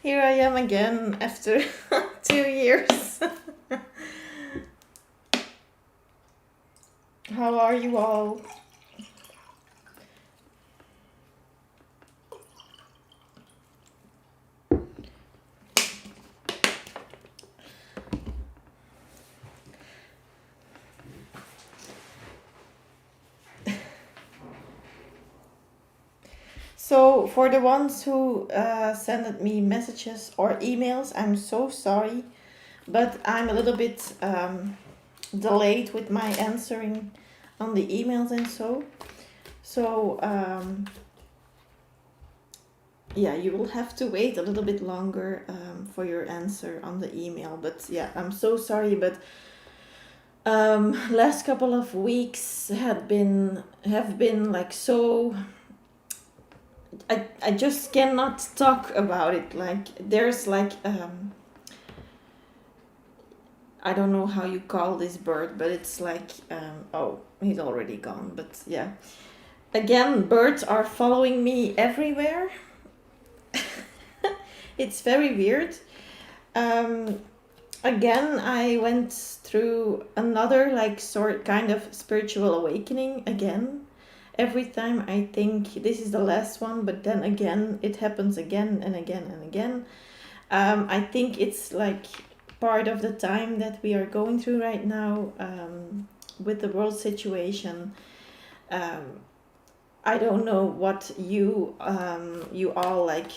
Here I am again after 2 years. How are you all? So, for the ones who sent me messages or emails, I'm so sorry, but I'm a little bit delayed with my answering on the emails and so. So, yeah, you will have to wait a little bit longer for your answer on the email. But yeah, I'm so sorry, but last couple of weeks have been like so. I just cannot talk about it. Like there's like I don't know how you call this bird, but it's like oh, he's already gone. But yeah, again, birds are following me everywhere. It's very weird. Um, Again, I went through another like sort kind of spiritual awakening again. Every time I think this is the last one, but then again it happens again and again and again. I think it's like part of the time that we are going through right now with the world situation. Um, I don't know what you all like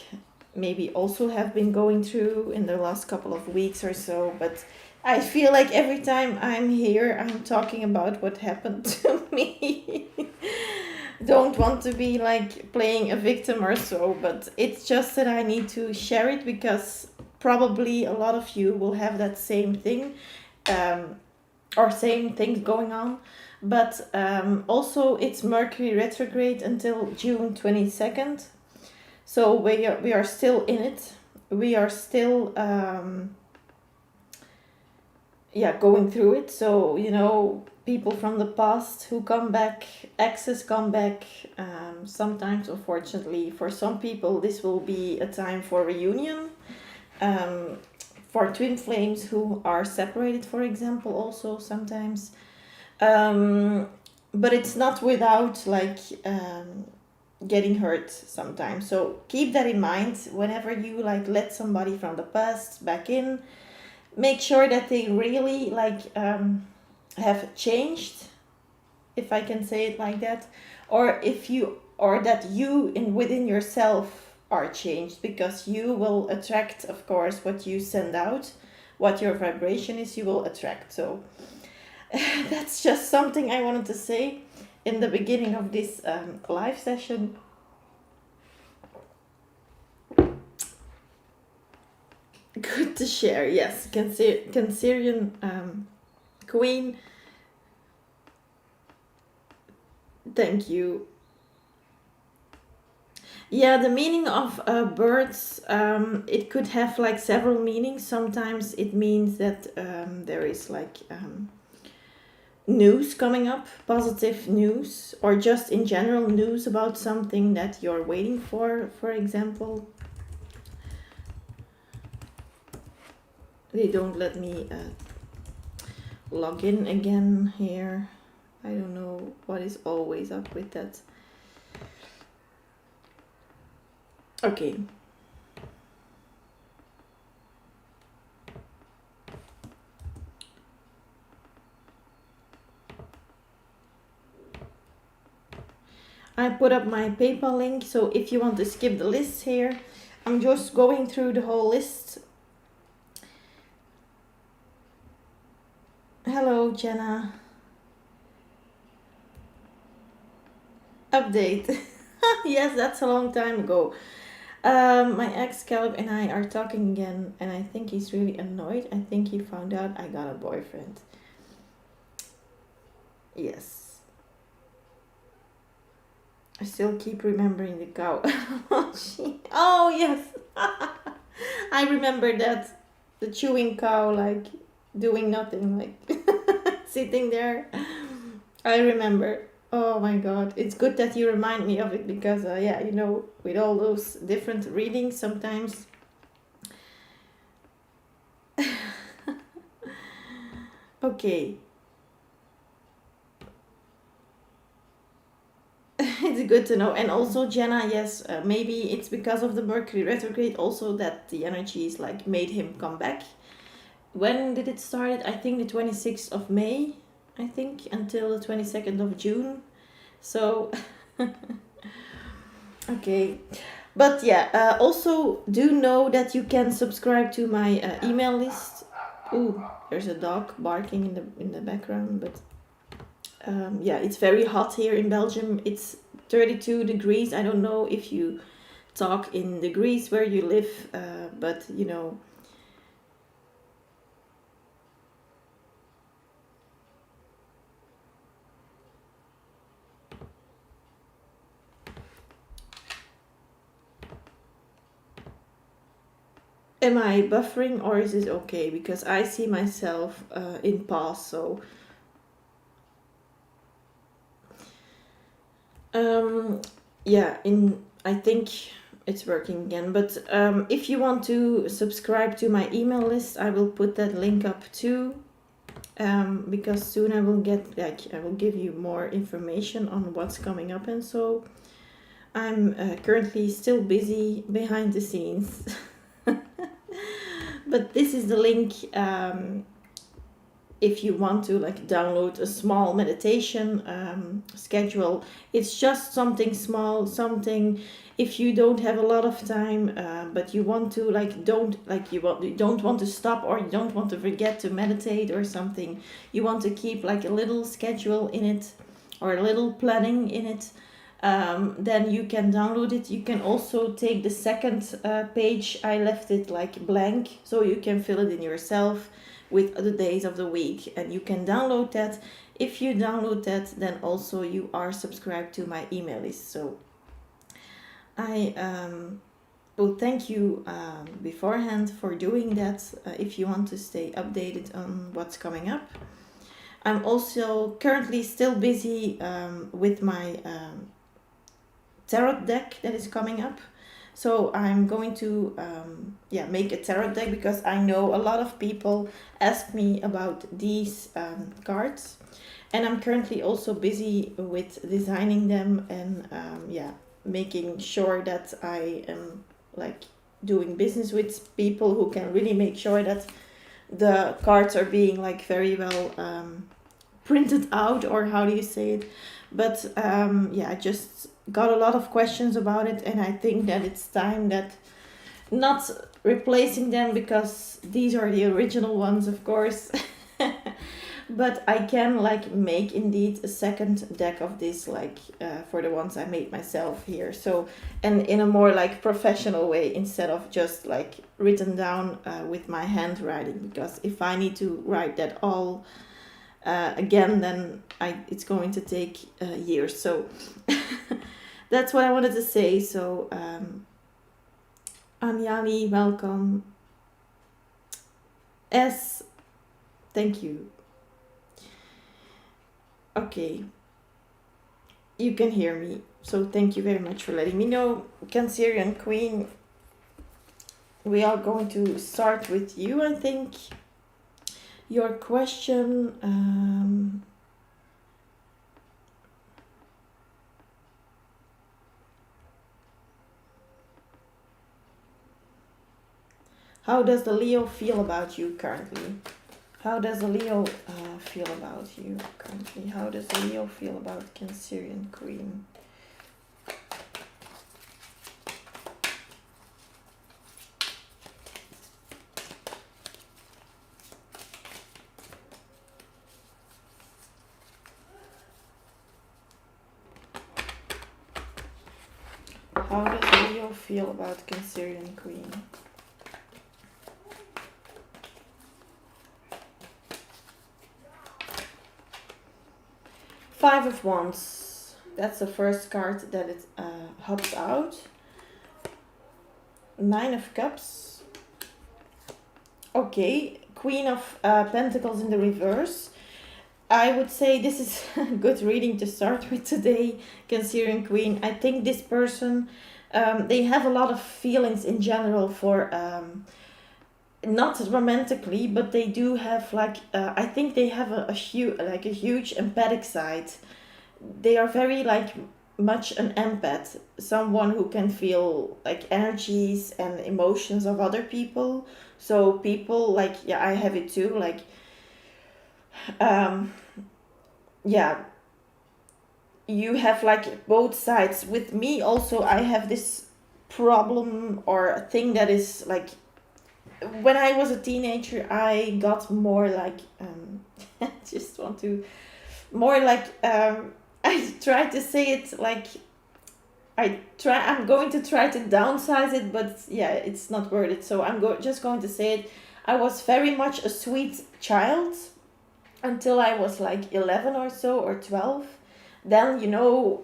maybe also have been going through in the last couple of weeks or so, but I feel like every time I'm here, I'm talking about what happened to me. Don't want to be like playing a victim or so, but it's just that I need to share it because probably a lot of you will have that same thing um, or same things going on. But also, it's Mercury retrograde until June 22nd. So we are still in it. We are still yeah, going through it. So people from the past who come back, exes come back. Sometimes, unfortunately, for some people, this will be a time for reunion. Um, for twin flames who are separated, for example, also sometimes. Um, but it's not without like getting hurt sometimes. So keep that in mind whenever you like let somebody from the past back in. Make sure that they really like have changed, if I can say it like that, or if you or that you in within yourself are changed, because you will attract, of course, what you send out, what your vibration is, you will attract. So that's just something I wanted to say in the beginning of this live session. Good to share. Yes, Cancerian Queen. Thank you. Yeah, the meaning of birds, it could have like several meanings. Sometimes it means that there is like news coming up, positive news, or just in general news about something that you're waiting for example. They don't let me log in again here. I don't know what is always up with that. Okay. I put up my PayPal link, so if you want to skip the list here, I'm just going through the whole list. Hello, Jenna. Update. Yes, that's a long time ago. My ex Caleb and I are talking again, and I think he's really annoyed. I think he found out I got a boyfriend. Yes. I still keep remembering the cow. Oh, yes. I remember that. The chewing cow, like, doing nothing, like, sitting there. I remember. Oh my god. It's good that you remind me of it because, yeah, with all those different readings, sometimes Okay. It's good to know. And also, Jenna, yes, maybe it's because of the Mercury retrograde also that the energies like made him come back. When did it start? I think the 26th of May, I think, until the 22nd of June. So, okay. But yeah, also do know that you can subscribe to my email list. Ooh, there's a dog barking in the background, but yeah, it's very hot here in Belgium. It's 32 degrees. I don't know if you talk in degrees where you live, but you know. Am I buffering or is it okay? Because I see myself in pause, so um, yeah, in I think it's working again. But if you want to subscribe to my email list, I will put that link up too. Because soon I will get like I will give you more information on what's coming up, and so I'm currently still busy behind the scenes. But this is the link if you want to like download a small meditation schedule. It's just something small, something if you don't have a lot of time, but you want to like you don't want to stop or you don't want to forget to meditate or something. You want to keep like a little schedule in it or a little planning in it. Then you can download it. You can also take the second page. I left it like blank, so you can fill it in yourself with the days of the week, and you can download that. If you download that, then also you are subscribed to my email list. So I will thank you beforehand for doing that if you want to stay updated on what's coming up. I'm also currently still busy with my tarot deck that is coming up. So I'm going to make a tarot deck because I know a lot of people ask me about these cards, and I'm currently also busy with designing them and making sure that I am like doing business with people who can really make sure that the cards are being like very well printed out, or how do you say it? But I just got a lot of questions about it, and I think that it's time that not replacing them because these are the original ones, of course. But I can like make indeed a second deck of this, like for the ones I made myself here. So, and in a more like professional way instead of just like written down with my handwriting, because if I need to write that all again, then it's going to take years. So that's what I wanted to say. So Anjali, welcome. S, thank you. Okay, you can hear me, so thank you very much for letting me know. Cancerian Queen, we are going to start with you, I think. Your question, how does the Leo feel about you currently? How does the Leo feel about you currently? How does the Leo feel about Cancerian Queen? How does Leo feel about Cancerian Queen? Five of Wands. That's the first card that it hops out. Nine of Cups. Okay, Queen of Pentacles in the reverse. I would say this is a good reading to start with today, Cancerian Queen. I think this person, they have a lot of feelings in general for not romantically, but they do have like I think they have a huge empathic side. They are very like much an empath, someone who can feel like energies and emotions of other people. So people like, yeah, I have it too, like um yeah, you have like both sides. With me also, I have this problem or thing that is like, when I was a teenager, I got more like I just want to more like I try to say it like I'm going to try to downsize it, but yeah, it's not worth it. So just going to say it. I was very much a sweet child until I was like 11 or so, or 12. Then,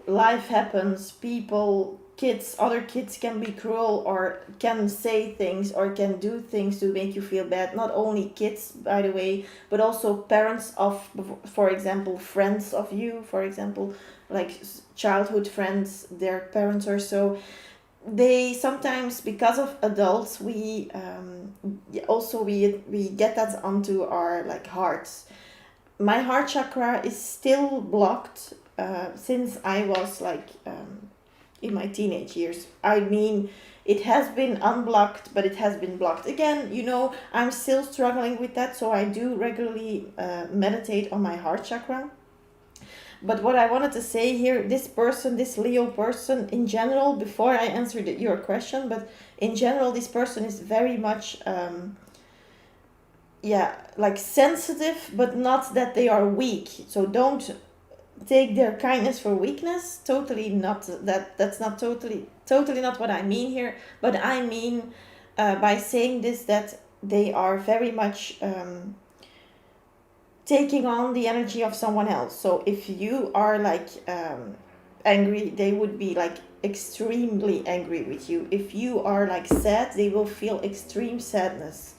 life happens, people, kids, other kids can be cruel or can say things or can do things to make you feel bad. Not only kids, by the way, but also parents of, for example, friends of you, for example, like childhood friends, their parents or so. They sometimes, because of adults, we get that onto our like hearts. My heart chakra is still blocked since I was like in my teenage years. I mean, it has been unblocked, but it has been blocked again. I'm still struggling with that, so I do regularly meditate on my heart chakra. But what I wanted to say here, this person, this Leo person in general, before I answered your question, but in general, this person is very much yeah, like sensitive, but not that they are weak. So don't take their kindness for weakness. Totally not that. That's not totally not what I mean here. But I mean by saying this, that they are very much taking on the energy of someone else. So if you are like angry, they would be like extremely angry with you. If you are like sad, they will feel extreme sadness.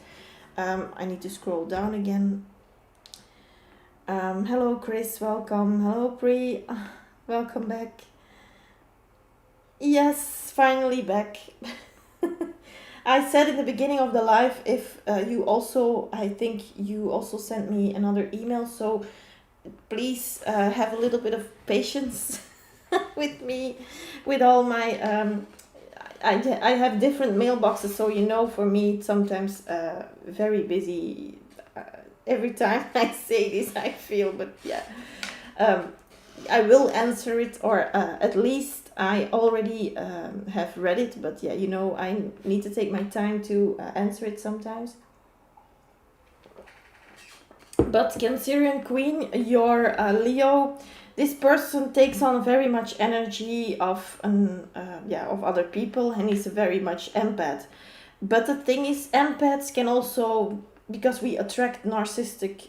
I need to scroll down again. Hello, Chris. Welcome. Hello, Pri. Welcome back. Yes, finally back. I said in the beginning of the live, if I think you also sent me another email. So please have a little bit of patience with me, with all my. I have different mailboxes, so for me it's sometimes very busy. Every time I say this, I feel, but yeah, um, I will answer it, or at least I already have read it. But yeah, I need to take my time to answer it sometimes. But Cancerian Queen, your Leo, this person takes on very much energy of of other people, and he's very much empath. But the thing is, empaths can also, because we attract narcissists,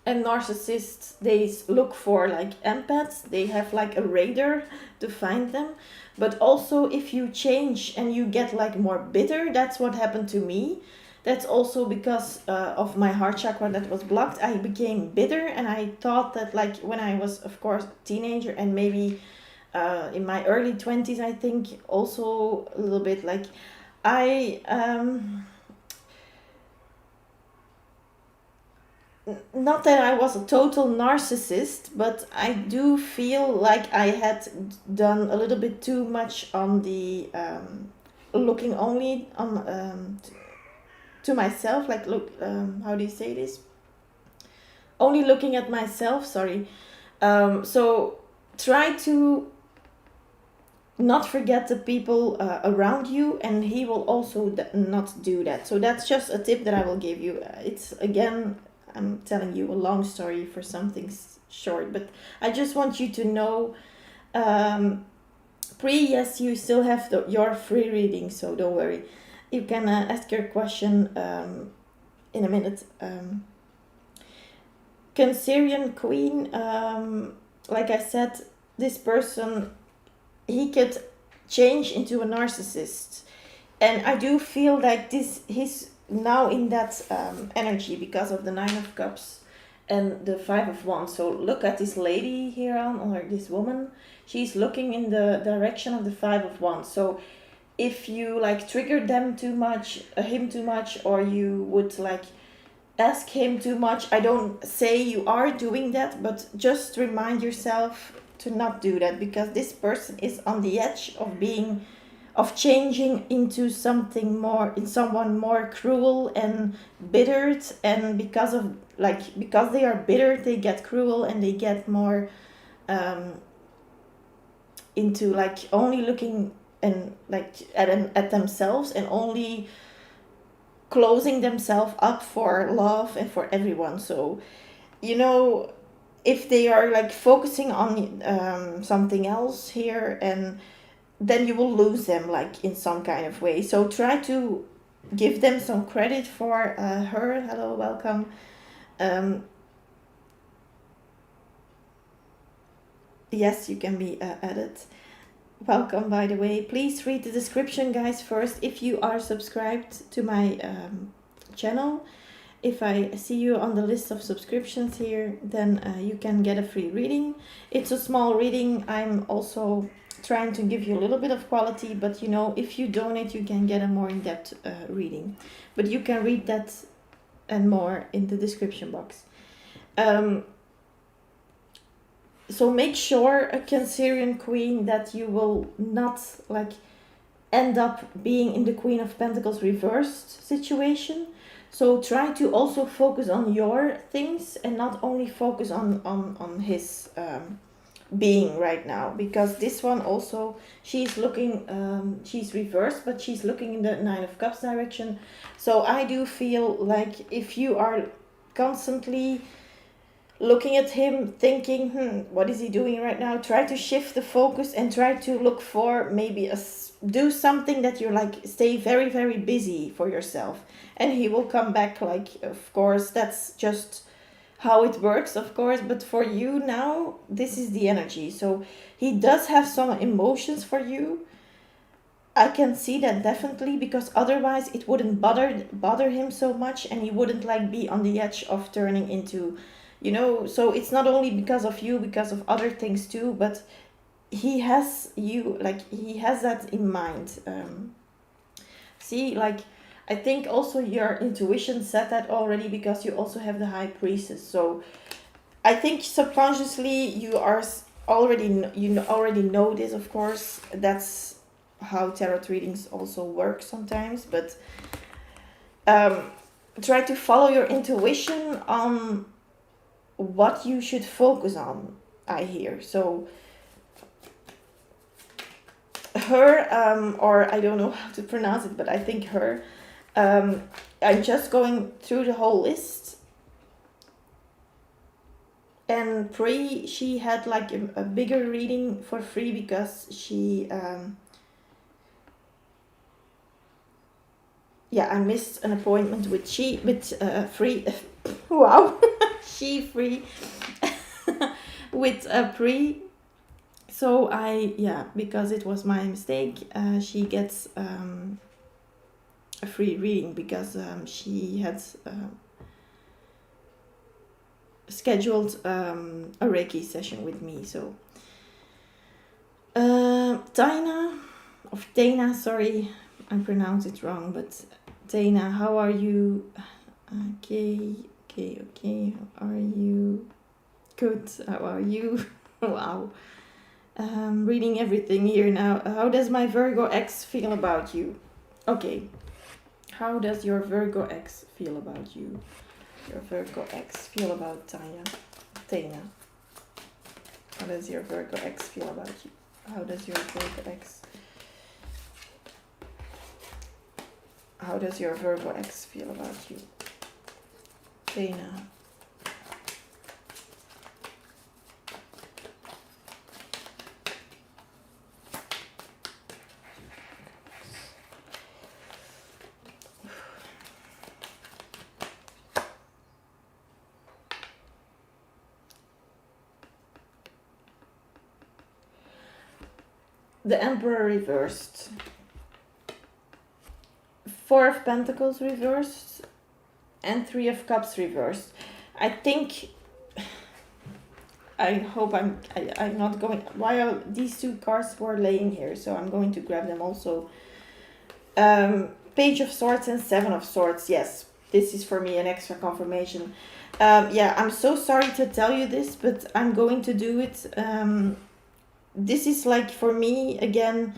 and narcissists, they look for like empaths. They have like a radar to find them. But also, if you change and you get like more bitter, that's what happened to me. That's also because of my heart chakra that was blocked. I became bitter, and I thought that, like, when I was, of course, a teenager, and maybe in my early 20s, I think also a little bit, like, I not that I was a total narcissist, but I do feel like I had done a little bit too much on the looking only on to myself, like, look, how do you say this, only looking at myself, sorry. So try to not forget the people around you, and he will also not do that. So that's just a tip that I will give you. It's, again, I'm telling you a long story for something short, but I just want you to know. Yes, you still have your free reading, so don't worry. You can ask your question in a minute. Cancerian Queen, like I said, this person, he could change into a narcissist. And I do feel like he's now in that energy because of the Nine of Cups and the Five of Wands. So look at this lady here or this woman. She's looking in the direction of the Five of Wands. So if you like trigger them too much, him too much, or you would like ask him too much. I don't say you are doing that, but just remind yourself to not do that, because this person is on the edge of being, of changing into something more, in someone more cruel and bittered. And because of like, because they are bitter, they get cruel and they get more um into like only looking and like at themselves, and only closing themselves up for love and for everyone. So you know, if they are like focusing on something else here, and then you will lose them like in some kind of way. So try to give them some credit for her. Hello, welcome. um, yes, you can be added. Welcome, by the way. Please read the description, guys, first if you are subscribed to my channel. If I see you on the list of subscriptions here, then you can get a free reading. It's a small reading. I'm also trying to give you a little bit of quality, but you know, if you donate, you can get a more in-depth reading. But you can read that and more in the description box. So make sure, a Cancerian queen, that you will not like end up being in the Queen of Pentacles reversed situation. So try to also focus on your things and not only focus on his being right now, because this one also, she's looking, she's reversed, but she's looking in the Nine of Cups direction. So I do feel like if you are constantly looking at him thinking, what is he doing right now, try to shift the focus and try to look for maybe do something that you like, stay very very busy for yourself, and he will come back. Like, of course, that's just how it works, of course, but for you now, this is the energy. So he does have some emotions for you. I can see that definitely, because otherwise it wouldn't bother him so much, and he wouldn't like be on the edge of turning into, you know. So it's not only because of you, because of other things too, but he has you, like he has that in mind. See, like, I think also your intuition said that already, because you also have the High Priestess. So I think subconsciously you are already know this, of course. That's how tarot readings also work sometimes. But try to follow your intuition on what you should focus on, I hear. So her, or I don't know how to pronounce it, but I think her, I'm just going through the whole list. And Pri, she had like a bigger reading for free, because she I missed an appointment with free wow she free with Pri. So because it was my mistake, she gets a free reading, because she had scheduled a Reiki session with me. So Taina, sorry, I pronounced it wrong, but Taina, how are you? Okay, how are you? Good, how are you? Wow. Reading everything here now. How does my Virgo X feel about you? Okay. How does your Virgo X feel about you? Your Virgo X feel about Taina. How does your Virgo X feel about you? How does your Virgo X... How does your Virgo X feel about you? Taina. The Emperor reversed. Four of Pentacles reversed. And Three of Cups reversed. I think... I hope I'm not going... While these two cards were laying here, so I'm going to grab them also. Page of Swords and Seven of Swords. Yes, this is for me an extra confirmation. Yeah, I'm so sorry to tell you this, but I'm going to do it. This is like for me again,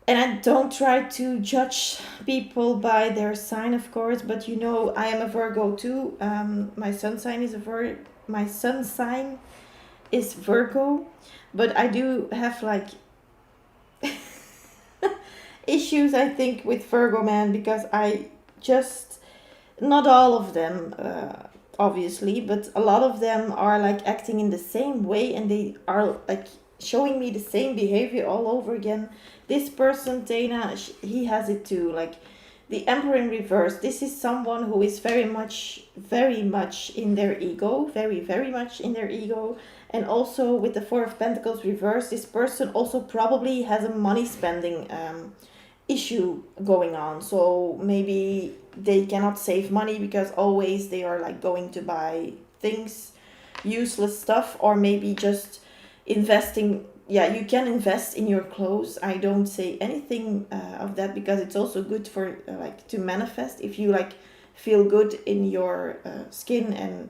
and I don't try to judge people by their sign, of course, but you know, I am a Virgo too. My sun sign is my sun sign is Virgo, but I do have like issues, I think, with Virgo man, because I just, not all of them, obviously, but a lot of them are like acting in the same way, and they are like showing me the same behavior all over again. This person, Tana, he has it too. Like the Emperor in reverse. This is someone who is very much in their ego, very much in their ego. And also with the Four of Pentacles reverse, this person also probably has a money spending issue going on. So maybe they cannot save money because always they are like going to buy things, useless stuff, or maybe just investing. Yeah, you can invest in your clothes. I don't say anything of that, because it's also good for like to manifest. If you like feel good in your skin and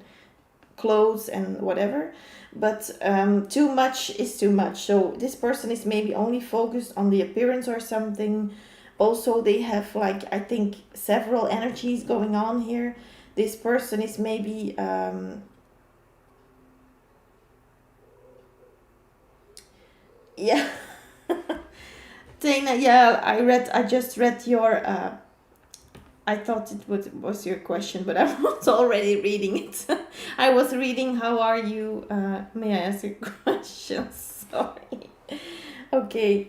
clothes and whatever, but too much is too much. So this person is maybe only focused on the appearance or something. Also, they have like, I think, several energies going on here. This person is maybe yeah. Dana, yeah, I just read your I thought was your question, but I was already reading it. I was reading, how are you? May I ask a question? Sorry. Okay.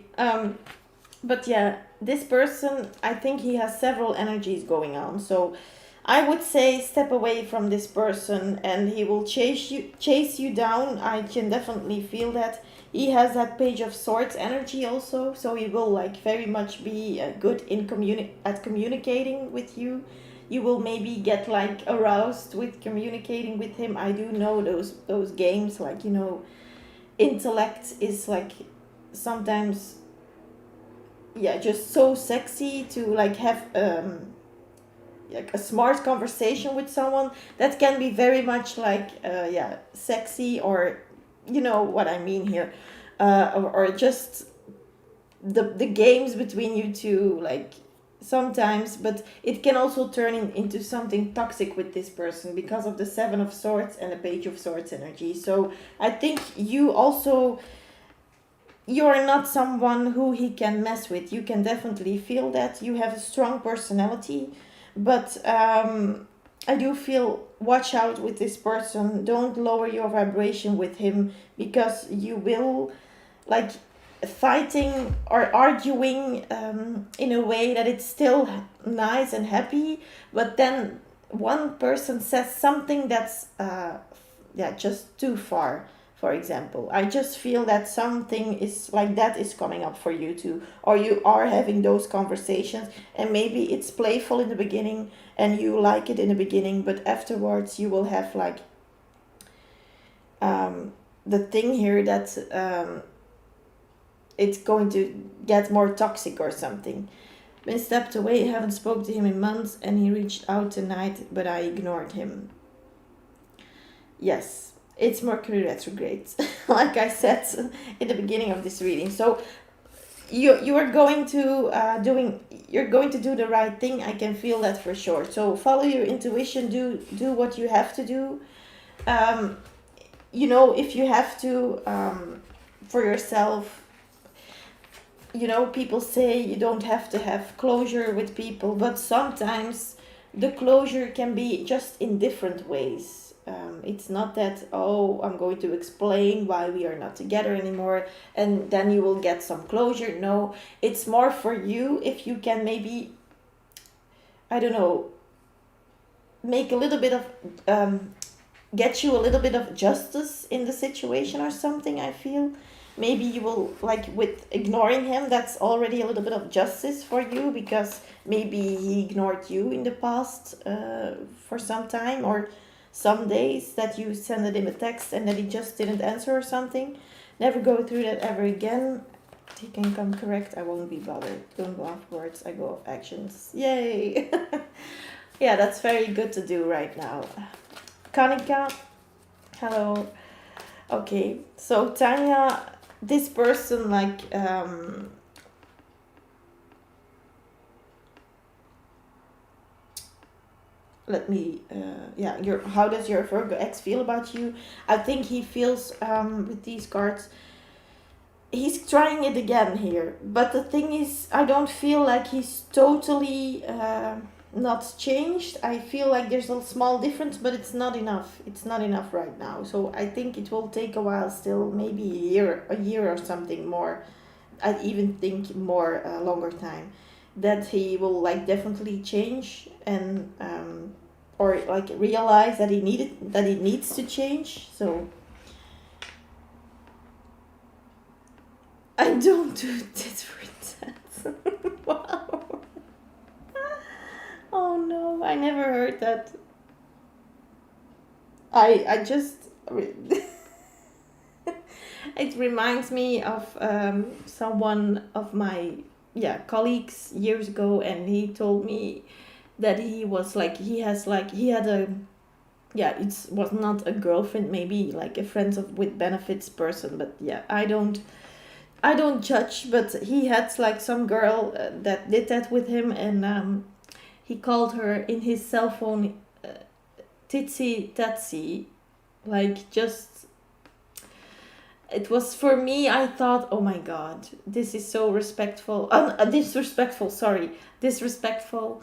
But yeah, this person, I think he has several energies going on. So I would say step away from this person, and he will chase you down. I can definitely feel that. He has that Page of Swords energy also, so he will like very much be good in at communicating with you. You will maybe get like aroused with communicating with him. I do know those games, like, you know, intellect is like sometimes, yeah, just so sexy to like have like a smart conversation with someone that can be very much like yeah, sexy, or you know what I mean here, or just the games between you two, like sometimes, but it can also turn into something toxic with this person because of the Seven of Swords and the Page of Swords energy. So I think you also, you're not someone who he can mess with. You can definitely feel that you have a strong personality, but I do feel, watch out with this person. Don't lower your vibration with him, because you will like fighting or arguing in a way that it's still nice and happy, but then one person says something that's yeah, just too far. For example, I just feel that something is like that is coming up for you too, or you are having those conversations, and maybe it's playful in the beginning and you like it in the beginning, but afterwards you will have like the thing here that it's going to get more toxic or something. Been stepped away, haven't spoke to him in months, and he reached out tonight, but I ignored him. Yes, it's Mercury retrograde, like I said in the beginning of this reading. So you are going to you're going to do the right thing. I can feel that for sure. So follow your intuition. Do what you have to do. You know, if you have to for yourself. You know, people say you don't have to have closure with people, but sometimes the closure can be just in different ways. It's not that, oh, I'm going to explain why we are not together anymore and then you will get some closure. No, it's more for you if you can maybe, I don't know, make a little bit of, get you a little bit of justice in the situation or something, I feel. Maybe you will, like with ignoring him, that's already a little bit of justice for you, because maybe he ignored you in the past for some time, or some days that you sent him a text and that he just didn't answer or something. Never go through that ever again. He can come correct. I won't be bothered. Don't go off words. I go off actions. Yay! Yeah, that's very good to do right now. Kanika, hello. Okay, so Tanya, this person like let me yeah, your how does your Virgo ex feel about you? I think he feels with these cards he's trying it again here, but the thing is I don't feel like he's totally not changed. I feel like there's a small difference, but it's not enough. It's not enough right now, so I think it will take a while still, maybe a year or something more. I even think more longer time that he will like definitely change and or like realize that he needs to change. So I don't do this for that. Wow. Oh no, I never heard that. I just it reminds me of someone of my colleagues years ago, and he told me that he was like he had a it was not a girlfriend, maybe like a friends of with benefits person, but yeah, I don't judge, but he had like some girl that did that with him, and he called her in his cell phone Titsy Tatsy, like just it was for me. I thought, oh my god, this is so respectful, disrespectful. Sorry, disrespectful.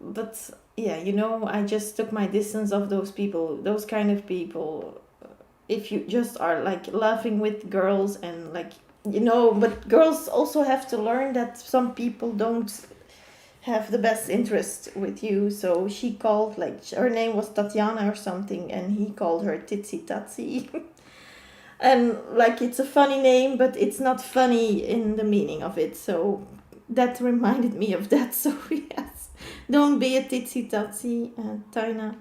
But yeah, I just took my distance of those people, those kind of people. If you just are like laughing with girls and like but girls also have to learn that some people don't have the best interest with you. So she called, like, her name was Tatiana or something, and he called her Titsy Tatsy. And like it's a funny name, but it's not funny in the meaning of it. So that reminded me of that. So yes, don't be a Titsy Tatsy, Tina.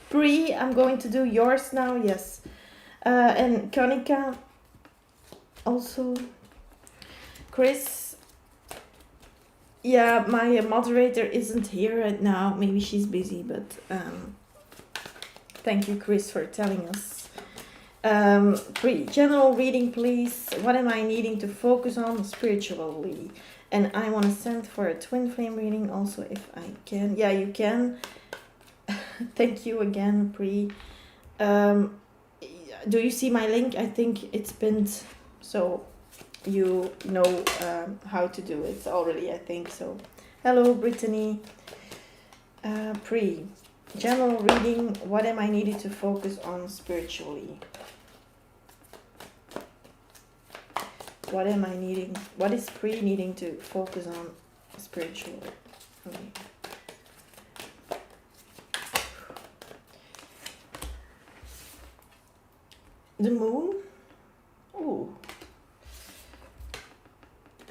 Pri, I'm going to do yours now. Yes, and Kanika also. Chris, yeah, my moderator isn't here right now. Maybe she's busy, but thank you, Chris, for telling us. General reading, please. What am I needing to focus on spiritually? And I want to send for a twin flame reading also, if I can. Yeah, you can. Thank you again, Pri. Do you see my link? I think it's pinned, so you know how to do it already, I think so. Hello, Brittany. Pri. General reading. What am I needed to focus on spiritually? What is Pri needing to focus on spiritually? Okay. The moon. Ooh.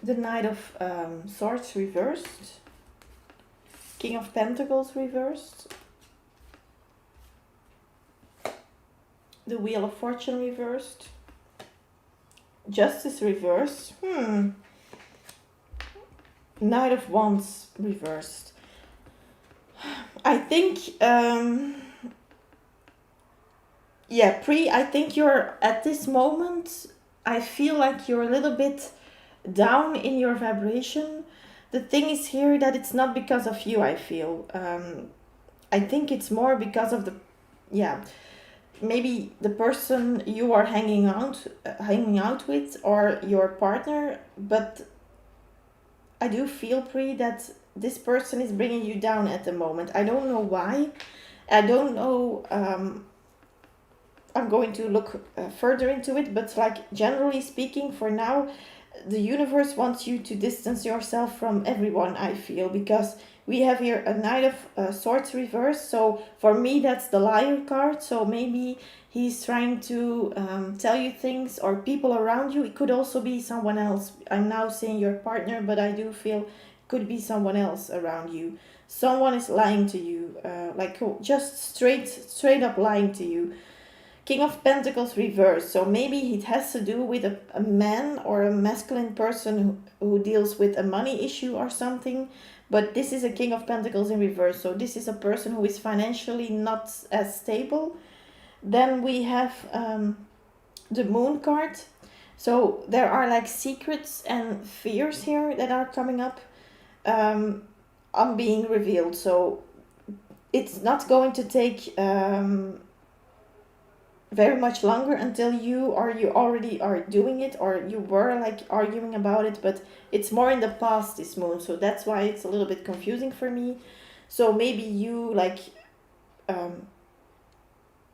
The Knight of Swords reversed. King of Pentacles reversed. The Wheel of Fortune reversed. Justice reversed. Knight of Wands reversed. I think, Pri, I think you're at this moment, I feel like you're a little bit down in your vibration. The thing is here that it's not because of you, I feel. I think it's more because of maybe the person you are hanging out with, or your partner. But I do feel, Pri, that this person is bringing you down at the moment. I don't know why. I don't know. I'm going to look further into it, but like generally speaking, for now, the universe wants you to distance yourself from everyone, I feel, because we have here a Knight of Swords reverse. So for me, that's the Liar card. So maybe he's trying to tell you things, or people around you. It could also be someone else. I'm now saying your partner, but I do feel it could be someone else around you. Someone is lying to you, just straight up lying to you. King of Pentacles reversed. So maybe it has to do with a man or a masculine person who deals with a money issue or something. But this is a King of Pentacles in reverse. So this is a person who is financially not as stable. Then we have the Moon card. So there are like secrets and fears here that are coming up on being revealed. So it's not going to take very much longer until you already are doing it, or you were like arguing about it, but it's more in the past, this moon. So that's why it's a little bit confusing for me. So maybe you like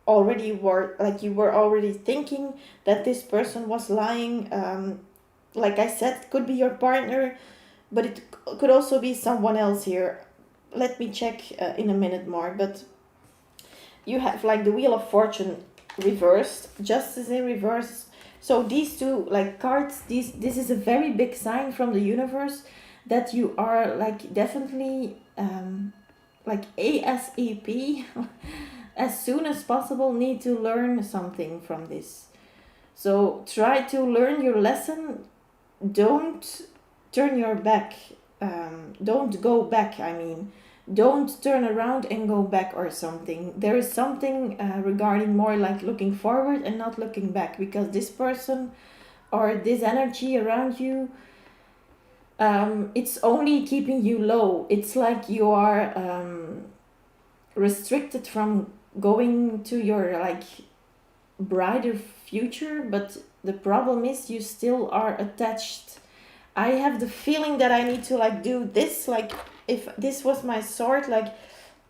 already were like you were already thinking that this person was lying. Like I said, it could be your partner, but it could also be someone else here. Let me check in a minute more. But you have like the Wheel of Fortune reversed, Justice in reverse. So these two like cards, this is a very big sign from the universe that you are like definitely like ASAP as soon as possible need to learn something from this. So try to learn your lesson. Don't turn your back. Don't go back, I mean. Don't turn around and go back or something. There is something regarding more like looking forward and not looking back, because this person or this energy around you, it's only keeping you low. It's like you are restricted from going to your like brighter future, but the problem is you still are attached. I have the feeling that I need to like do this, like if this was my sword, like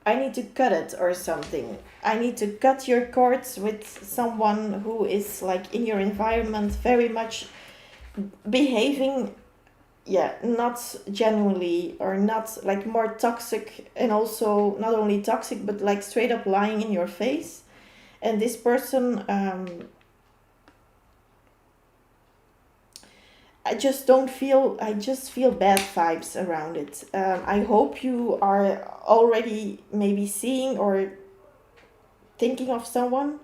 I need to cut it or something. I need to cut your cords with someone who is like in your environment very much behaving, yeah, not genuinely, or not like more toxic, and also not only toxic but like straight up lying in your face. And this person, I just feel bad vibes around it. I hope you are already maybe seeing or thinking of someone.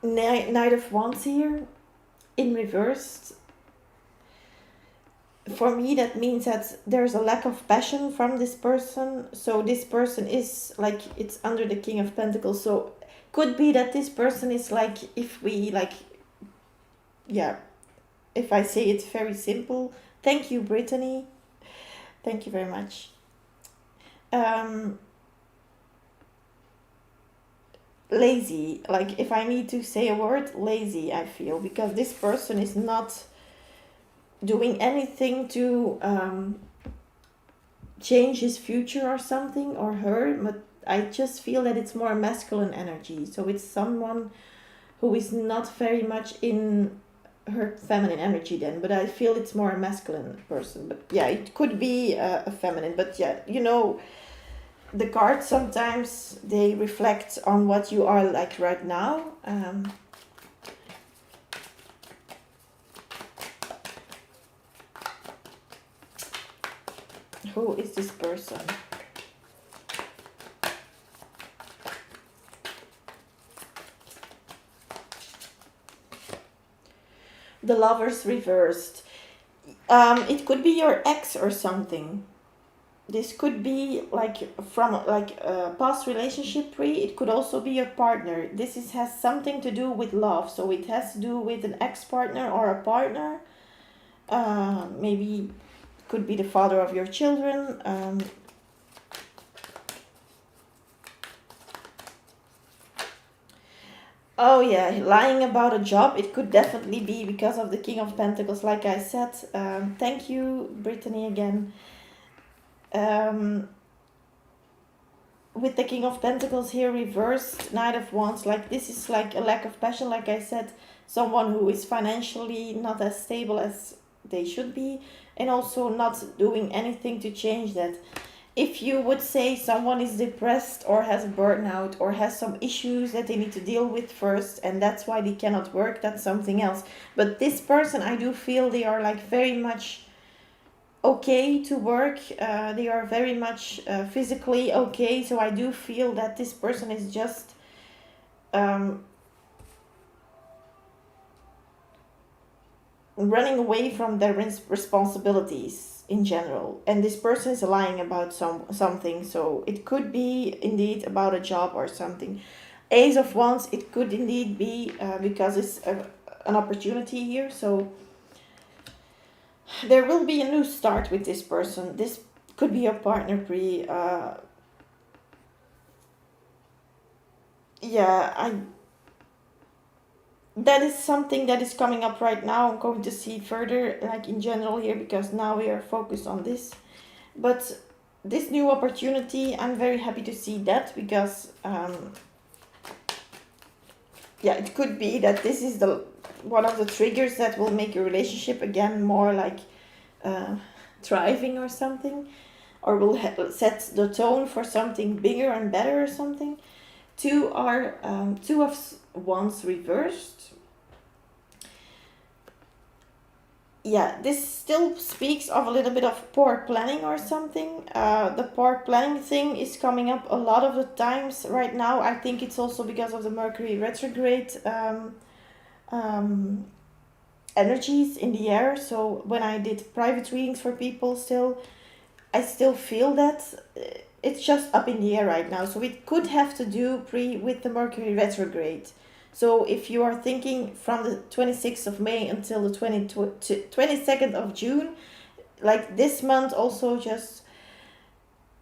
Knight of Wands here in reverse. For me, that means that there's a lack of passion from this person. So this person is like, it's under the King of Pentacles. So could be that this person is like, if we like, yeah, if I say it very simple. Thank you, Brittany. Thank you very much. Lazy. Like if I need to say a word, lazy, I feel, because this person is not doing anything to change his future or something, or her, but I just feel that it's more masculine energy. So it's someone who is not very much in her feminine energy then, but I feel it's more a masculine person. But yeah, it could be a feminine, but yeah, you know, the cards sometimes they reflect on what you are like right now. Who is this person? The Lovers reversed. It could be your ex or something. This could be like from like a past relationship pre. It could also be your partner. Has something to do with love. So it has to do with an ex-partner or a partner. Maybe could be the father of your children. Oh yeah, lying about a job. It could definitely be because of the King of Pentacles, like I said. Thank you, Brittany, again. With the King of Pentacles here reversed, Knight of Wands, like this is like a lack of passion, like I said. Someone who is financially not as stable as they should be, and also not doing anything to change that. If you would say someone is depressed or has burnout or has some issues that they need to deal with first, and that's why they cannot work, that's something else. But this person, I do feel they are like very much okay to work. They are very much physically okay. So I do feel that this person is just um, running away from their responsibilities in general, and this person is lying about something. So it could be indeed about a job or something. Ace of Wands, it could indeed be because it's an opportunity here. So there will be a new start with this person. This could be your partner pre. Yeah, I that is something that is coming up right now. I'm going to see further, like in general here, because now we are focused on this. But this new opportunity, I'm very happy to see that because, yeah, it could be that this is the one of the triggers that will make your relationship again more like uh, thriving or something, or will set the tone for something bigger and better or something. Two of Wands reversed. Yeah, this still speaks of a little bit of poor planning or something. The poor planning thing is coming up a lot of the times right now. I think it's also because of the Mercury retrograde um, energies in the air. So when I did private readings for people, I still feel that it's just up in the air right now. So it could have to do with the Mercury retrograde. So if you are thinking from the 26th of May until the 22nd of June, like this month also, just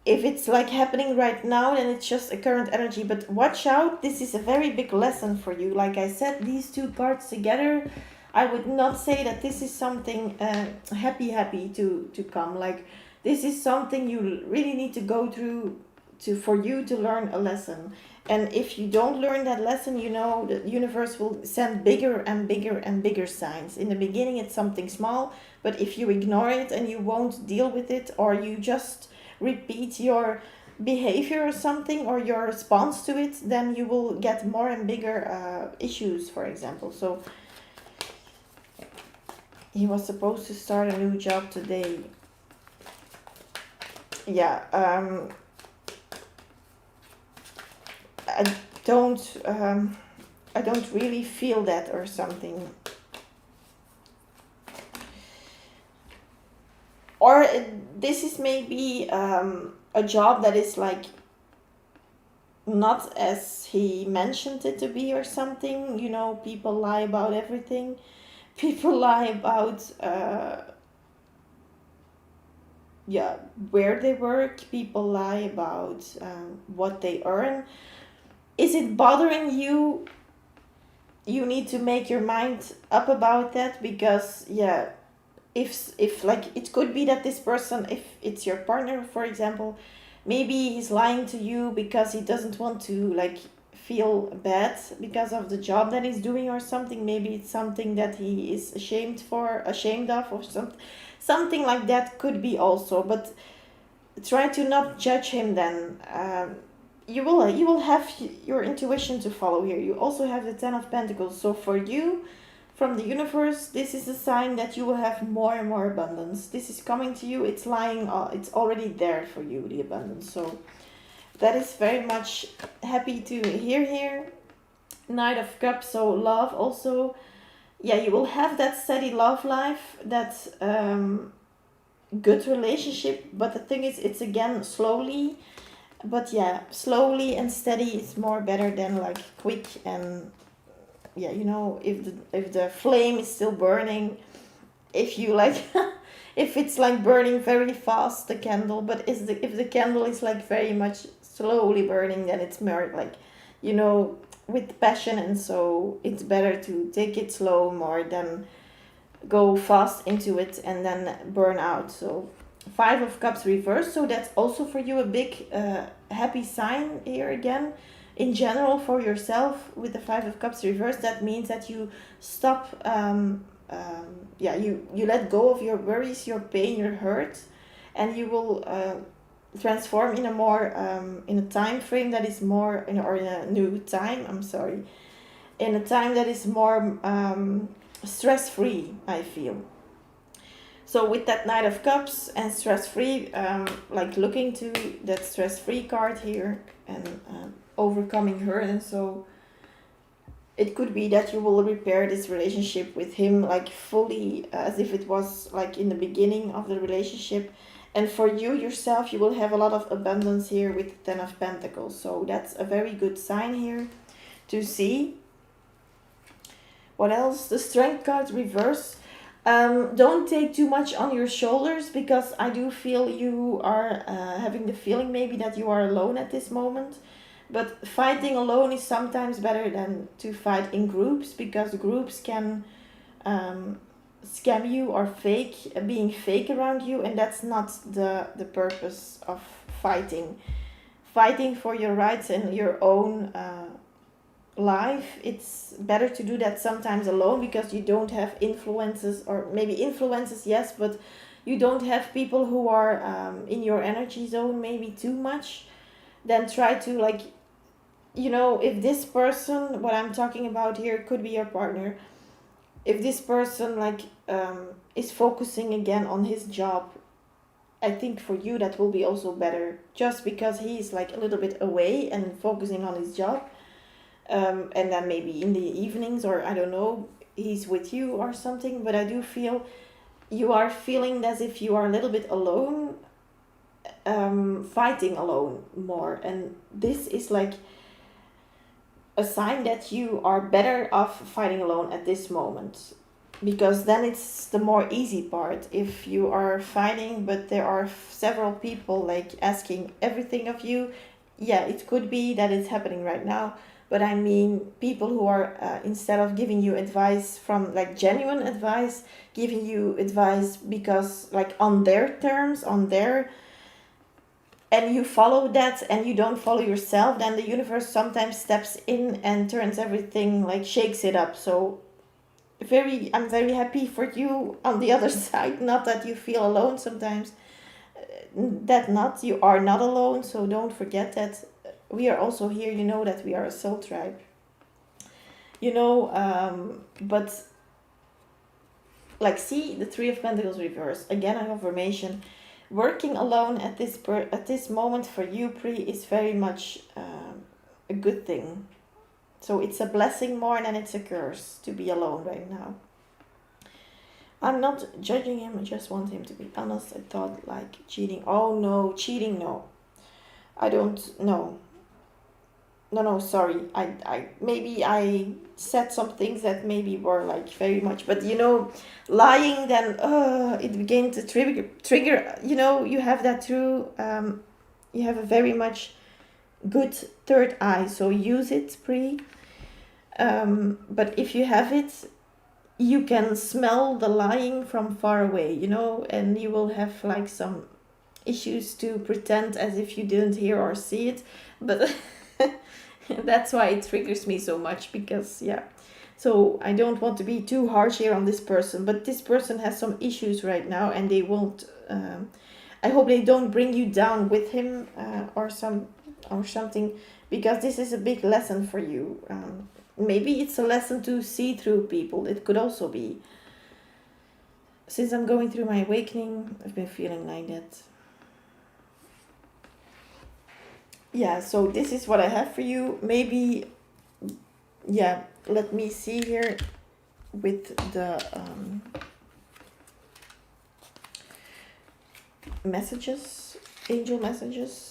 if it's like happening right now, then it's just a current energy. But watch out, this is a very big lesson for you. Like I said, these two cards together, I would not say that this is something happy to come. Like this is something you really need to go through for you to learn a lesson. And if you don't learn that lesson, the universe will send bigger and bigger and bigger signs. In the beginning, it's something small, but if you ignore it and you won't deal with it, or you just repeat your behavior or something, or your response to it, then you will get more and bigger issues, for example. So he was supposed to start a new job today. Yeah, I don't I don't really feel that or something. Or this is maybe a job that is like not as he mentioned it to be or something. People lie about everything. People lie about yeah, where they work. People lie about what they earn. Is it bothering you? You need to make your mind up about that, because yeah, if like it could be that this person, if it's your partner for example, maybe he's lying to you because he doesn't want to like feel bad because of the job that he's doing or something. Maybe it's something that he is ashamed of, or something like that could be also. But try to not judge him then. You will have your intuition to follow here. You also have the 10 of Pentacles. So for you, from the universe, this is a sign that you will have more and more abundance. This is coming to you. It's lying. It's already there for you, the abundance. So that is very much happy to hear here. Knight of Cups. So love also. Yeah, you will have that steady love life, that good relationship. But the thing is, it's again slowly. But yeah, slowly and steady is more better than like quick. And yeah, if the flame is still burning, if you like if it's like burning very fast, the candle, but if the candle is like very much slowly burning, then it's more like with passion. And so it's better to take it slow more than go fast into it and then burn out. So 5 of Cups reversed, so that's also for you a big happy sign here again. In general, for yourself, with the 5 of Cups reversed, that means that you stop you let go of your worries, your pain, your hurt, and you will transform in a more in a time frame that is more in a new time, I'm sorry, in a time that is more stress free, I feel. So with that Knight of Cups and stress-free, like looking to that stress-free card here, and overcoming hurt, and so It could be that you will repair this relationship with him like fully, as if it was like in the beginning of the relationship. And for you yourself, you will have a lot of abundance here with the Ten of Pentacles. So that's a very good sign here to see. What else? The Strength card reverse. Don't take too much on your shoulders, because I do feel you are having the feeling maybe that you are alone at this moment. But fighting alone is sometimes better than to fight in groups, because groups can um, scam you or being fake around you, and that's not the purpose of fighting. Fighting for your rights and your own life, it's better to do that sometimes alone, because you don't have influences, or maybe influences, yes, but you don't have people who are in your energy zone maybe too much. Then try to, like, if this person, what I'm talking about here, could be your partner. If this person, like, is focusing again on his job, I think for you that will be also better, just because he's like a little bit away and focusing on his job. And then maybe in the evenings, or I don't know, he's with you or something. But I do feel you are feeling as if you are a little bit alone, fighting alone more. And this is like a sign that you are better off fighting alone at this moment, because then it's the more easy part. If you are fighting but there are several people like asking everything of you, yeah, it could be that it's happening right now. But I mean, people who are instead of giving you advice from like genuine advice, giving you advice because like on their terms, on their, and you follow that and you don't follow yourself, then the universe sometimes steps in and turns everything, like shakes it up. So I'm very happy for you on the other side. Not that you feel alone sometimes, that not, you are not alone. So don't forget that we are also here, that we are a soul tribe, but like, see, the Three of Pentacles reverse again, a confirmation. Working alone at this moment for you, Pri, is very much a good thing. So it's a blessing more than it's a curse to be alone right now. I'm not judging him, I just want him to be honest. I thought like cheating. Oh no, cheating, no. I don't know. No, sorry. I maybe I said some things that maybe were like very much, but lying, then it began to trigger. You have that through. You have a very much good third eye, so use it, Pri. But if you have it, you can smell the lying from far away, and you will have like some issues to pretend as if you didn't hear or see it. But that's why it triggers me so much, because yeah. So I don't want to be too harsh here on this person, but this person has some issues right now, and they won't. I hope they don't bring you down with him or something, because this is a big lesson for you. Maybe it's a lesson to see through people. It could also be. Since I'm going through my awakening, I've been feeling like that. Yeah, so this is what I have for you. Maybe, yeah, let me see here with the messages, angel messages.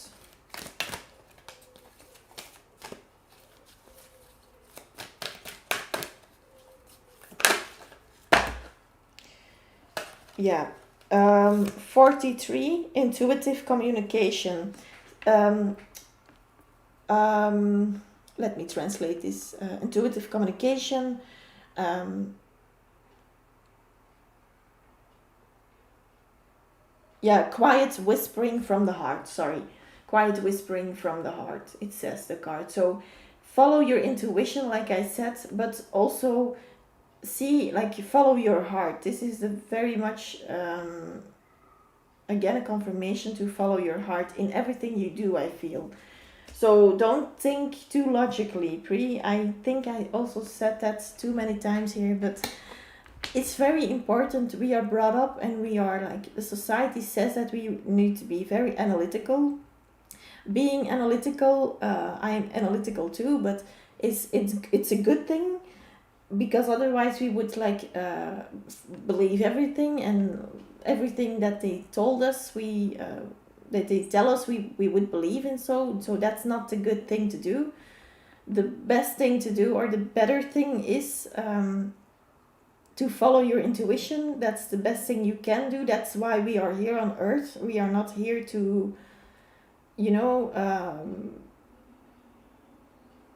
Yeah, 43, intuitive communication. Um, Let me translate this. Intuitive communication. Quiet whispering from the heart. Sorry. Quiet whispering from the heart, it says the card. So follow your intuition, like I said, but also follow your heart. This is a very much, again, a confirmation to follow your heart in everything you do, I feel. So don't think too logically, Pri. I think I also said that too many times here, but it's very important. We are brought up and we are like, the society says that we need to be very analytical. Being analytical, I am analytical too, but is it's a good thing, because otherwise we would like believe everything, and everything that they told us, we that they tell us, we would believe in. So that's not a good thing to do. The best thing to do, or the better thing, is to follow your intuition. That's the best thing you can do. That's why we are here on earth. We are not here to, you know,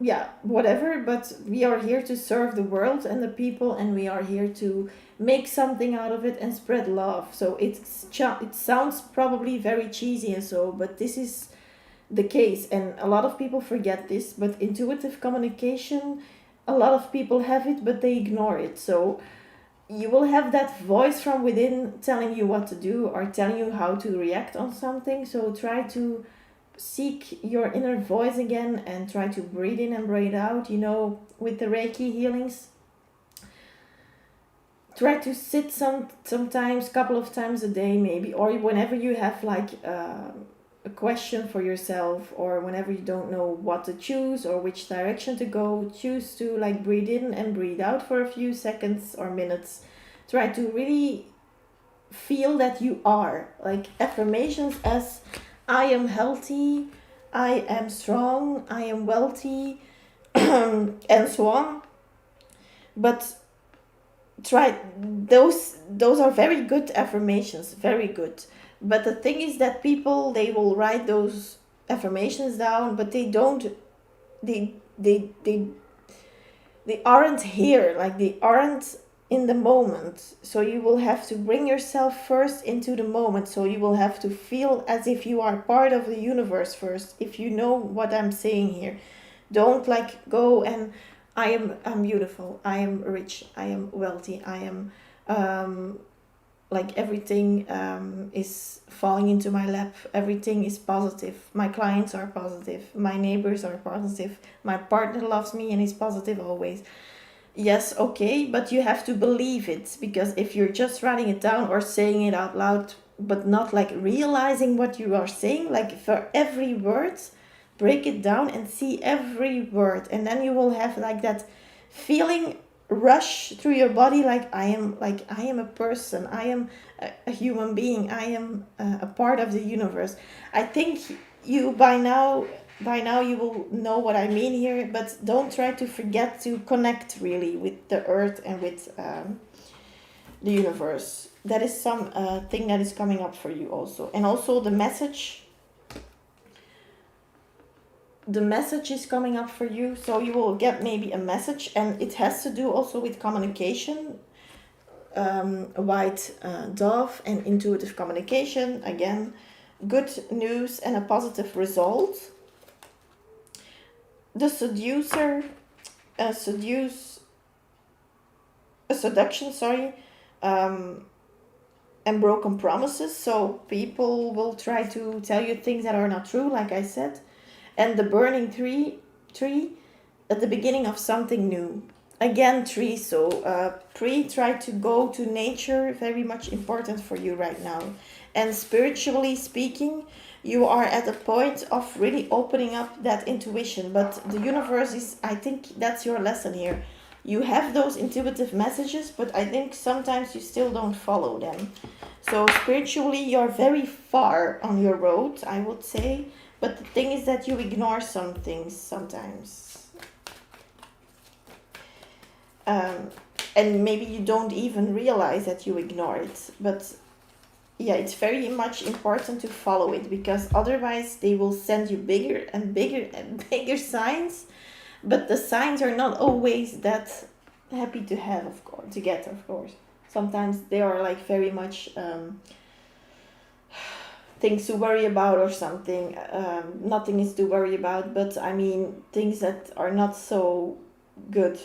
yeah, whatever, but we are here to serve the world and the people, and we are here to make something out of it and spread love. So it sounds probably very cheesy and so, but this is the case, and a lot of people forget this. But intuitive communication, a lot of people have it, but they ignore it. So you will have that voice from within telling you what to do, or telling you how to react on something. So try to seek your inner voice again, and try to breathe in and breathe out. With the Reiki healings, try to sit sometimes, couple of times a day maybe, or whenever you have like a question for yourself, or whenever you don't know what to choose or which direction to go, choose to like breathe in and breathe out for a few seconds or minutes. Try to really feel that you are like affirmations as I am healthy, I am strong, I am wealthy, and so on. But try those are very good affirmations, very good. But the thing is that people, they will write those affirmations down, but they don't, they aren't here, like they aren't in the moment. So you will have to bring yourself first into the moment. So you will have to feel as if you are part of the universe first, if you know what I'm saying here. Don't like go and I'm beautiful, I am rich, I am wealthy, I am like everything is falling into my lap, everything is positive, my clients are positive, my neighbors are positive, my partner loves me and is positive always. Yes, okay, but you have to believe it, because if you're just writing it down or saying it out loud, but not like realizing what you are saying, like for every word, break it down and see every word, and then you will have like that feeling rush through your body, like I am a person, I am a human being, I am a part of the universe. I think you by now you will know what I mean here, but don't try to forget to connect really with the earth and with the universe. That is some thing that is coming up for you also. And also the message is coming up for you. So you will get maybe a message, and it has to do also with communication. A white dove and intuitive communication, again, good news and a positive result. The seducer, a seduction, sorry, and broken promises. So people will try to tell you things that are not true, like I said. And the burning tree at the beginning of something new. Again, tree. So try to go to nature, very much important for you right now. And spiritually speaking, you are at a point of really opening up that intuition. But the universe is, I think that's your lesson here. You have those intuitive messages, but I think sometimes you still don't follow them. So spiritually, you're very far on your road, I would say. But the thing is that you ignore some things sometimes. And maybe you don't even realize that you ignore it. But yeah, it's very much important to follow it, because otherwise they will send you bigger and bigger and bigger signs. But the signs are not always that happy to have, of course, to get, of course. Sometimes they are like very much things to worry about or something. Nothing is to worry about, but I mean things that are not so good,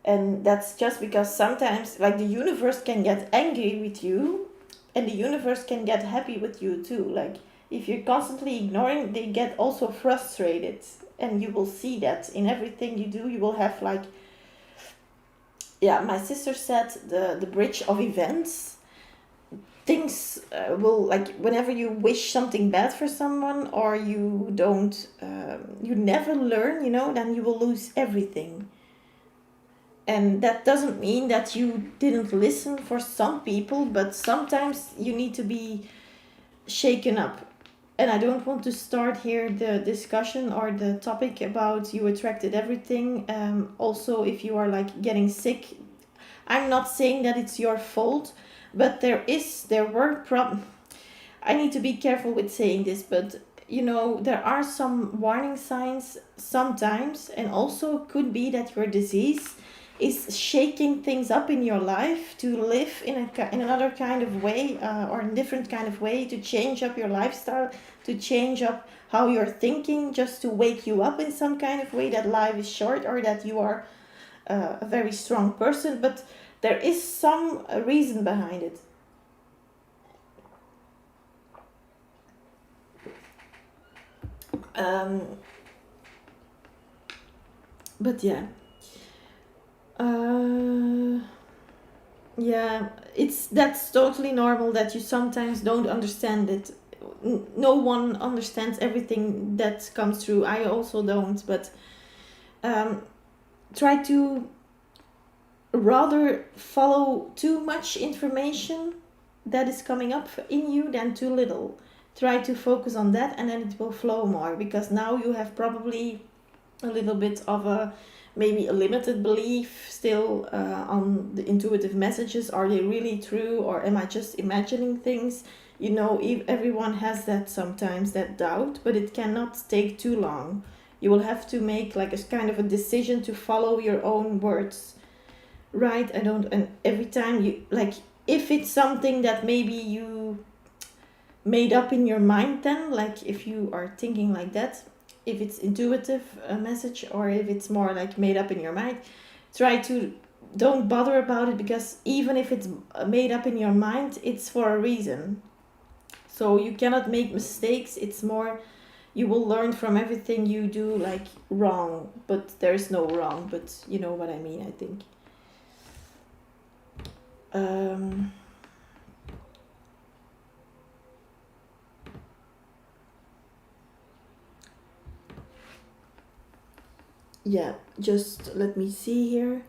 and that's just because sometimes like the universe can get angry with you, and the universe can get happy with you too. Like if you're constantly ignoring, they get also frustrated, and you will see that in everything you do. You will have like, yeah, my sister said the bridge of events. things will, like, whenever you wish something bad for someone, or you don't, you never learn, then you will lose everything. And that doesn't mean that you didn't listen for some people, but sometimes you need to be shaken up. And I don't want to start here the discussion or the topic about you attracted everything. Also, if you are like getting sick, I'm not saying that it's your fault, but there were I need to be careful with saying this, but there are some warning signs sometimes, and also could be that your disease is shaking things up in your life to live in another kind of way, or a different kind of way, to change up your lifestyle, to change up how you're thinking, just to wake you up in some kind of way that life is short, or that you are a very strong person, but there is some reason behind it. Um, but yeah, uh, yeah, that's totally normal that you sometimes don't understand it. No one understands everything that comes through. I also don't, but um, try to rather follow too much information that is coming up in you than too little. Try to focus on that, and then it will flow more, because now you have probably a little bit of a, maybe a limited belief still on the intuitive messages. Are they really true, or am I just imagining things? Everyone has that sometimes, that doubt, but it cannot take too long. You will have to make like a kind of a decision to follow your own words, right? And every time you, like, if it's something that maybe you made up in your mind, then, like, if you are thinking like that, if it's intuitive message, or if it's more like made up in your mind, try to don't bother about it, because even if it's made up in your mind, it's for a reason. So you cannot make mistakes. It's more, you will learn from everything you do, like, wrong, but there's no wrong, but you know what I mean, I think. um yeah, just let me see here.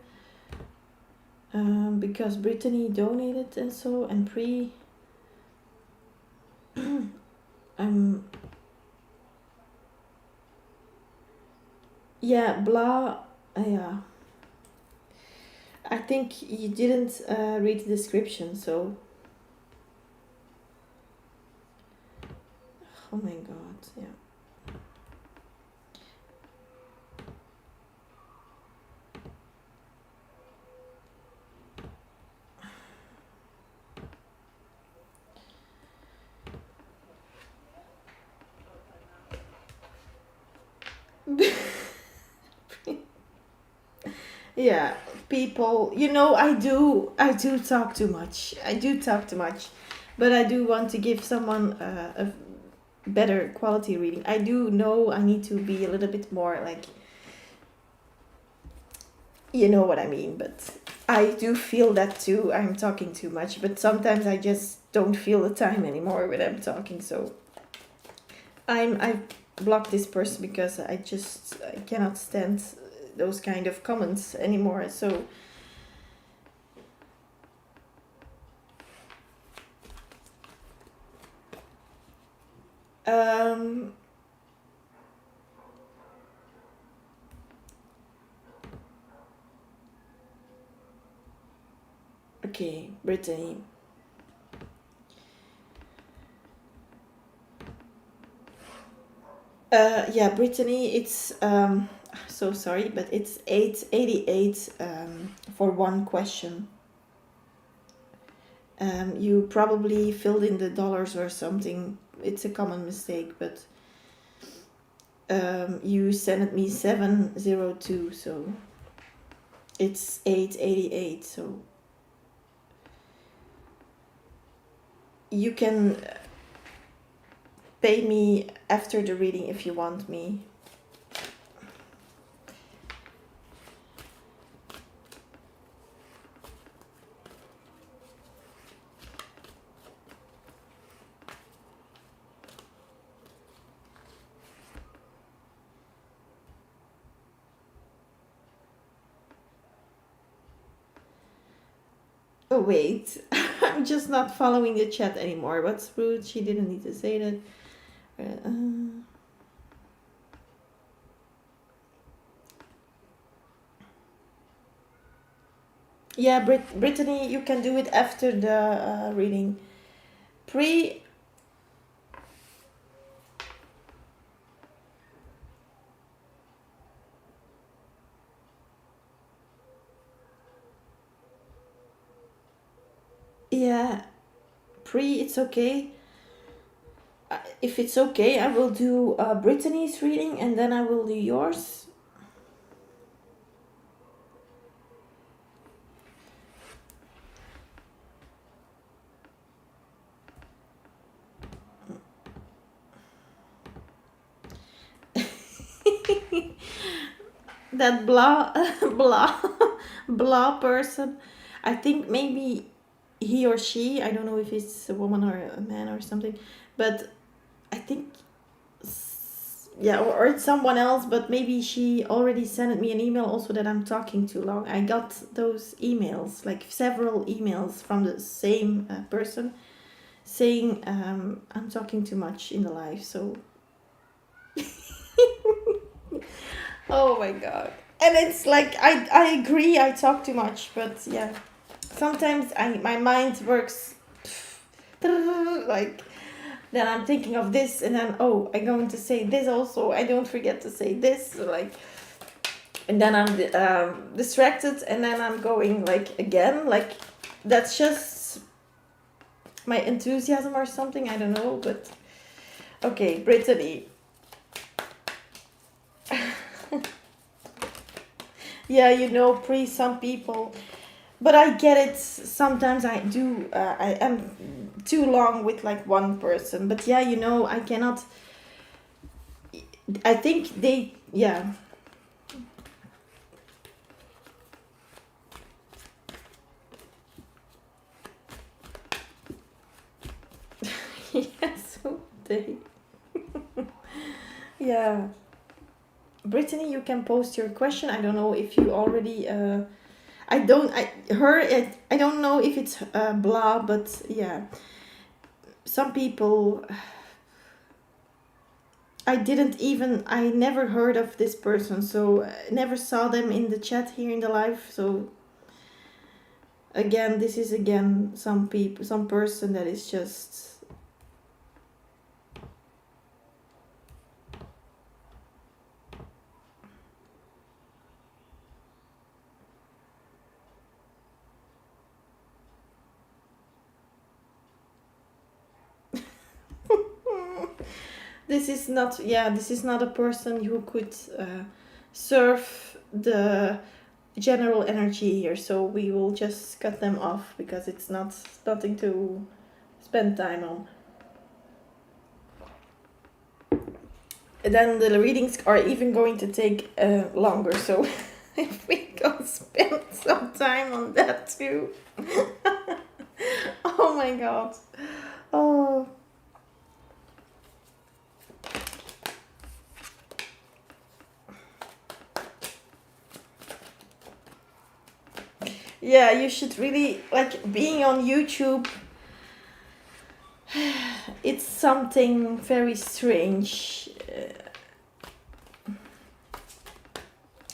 Because Brittany donated, and so, and pre I'm yeah, blah, yeah, I think you didn't read the description, so oh my god, yeah. Yeah, people, I do talk too much. I do talk too much, but I do want to give someone a better quality reading. I do know I need to be a little bit more, like, you know what I mean, but I do feel that too. I'm talking too much, but sometimes I just don't feel the time anymore when I'm talking, so I blocked this person because I cannot stand those kind of comments anymore. So um okay, Brittany. Yeah, Brittany, it's so sorry, but it's 888 for one question. You probably filled in the dollars or something. It's a common mistake, but you sent me 702, so it's 888. So you can pay me after the reading if you want me. Oh, wait. I'm just not following the chat anymore. What's rude? She didn't need to say that. Yeah, Brittany, you can do it after the reading. Pre. Yeah, Pre, it's okay. If it's okay, I will do Brittany's reading and then I will do yours. That blah, blah, blah person. I think maybe he or she, I don't know if it's a woman or a man or something, but I think, yeah, or it's someone else, but maybe she already sent me an email also that I'm talking too long. I got those emails, like several emails from the same person saying I'm talking too much in the live, so. Oh my god. And it's like I agree I talk too much, but yeah. Sometimes my mind works like then I'm thinking of this and then oh I'm going to say this also. I don't forget to say this like and then I'm distracted and then I'm going like again like that's just my enthusiasm or something, I don't know, but okay, Brittany. Yeah, you know, some people. But I get it. Sometimes I do. I am too long with like one person. But yeah, you know, I cannot. I think they. Yeah. Yes, they. Yeah. Brittany, you can post your question. I don't know if you already. I don't. I don't know if it's blah, but yeah. Some people. I never heard of this person, so I never saw them in the chat here in the live. So again, this is again some person that is just. This is not, yeah, this is not a person who could serve the general energy here, so we will just cut them off because it's not nothing to spend time on. And then the readings are even going to take longer, so if we can spend some time on that too. Oh my god. Oh. Yeah, you should really like being on YouTube. It's something very strange.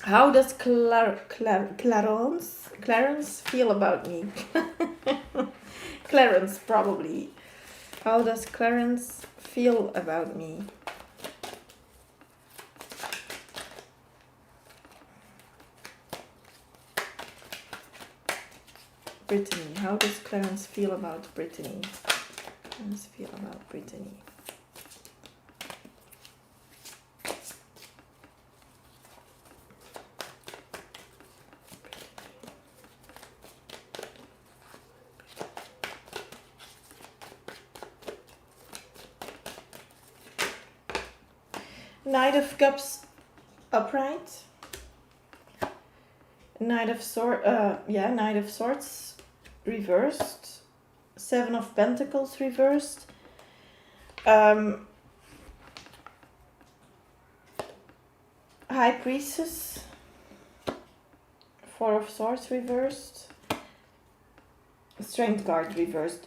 How does Clarence feel about me? Clarence, probably. How does Clarence feel about me? Brittany. How does Clarence feel about Brittany? Clarence feel about Brittany. Knight of Cups upright. Knight of Swords reversed. Seven of Pentacles reversed. High Priestess. Four of Swords reversed. Strength card reversed.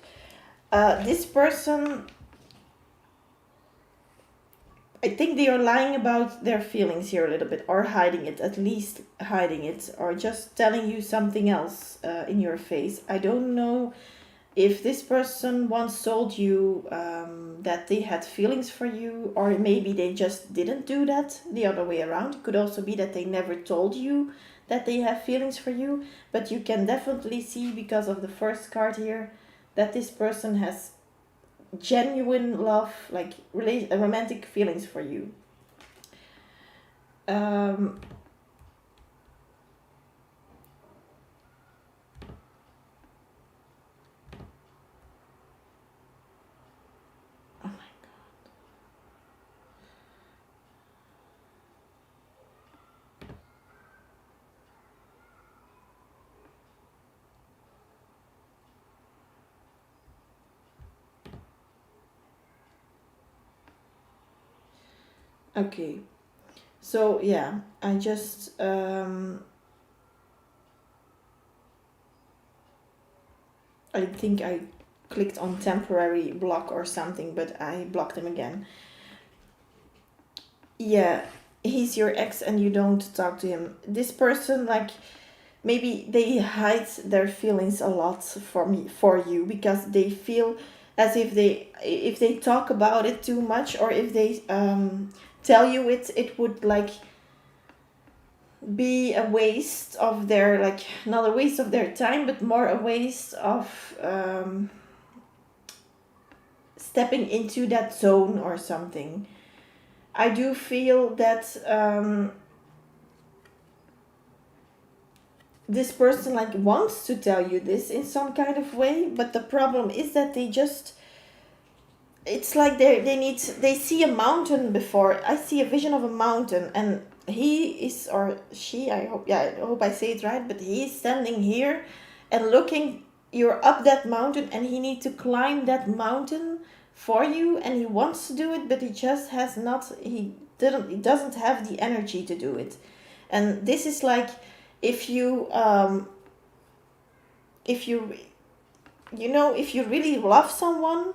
This person, I think they are lying about their feelings here a little bit, or hiding it, at least hiding it, or just telling you something else in your face. I don't know if this person once told you that they had feelings for you, or maybe they just didn't do that the other way around. It could also be that they never told you that they have feelings for you, but you can definitely see, because of the first card here, that this person has genuine love, like romantic feelings for you. Um, oh my Okay, so yeah, I think I clicked on temporary block or something, but I blocked him again. Yeah, he's your ex and you don't talk to him. This person, like, maybe they hide their feelings a lot for you, because they feel as if they talk about it too much, or if they tell you it would like be a waste of their, like, not a waste of their time, but more a waste of stepping into that zone or something. I do feel that this person, like, wants to tell you this in some kind of way, but the problem is that they just, it's like they see a mountain before. I see a vision of a mountain, and he is, or she, I hope, yeah, I hope I say it right, but he is standing here and looking, you're up that mountain, and he needs to climb that mountain for you, and he wants to do it, but he just has not, he doesn't have the energy to do it. And this is like, if you if you if you really love someone,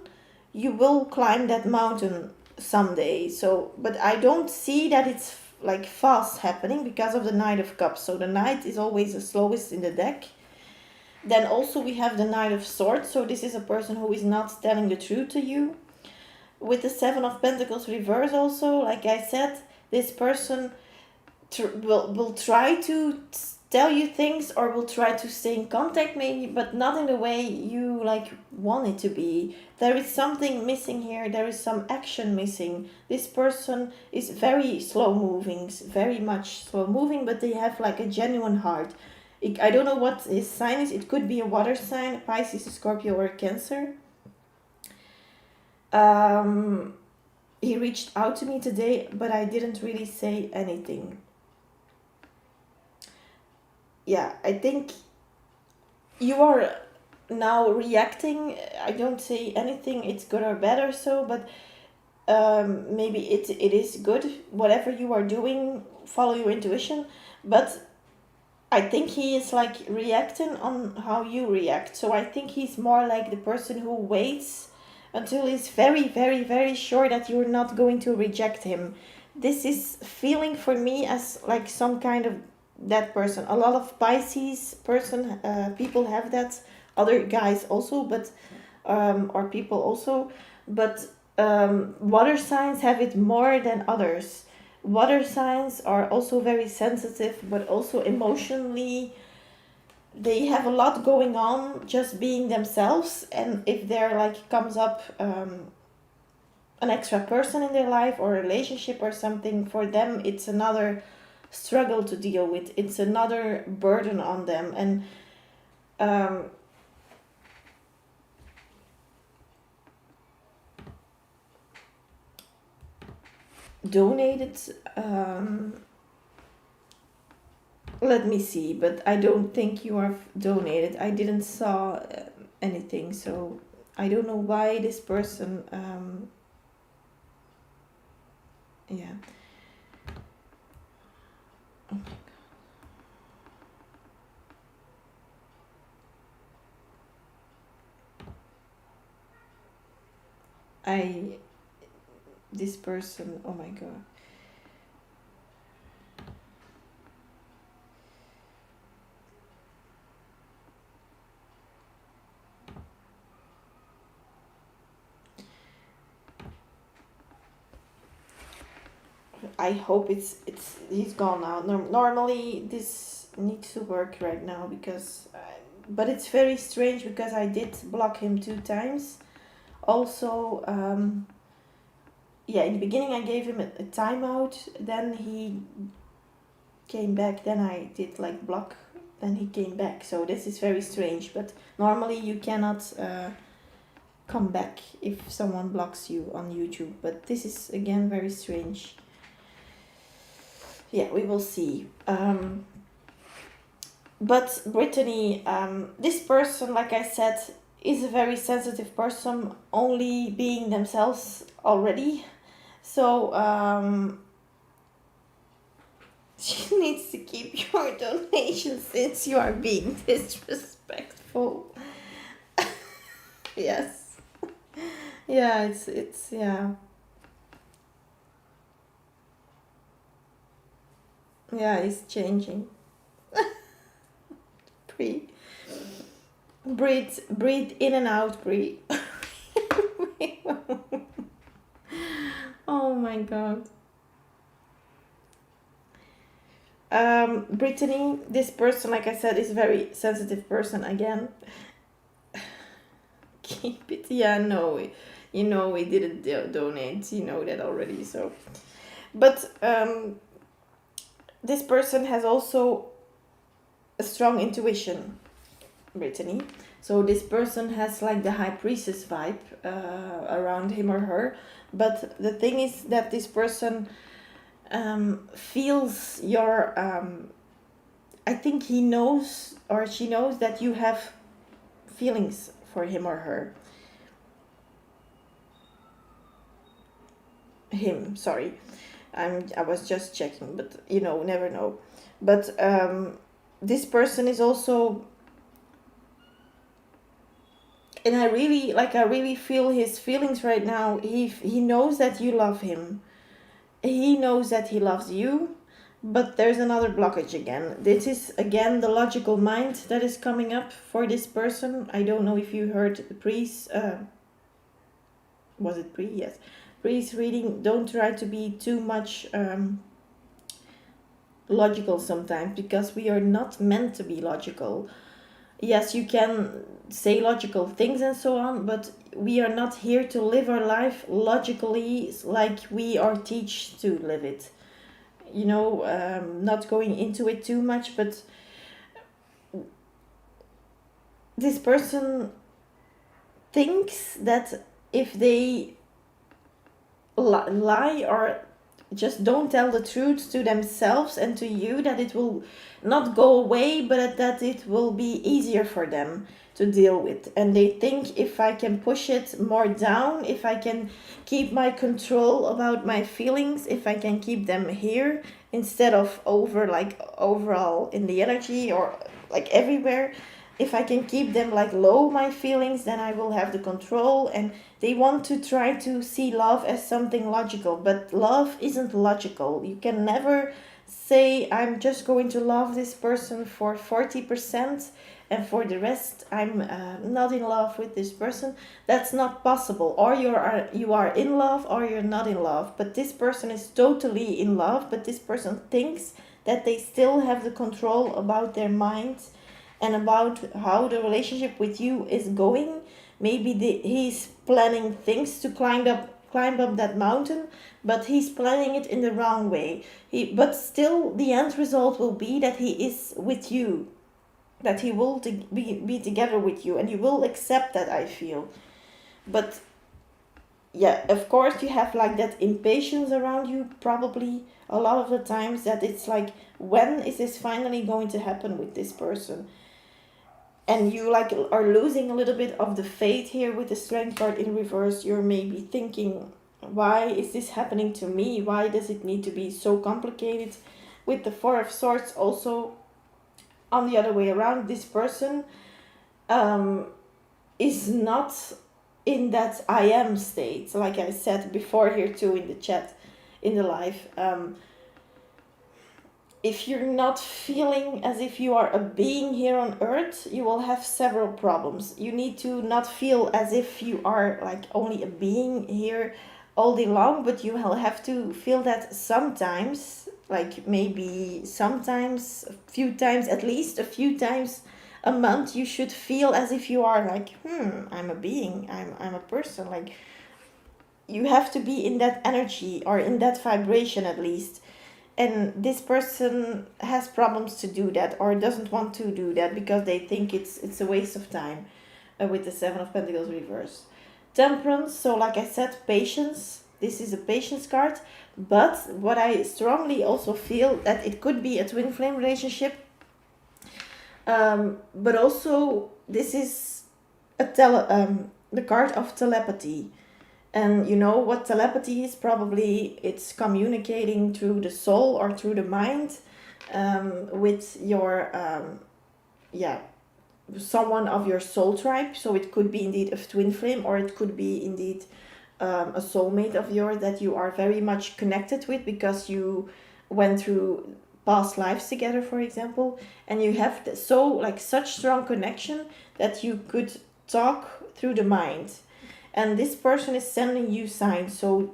you will climb that mountain someday. So, but I don't see that it's like fast happening because of the Knight of Cups. So the Knight is always the slowest in the deck. Then also we have the Knight of Swords. So this is a person who is not telling the truth to you. With the Seven of Pentacles reverse also, like I said, this person will try to tell you things, or will try to stay in contact maybe, but not in the way you like want it to be. There is something missing here, there is some action missing. This person is very slow moving, very much slow moving, but they have like a genuine heart. I don't know what his sign is. It could be a water sign, Pisces, Scorpio, or Cancer. He reached out to me today, but I didn't really say anything. Yeah, I think you are now reacting. I don't say anything, it's good or bad or so, but maybe it is good. Whatever you are doing, follow your intuition. But I think he is like reacting on how you react. So I think he's more like the person who waits until he's very, very, very sure that you're not going to reject him. This is feeling for me as like some kind of that person. A lot of Pisces people have that. Other guys also, but or people also, but water signs have it more than others. Water signs are also very sensitive, but also emotionally, they have a lot going on just being themselves. And if there like comes up an extra person in their life, or a relationship or something, for them it's another struggle to deal with, it's another burden on them. And donated, let me see, but I don't think you are donated. I didn't saw anything, so I don't know why this person yeah. I this person, oh my god. I hope it's he's gone now. Normally this needs to work right now because but it's very strange because I did block him 2 times. Also, yeah, in the beginning I gave him a timeout, then he came back, then I did like block, then he came back. So this is very strange, but normally you cannot come back if someone blocks you on YouTube, but this is again very strange. Yeah, we will see. But Brittany, this person, like I said, is a very sensitive person, only being themselves already. So she needs to keep your donation since you are being disrespectful. Yes. Yeah, it's yeah. Yeah, it's changing. Breathe. Breathe in and out, breathe. Oh my god. Brittany, this person, like I said, is a very sensitive person again. Keep it. Yeah, no, you know we didn't donate. You know that already. So, but this person has also a strong intuition, Brittany. So this person has like the high priestess vibe around him or her. But the thing is that this person feels your. I think he knows or she knows that you have feelings for him or her. Him, sorry. I was just checking, but never know. But this person is also, and I really feel his feelings right now. He knows that you love him. He knows that he loves you, but there's another blockage again. This is again the logical mind that is coming up for this person. I don't know if you heard Pri's was it Pri? Yes. Pri's reading. Don't try to be too much logical sometimes because we are not meant to be logical. Yes, you can say logical things and so on, but we are not here to live our life logically like we are taught to live it. Not going into it too much, but this person thinks that if they lie or just don't tell the truth to themselves and to you, that it will not go away, but that it will be easier for them to deal with. And they think if I can push it more down, if I can keep my control about my feelings, if I can keep them here instead of overall in the energy or like everywhere, if I can keep them like low, my feelings, then I will have the control. And they want to try to see love as something logical, but love isn't logical. You can never say I'm just going to love this person for 40% and for the rest I'm not in love with this person. That's not possible. Or you are in love or you're not in love, but this person is totally in love, but this person thinks that they still have the control about their mind and about how the relationship with you is going. Maybe he's planning things to climb up that mountain, but he's planning it in the wrong way. But still the end result will be that he is with you, that he will be together with you, and you will accept that, I feel. But yeah, of course you have like that impatience around you probably a lot of the times, that it's like, when is this finally going to happen with this person? And you like are losing a little bit of the faith here with the strength card in reverse. You're maybe thinking, why is this happening to me? Why does it need to be so complicated? With the Four of Swords also on the other way around, this person is not in that I am state, like I said before here too in the chat, in the live. If you're not feeling as if you are a being here on earth, you will have several problems. You need to not feel as if you are like only a being here all day long, but you will have to feel that sometimes, like maybe sometimes, a few times, at least a few times a month, you should feel as if you are like, I'm a being, I'm a person. Like, you have to be in that energy or in that vibration at least. And this person has problems to do that or doesn't want to do that because they think it's a waste of time, with the Seven of Pentacles reverse. Temperance, so like I said, patience. This is a patience card, but what I strongly also feel that it could be a twin flame relationship, but also this is the card of telepathy. And you know what telepathy is? Probably it's communicating through the soul or through the mind, with your, yeah, someone of your soul tribe. So it could be indeed a twin flame, or it could be indeed, a soulmate of yours that you are very much connected with because you went through past lives together, for example, and you have so like such strong connection that you could talk through the mind, and this person is sending you signs, so,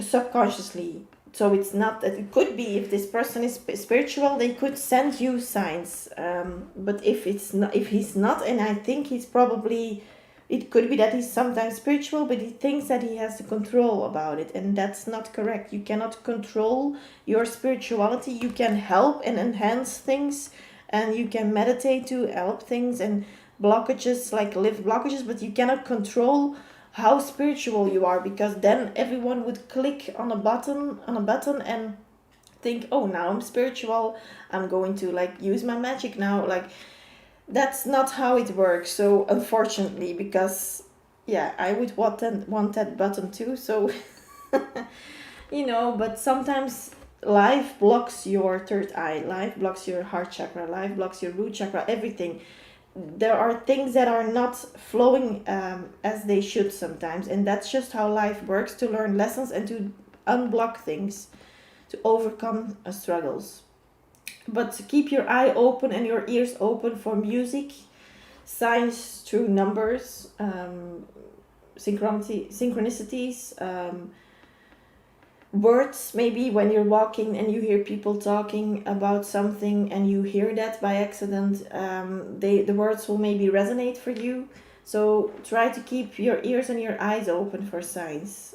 subconsciously. So it's not that it could be, if this person is spiritual, they could send you signs, but if it's not, if he's not, and I think he's probably, it could be that he's sometimes spiritual, but he thinks that he has the control about it, and that's not correct. You cannot control your spirituality. You can help and enhance things, and you can meditate to help things and blockages, like lift blockages, but you cannot control how spiritual you are, because then everyone would click on a button and think, oh, now I'm spiritual, I'm going to like use my magic now. Like, that's not how it works. So unfortunately, because yeah, I would want that button too. So but sometimes life blocks your third eye, life blocks your heart chakra, life blocks your root chakra, everything. There are things that are not flowing, as they should sometimes, and that's just how life works, to learn lessons and to unblock things, to overcome, struggles. But keep your eye open and your ears open for music, signs through numbers, synchronicities, words. Maybe when you're walking and you hear people talking about something and you hear that by accident, the words will maybe resonate for you. So try to keep your ears and your eyes open for signs,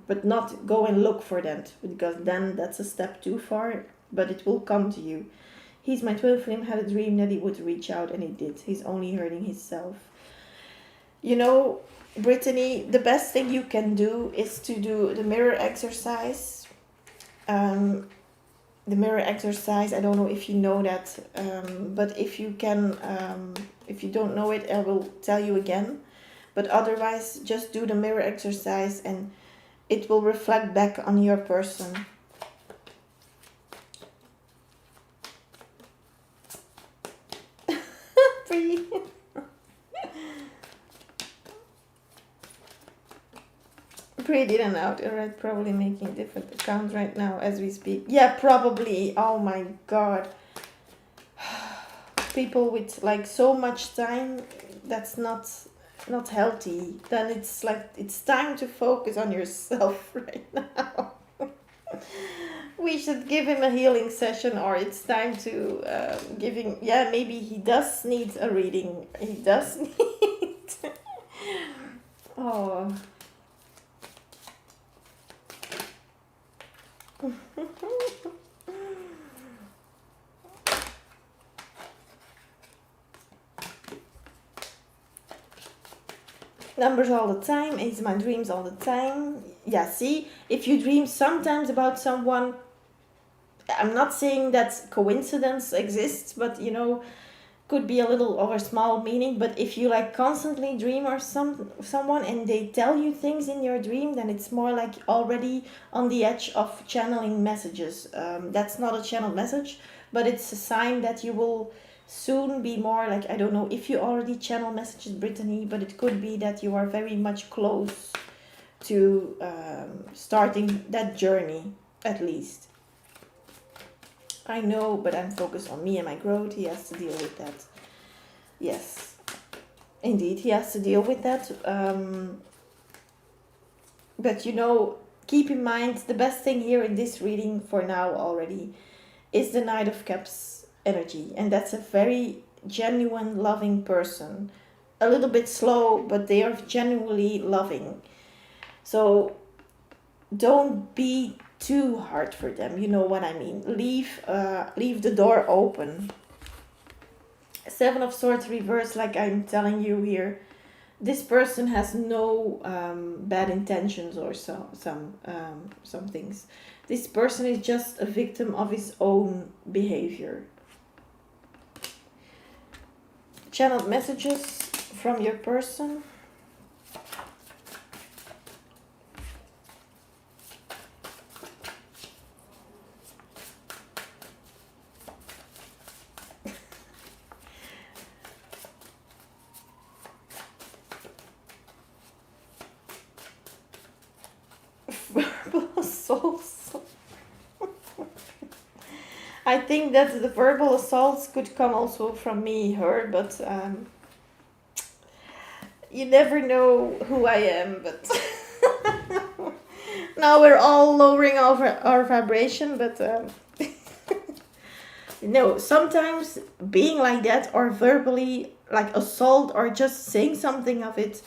but not go and look for that, because then that's a step too far, but it will come to you. He's my twin flame, had a dream that he would reach out, and he did. He's only hurting himself. You know, Brittany, the best thing you can do is to do the mirror exercise. Um, the mirror exercise, I don't know if you know that, but if you can, if you don't know it, I will tell you again. But otherwise, just do the mirror exercise and it will reflect back on your person. Free. Pretty in and out. Alright, probably making different accounts right now as we speak. Yeah, probably. Oh my god. People with like so much time, that's not healthy. Then it's like it's time to focus on yourself right now. We should give him a healing session, or it's time to, giving. Yeah, maybe he does need a reading. He does need. Oh. Numbers all the time, it's my dreams all the time. Yeah, see, if you dream sometimes about someone, I'm not saying that coincidence exists, but could be a little of a small meaning. But if you like constantly dream or someone and they tell you things in your dream, then it's more like already on the edge of channeling messages. That's not a channeled message, but it's a sign that you will soon be more like, I don't know if you already channel messages, Brittany, but it could be that you are very much close to starting that journey, at least. I know, but I'm focused on me and my growth. He has to deal with that. Yes, indeed, he has to deal with that. But keep in mind the best thing here in this reading for now already is the Knight of Cups energy, and that's a very genuine, loving person. A little bit slow, but they are genuinely loving. So don't be too hard for them. You know what I mean. Leave the door open. Seven of Swords reversed, like I'm telling you here. This person has no bad intentions or some things. This person is just a victim of his own behavior. Channeled messages from your person. Verbal assaults. I think that the verbal assaults could come also from me, her, but you never know who I am, but now we're all lowering our vibration, but no, sometimes being like that or verbally like assault or just saying something of it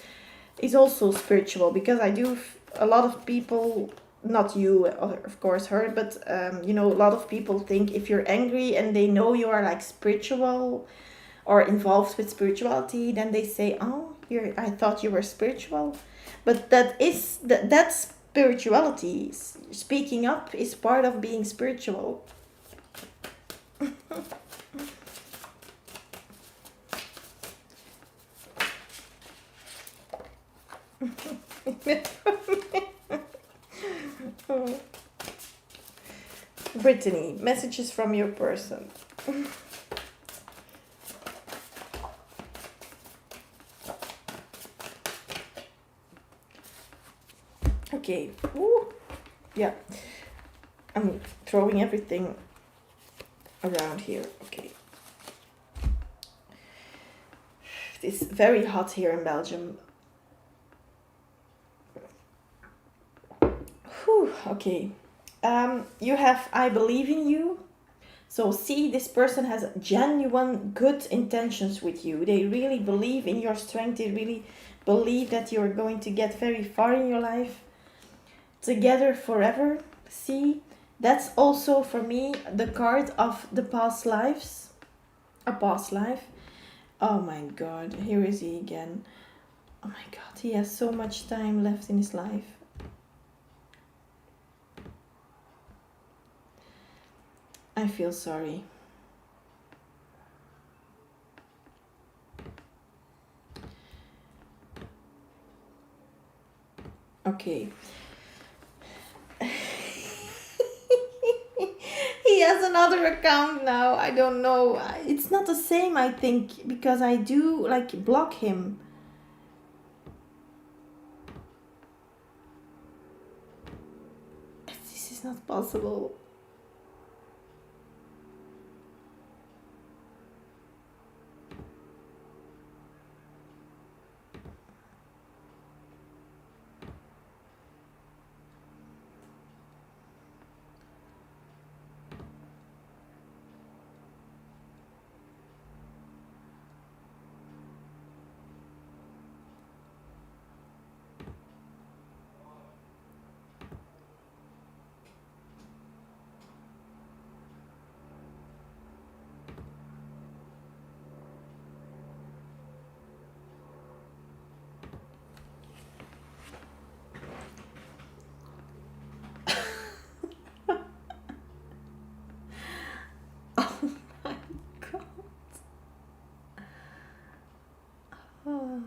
is also spiritual, because I do a lot of people, not you of course, her, but a lot of people think if you're angry and they know you are like spiritual or involved with spirituality, then they say, oh, I thought you were spiritual. But that's spirituality. Speaking up is part of being spiritual. Brittany, messages from your person. Okay. Ooh. Yeah. I'm throwing everything around here. Okay. It's very hot here in Belgium. Whew. Okay. You have I believe in you. So see, this person has genuine good intentions with you. They really believe in your strength. They really believe that you're going to get very far in your life. Together forever. See, that's also for me the card of the past lives. A past life. Oh my god, here is he again. Oh my god, he has so much time left in his life. I feel sorry. Okay. He has another account now. I don't know. It's not the same, I think, because I do like block him. This is not possible. Oh my god. Oh.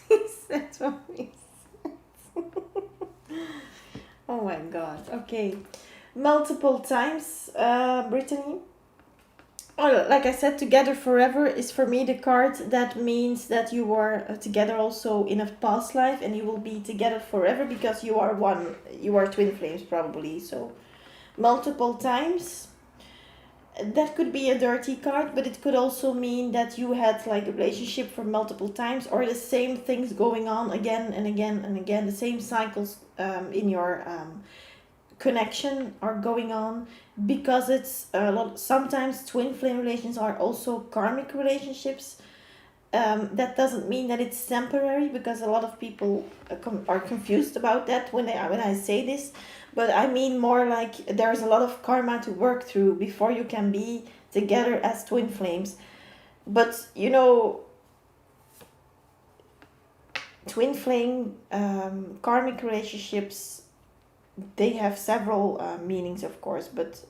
He said what he said. Oh my god. Okay. Multiple times, Brittany. Oh, like I said, together forever is for me the card that means that you were together also in a past life and you will be together forever because you are one. You are twin flames, probably. So, multiple times. That could be a dirty card, but it could also mean that you had like a relationship for multiple times or the same things going on again and again and again. The same cycles in your connection are going on because it's a lot. Sometimes twin flame relations are also karmic relationships. That doesn't mean that it's temporary because a lot of people are confused about that when I say this. But I mean more like there's a lot of karma to work through before you can be together as twin flames. But twin flame karmic relationships, they have several meanings, of course, but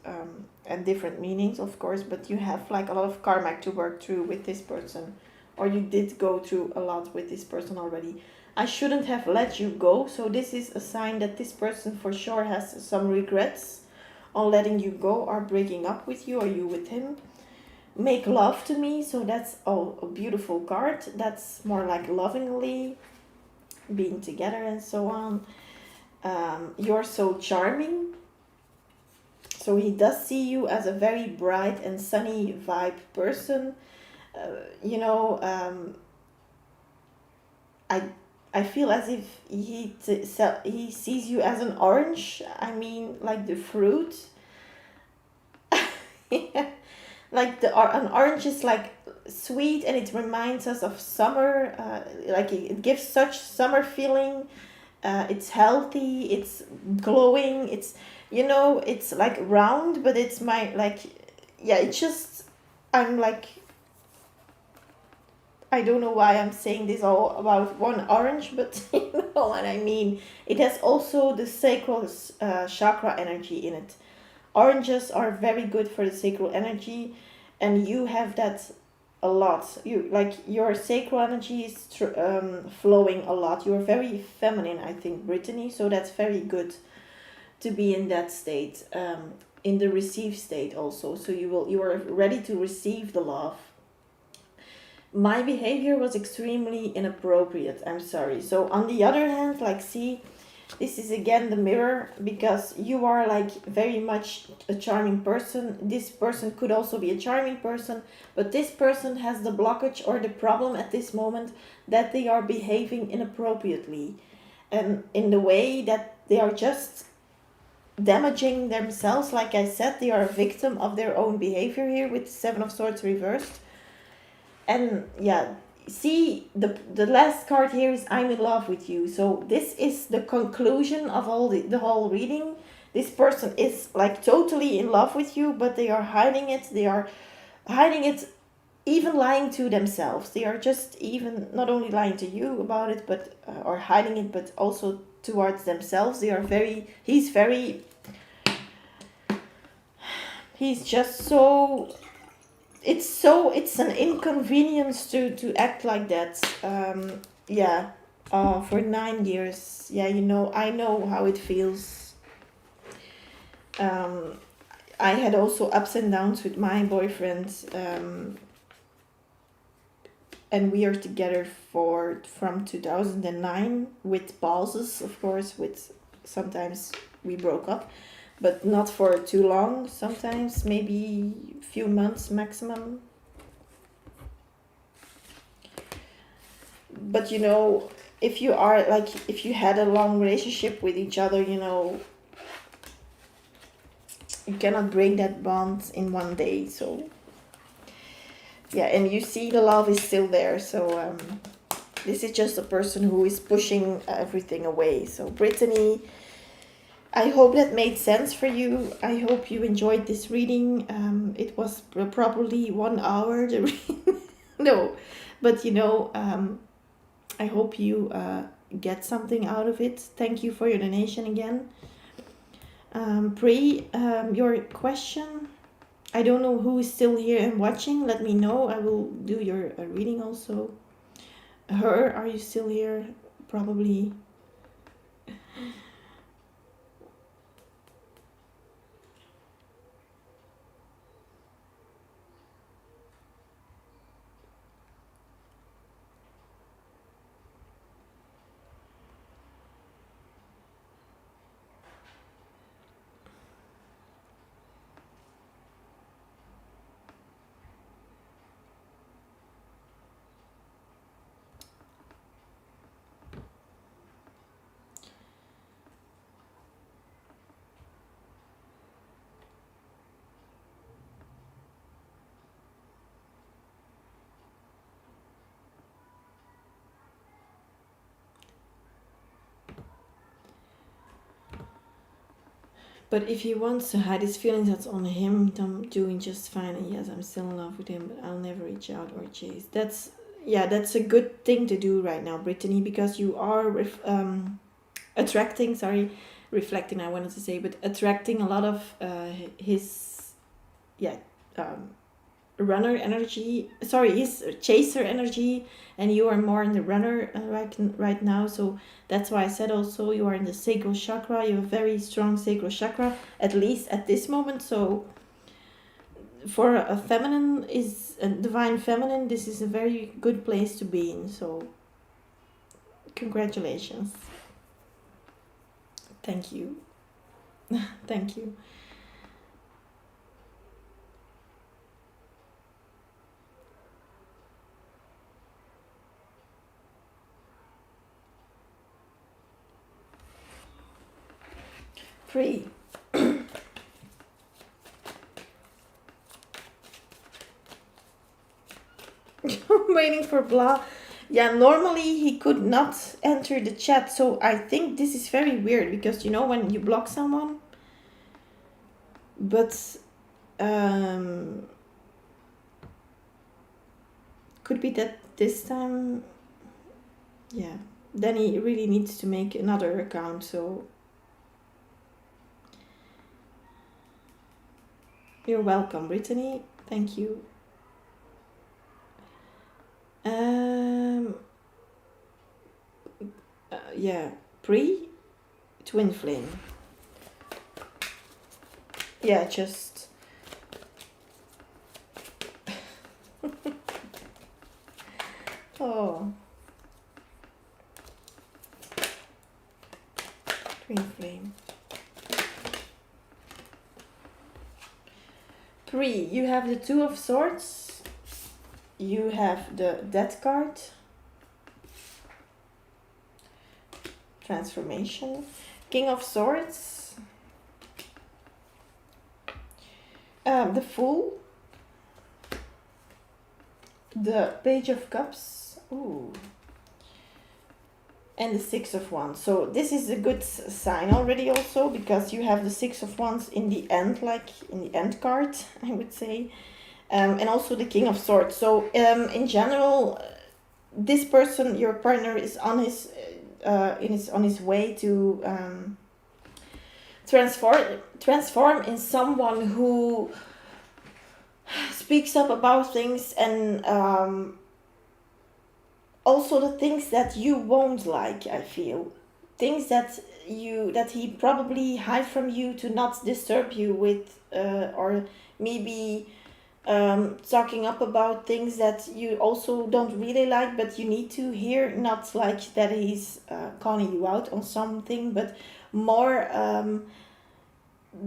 and different meanings, of course. But you have like a lot of karma to work through with this person, or you did go through a lot with this person already. I shouldn't have let you go, so this is a sign that this person for sure has some regrets on letting you go or breaking up with you or you with him. Make love to me, so that's a beautiful card. That's more like lovingly being together and so on. You're so charming. So he does see you as a very bright and sunny vibe person. Uh, you know, I I feel as if he sees you as an orange. I mean, like the fruit. Yeah. Like an orange is like sweet and it reminds us of summer. Like it gives such summer feeling. It's healthy, it's glowing, it's like round, but it's my like, yeah, it's just, I'm like, I don't know why I'm saying this all about one orange, but you know what I mean. It has also the sacral chakra energy in it. Oranges are very good for the sacral energy, and you have that a lot. You like your sacral energy is flowing a lot. You're very feminine, I think, Brittany. So that's very good to be in that state, in the receive state also. So you are ready to receive the love. My behavior was extremely inappropriate. I'm sorry. So on the other hand, like, see, this is again the mirror because you are like very much a charming person. This person could also be a charming person, but this person has the blockage or the problem at this moment that they are behaving inappropriately and in the way that they are just damaging themselves. Like I said, they are a victim of their own behavior here with Seven of Swords reversed. And yeah, see, the last card here is I'm in love with you. So this is the conclusion of all the whole reading. This person is like totally in love with you, but they are hiding it. They are hiding it, even lying to themselves. They are just even not only lying to you about it, but or hiding it, but also towards themselves. They are he's just so, it's an inconvenience to act like that. Yeah. For 9 years, yeah, I know how it feels. um I had also ups and downs with my boyfriend, and we are together from 2009 with pauses, of course, with sometimes we broke up, but not for too long, sometimes maybe a few months maximum. But if you are like, if you had a long relationship with each other, you cannot break that bond in one day. So yeah, and you see the love is still there. So this is just a person who is pushing everything away. So Brittany, I hope that made sense for you. I hope you enjoyed this reading. It was probably 1 hour to read. No, but I hope you get something out of it. Thank you for your donation again. Pri, your question. I don't know who is still here and watching. Let me know. I will do your reading also. Her, are you still here? Probably. But if he wants to hide his feelings, that's on him. I'm doing just fine, and yes, I'm still in love with him, but I'll never reach out or chase. That's yeah, that's a good thing to do right now, Brittany, because you are attracting. Sorry, reflecting. I wanted to say, but attracting a lot of his yeah um, runner energy, sorry, his chaser energy, and you are more in the runner right now. So that's why I said also you are in the sacral chakra. You have a very strong sacral chakra, at least at this moment. So for a feminine, is a divine feminine, this is a very good place to be in. So congratulations. Thank you. Thank you. Free. Waiting for blah. Yeah, normally he could not enter the chat, so I think this is very weird because you know when you block someone, but um, could be that this time, yeah. Then he really needs to make another account. So you're welcome, Brittany. Thank you. Um, yeah, pre twin flame. Yeah, just oh, twin flame. Pre, you have the Two of Swords. You have the Death card. Transformation. King of Swords. The Fool. The Page of Cups. Ooh. And the Six of Wands. So this is a good sign already also, because you have the Six of Wands in the end, like in the end card, I would say. And also the King of Swords. So in general, this person, your partner, is on his on his way to transform in someone who speaks up about things, and also the things that you won't like. I feel things that he probably hide from you to not disturb you with, or maybe talking up about things that you also don't really like, but you need to hear. Not like that he's calling you out on something, but more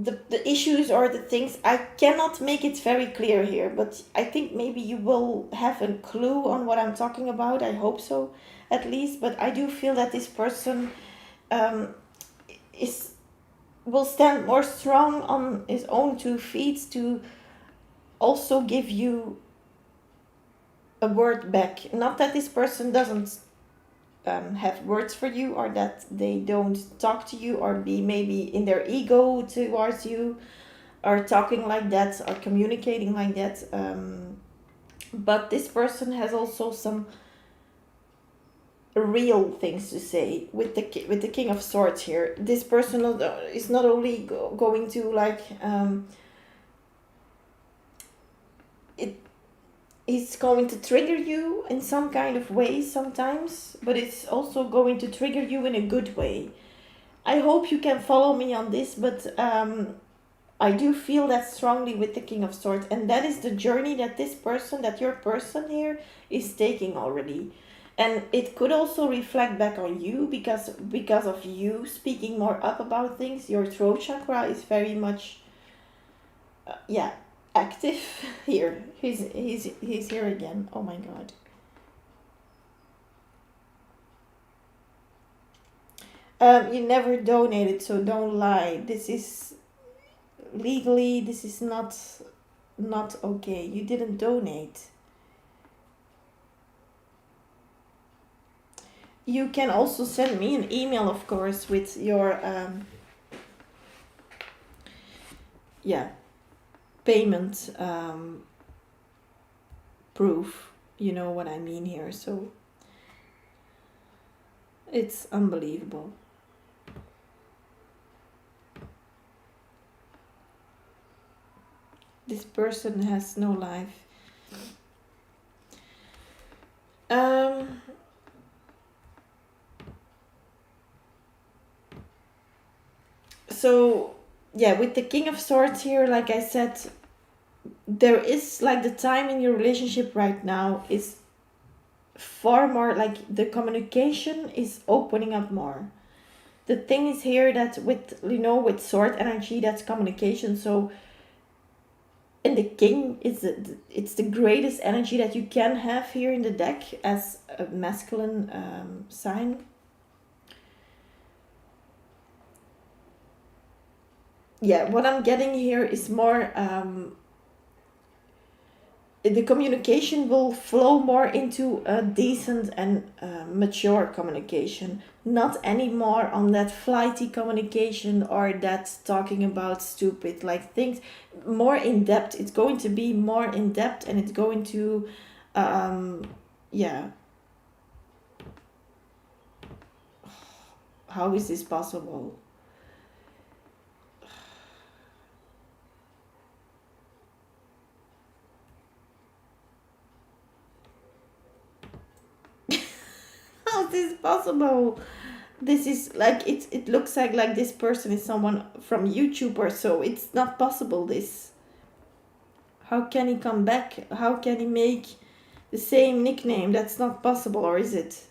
the issues or the things. I cannot make it very clear here, but I think maybe you will have a clue on what I'm talking about. I hope so, at least. But I do feel that this person is will stand more strong on his own 2 feet to also give you a word back. Not that this person doesn't have words for you, or that they don't talk to you, or be maybe in their ego towards you, or talking like that, or communicating like that. But this person has also some real things to say with the King of Swords here. This person is not only going to like it it's going to trigger you in some kind of way sometimes, but it's also going to trigger you in a good way. I hope you can follow me on this, but I do feel that strongly with the King of Swords, and that is the journey that this person, that your person here, is taking already. And it could also reflect back on you, because of you speaking more up about things. Your throat chakra is very much yeah, active here. He's here again. Oh my god. You never donated, so don't lie. This is legally, this is not okay. You didn't donate. You can also send me an email, of course, with your yeah, payment proof. You know what I mean here. So it's unbelievable. This person has no life. Um, so yeah, with the King of Swords here, like I said, there is like the time in your relationship right now is far more like the communication is opening up more. The thing is here that with sword energy, that's communication. So and the king is it's the greatest energy that you can have here in the deck as a masculine sign. Yeah, what I'm getting here is more the communication will flow more into a decent and mature communication, not anymore on that flighty communication or that talking about stupid like things. More in depth, it's going to be more in depth, and it's going to um yeah, how is this possible? How is this possible? This is like it looks like this person is someone from YouTube or so. It's not possible. This, how can he come back? How can he make the same nickname? That's not possible, or is it?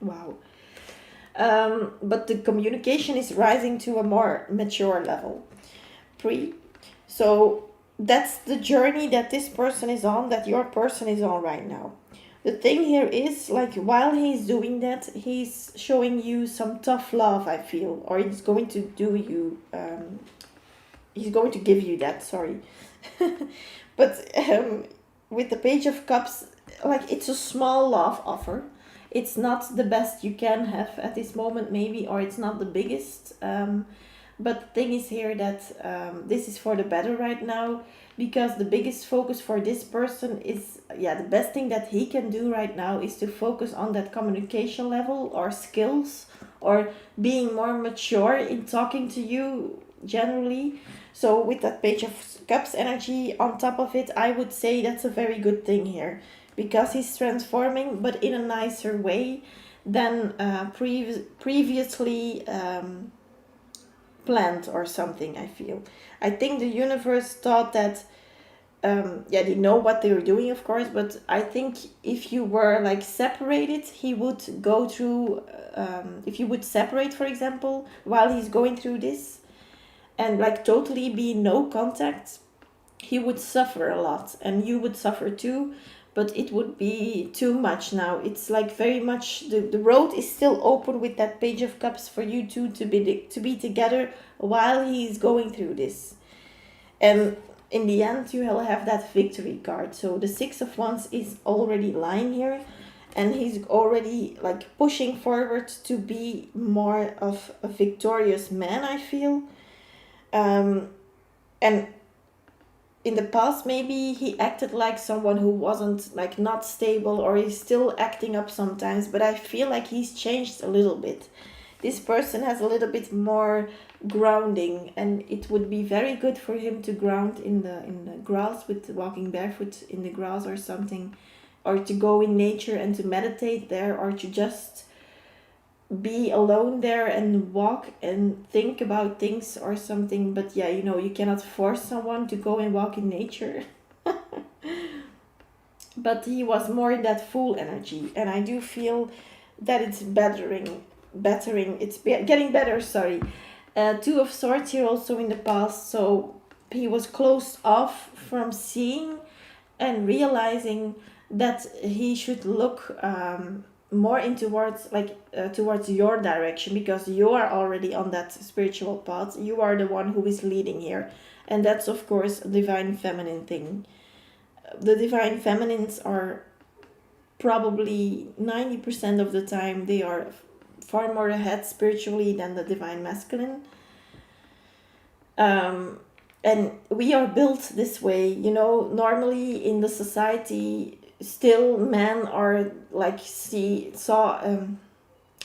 Wow. But the communication is rising to a more mature level. Pre. So that's the journey that this person is on, that your person is on right now. The thing here is, like, while he's doing that, he's showing you some tough love, I feel, or he's going to do you, he's going to give you that, sorry. But with the Page of Cups, like, it's a small love offer. It's not the best you can have at this moment, maybe, or it's not the biggest. But the thing is here that this is for the better right now, because the biggest focus for this person is, yeah, the best thing that he can do right now is to focus on that communication level or skills, or being more mature in talking to you generally. So with that Page of Cups energy on top of it, I would say that's a very good thing here, because he's transforming, but in a nicer way than previously planned or something. I feel, I think the universe thought that yeah, they know what they were doing, of course, but I think if you were like separated, he would go through if you would separate, for example, while he's going through this, and like totally be no contact, he would suffer a lot and you would suffer too. But it would be too much now. It's like very much the road is still open with that Page of Cups for you two to be together while he's going through this. And in the end, you will have that victory card. So the Six of Wands is already lying here, and he's already like pushing forward to be more of a victorious man, I feel. And in the past, maybe he acted like someone who wasn't like not stable, or he's still acting up sometimes, but I feel like he's changed a little bit. This person has a little bit more grounding, and it would be very good for him to ground in the grass, with walking barefoot in the grass or something, or to go in nature and to meditate there, or to just be alone there and walk and think about things or something. But yeah, you cannot force someone to go and walk in nature. But he was more in that full energy, and I do feel that it's getting better, sorry. Two of Swords here also in the past, so he was closed off from seeing and realizing that he should look more in towards your direction, because you are already on that spiritual path. You are the one who is leading here, and that's of course a divine feminine thing. The divine feminines are probably 90% of the time, they are far more ahead spiritually than the divine masculine. um, and we are built this way, normally in the society still men are like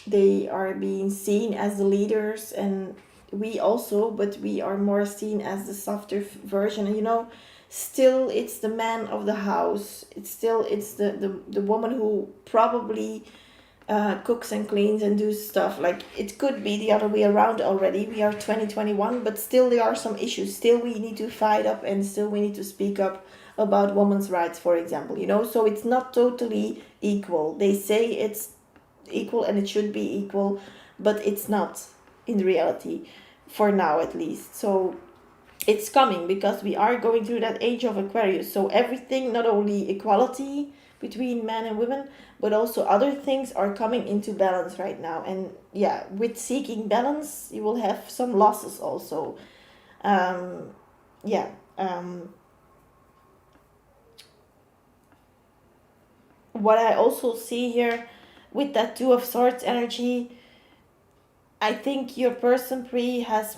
they are being seen as the leaders, and we also, but we are more seen as the softer version, still it's the man of the house, it's the woman who probably cooks and cleans and do stuff. Like, it could be the other way around already. We are 2021, but still there are some issues. Still we need to fight up, and still we need to speak up about women's rights, for example, so it's not totally equal. They say it's equal and it should be equal, but it's not in reality, for now at least. So it's coming, because we are going through that age of Aquarius. So everything, not only equality between men and women, but also other things are coming into balance right now. And yeah, with seeking balance, you will have some losses also. um yeah what I also see here with that Two of Swords energy, I think your person Pri has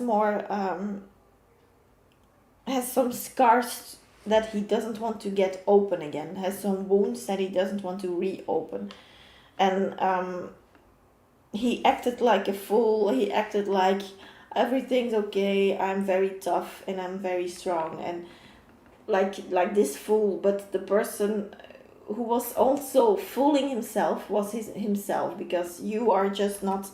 some scars that he doesn't want to get open again, has some wounds that he doesn't want to reopen. And he acted like a fool. He acted like everything's okay, I'm very tough and I'm very strong, and like this fool. But the person who was also fooling himself was himself, because you are just not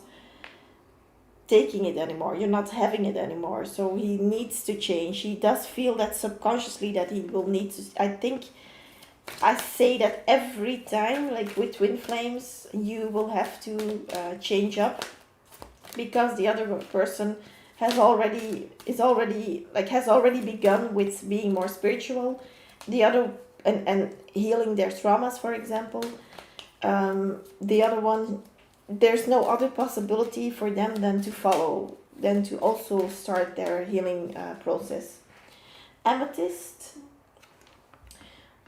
taking it anymore, you're not having it anymore. So he needs to change. He does feel that subconsciously that he will need to, I think I say that every time, like with twin flames, you will have to change up, because the other person has already begun with being more spiritual. The other, and healing their traumas, for example. The other one, there's no other possibility for them than to follow, than to also start their healing process. Amethyst,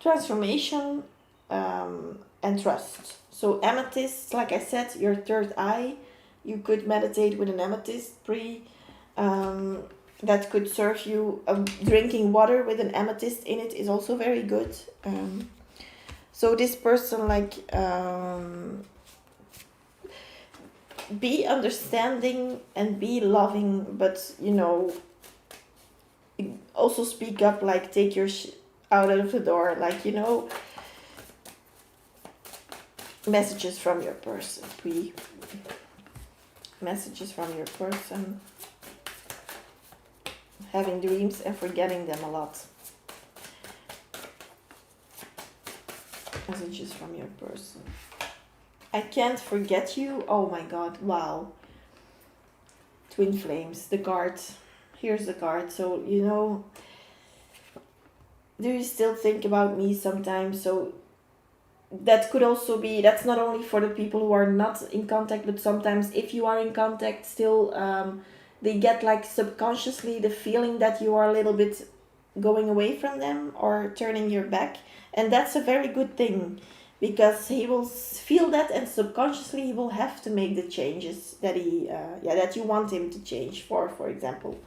transformation, and trust. So amethyst, like I said, your third eye. You could meditate with an amethyst Pri. That could serve you. Drinking water with an amethyst in it is also very good. So this person, be understanding and be loving, but also speak up, like take your out of the door, messages from your person, Pri. Messages from your person. Having dreams and forgetting them a lot. Messages from your person. I can't forget you. Oh my god, wow. Twin flames, the card. Here's the card. So, do you still think about me sometimes? So that could also be, that's not only for the people who are not in contact, but sometimes if you are in contact still, they get like subconsciously the feeling that you are a little bit going away from them or turning your back. And that's a very good thing, because he will feel that, and subconsciously he will have to make the changes that that you want him to change. For example,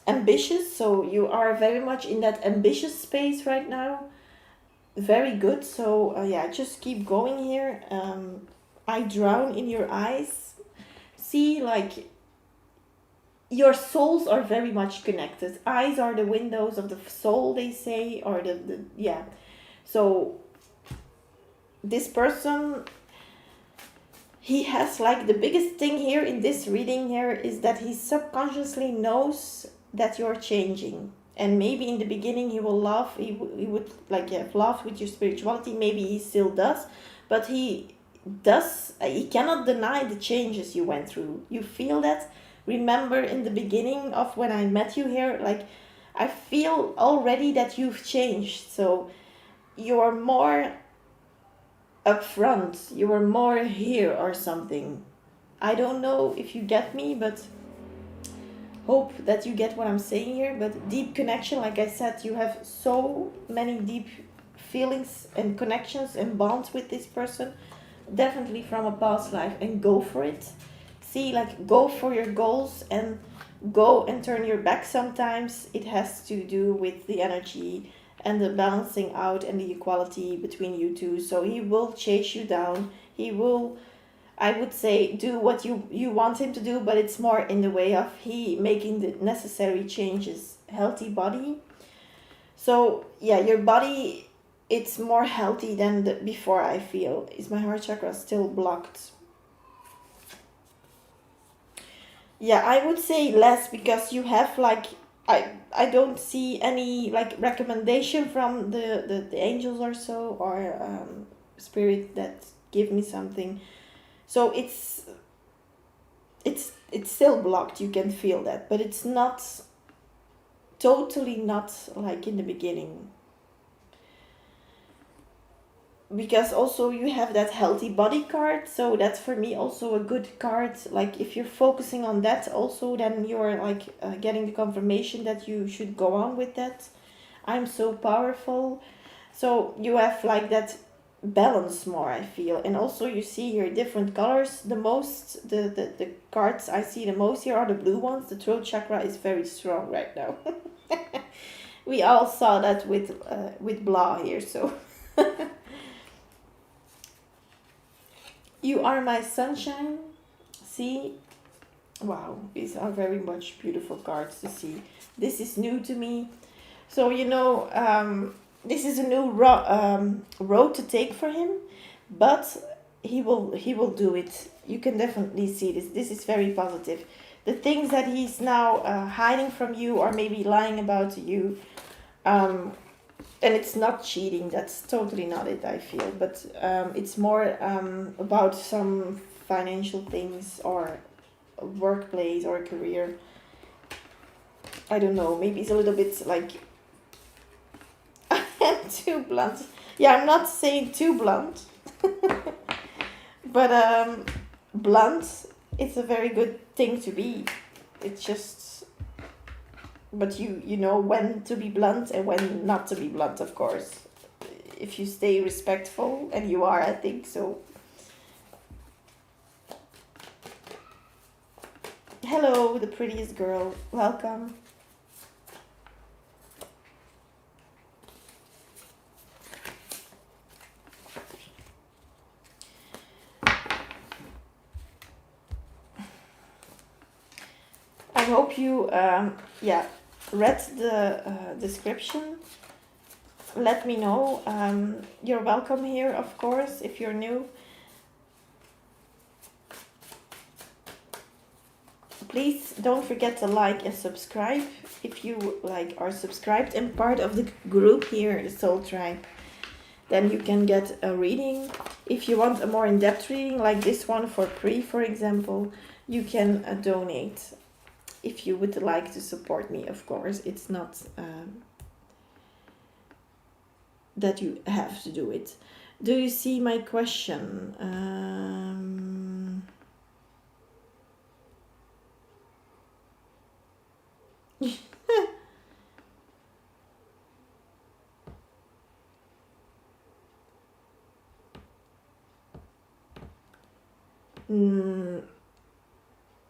ambitious. So you are very much in that ambitious space right now. Very good. So just keep going here. I drown in your eyes. See, like, your souls are very much connected. Eyes are the windows of the soul, they say, or so this person, he has, like, the biggest thing here in this reading here is that he subconsciously knows that you're changing. And maybe in the beginning he will laugh, he would have laughed with your spirituality, maybe he still does, but he cannot deny the changes you went through. You feel that? Remember in the beginning of when I met you here, like, I feel already that you've changed. So you are more upfront, you are more here or something. I don't know if you get me, but hope that you get what I'm saying here. But deep connection, like I said, you have so many deep feelings and connections and bonds with this person. definitely from a past life, and go for it. See, like, go for your goals and go and turn your back sometimes. It has to do with the energy and the balancing out and the equality between you two. So he will chase you down. He will, I would say, do what you want him to do, but it's more in the way of he making the necessary changes. Healthy body. So yeah, your body, it's more healthy than before. I feel, is my heart chakra still blocked? Yeah, I would say less, because you have like, I don't see any like recommendation from the angels or so, or spirit that give me something. So it's still blocked. You can feel that, but it's not totally, not like in the beginning, because also you have that healthy body card, so that's for me also a good card. Like, if you're focusing on that also, then you're like getting the confirmation that you should go on with that. I'm so powerful. So you have like that balance more, I feel. And also you see here different colors. The most, the cards I see the most here are the blue ones. The throat chakra is very strong right now. We all saw that with blah here, so. You are my sunshine. See? Wow, these are very much beautiful cards to see. This is new to me. So, this is a new road to take for him, but he will do it. You can definitely see this. This is very positive. The things that he's now hiding from you, or maybe lying about to you, um, and it's not cheating. That's totally not it, I feel. But it's more about some financial things, or a workplace, or a career. I don't know. Maybe it's a little bit like too blunt. Yeah, I'm not saying too blunt, but blunt. It's a very good thing to be. It's just, but you know when to be blunt and when not to be blunt, of course. If you stay respectful, and you are, I think so. Hello, the prettiest girl. Welcome. I hope you read the description. Let me know. You're welcome here, of course, if you're new. Please don't forget to like and subscribe if you are subscribed and part of the group here, the Soul Tribe. Then you can get a reading. If you want a more in-depth reading like this one for free, for example, you can donate. If you would like to support me, of course. It's not that you have to do it. Do you see my question?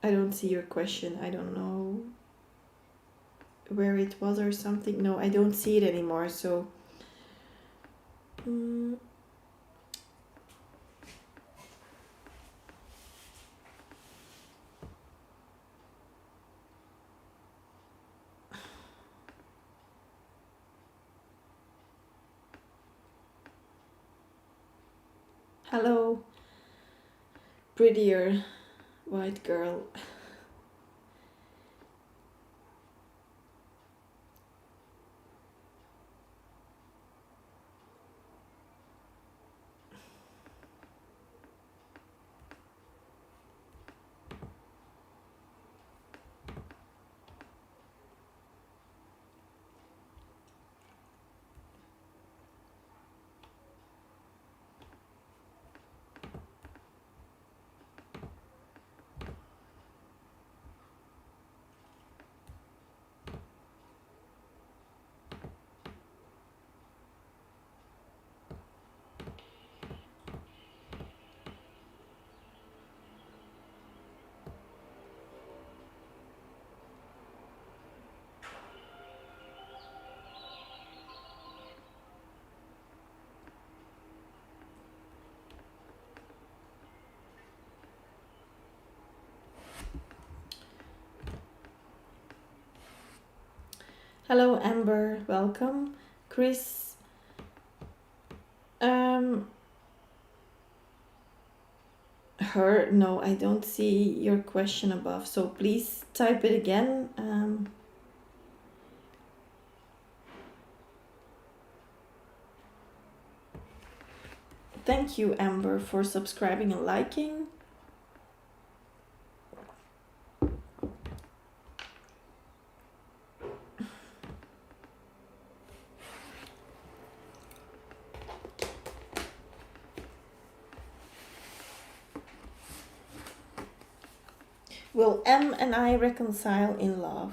I don't see your question. I don't know where it was or something. No, I don't see it anymore. So, hello, prettier white girl. Hello, Amber. Welcome. Chris. Um, her. No, I don't see your question above. So please type it again. Thank you, Amber, for subscribing and liking. Will M and I reconcile in love?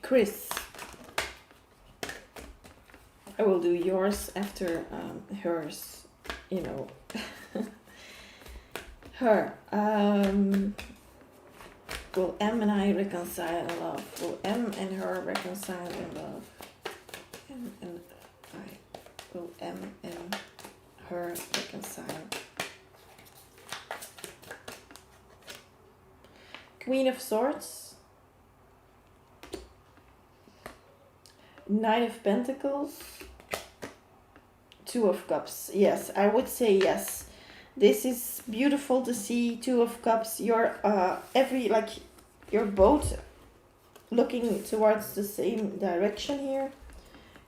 Chris. I will do yours after hers. You know. Her. Will M and I reconcile in love? Will M and her reconcile in love? M and I. Will M and her reconcile? Queen of Swords. Knight of Pentacles. Two of Cups. Yes, I would say yes. This is beautiful to see. Two of Cups. You're you're both looking towards the same direction here,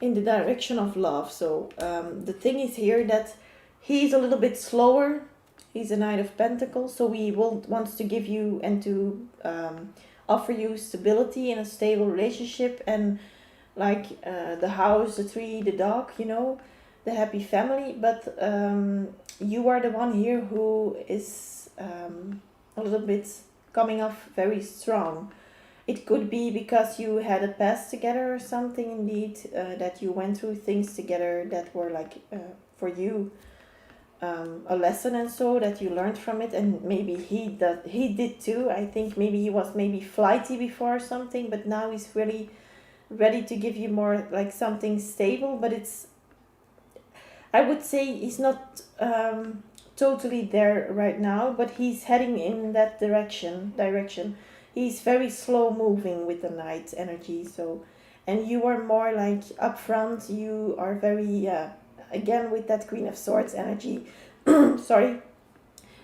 in the direction of love. So the thing is here that he's a little bit slower. He's a Knight of Pentacles, so he wants to give you and to offer you stability in a stable relationship, and the house, the tree, the dog, the happy family. But you are the one here who is a little bit coming off very strong. It could be because you had a past together or something, indeed, that you went through things together that were for you a lesson, and so that you learned from it. And maybe he did too. I think maybe he was maybe flighty before or something, but now he's really ready to give you more like something stable. But I would say he's not totally there right now, but he's heading in that direction. He's very slow moving with the night energy. So, and you are more like upfront. You are very again with that Queen of Swords energy. Sorry.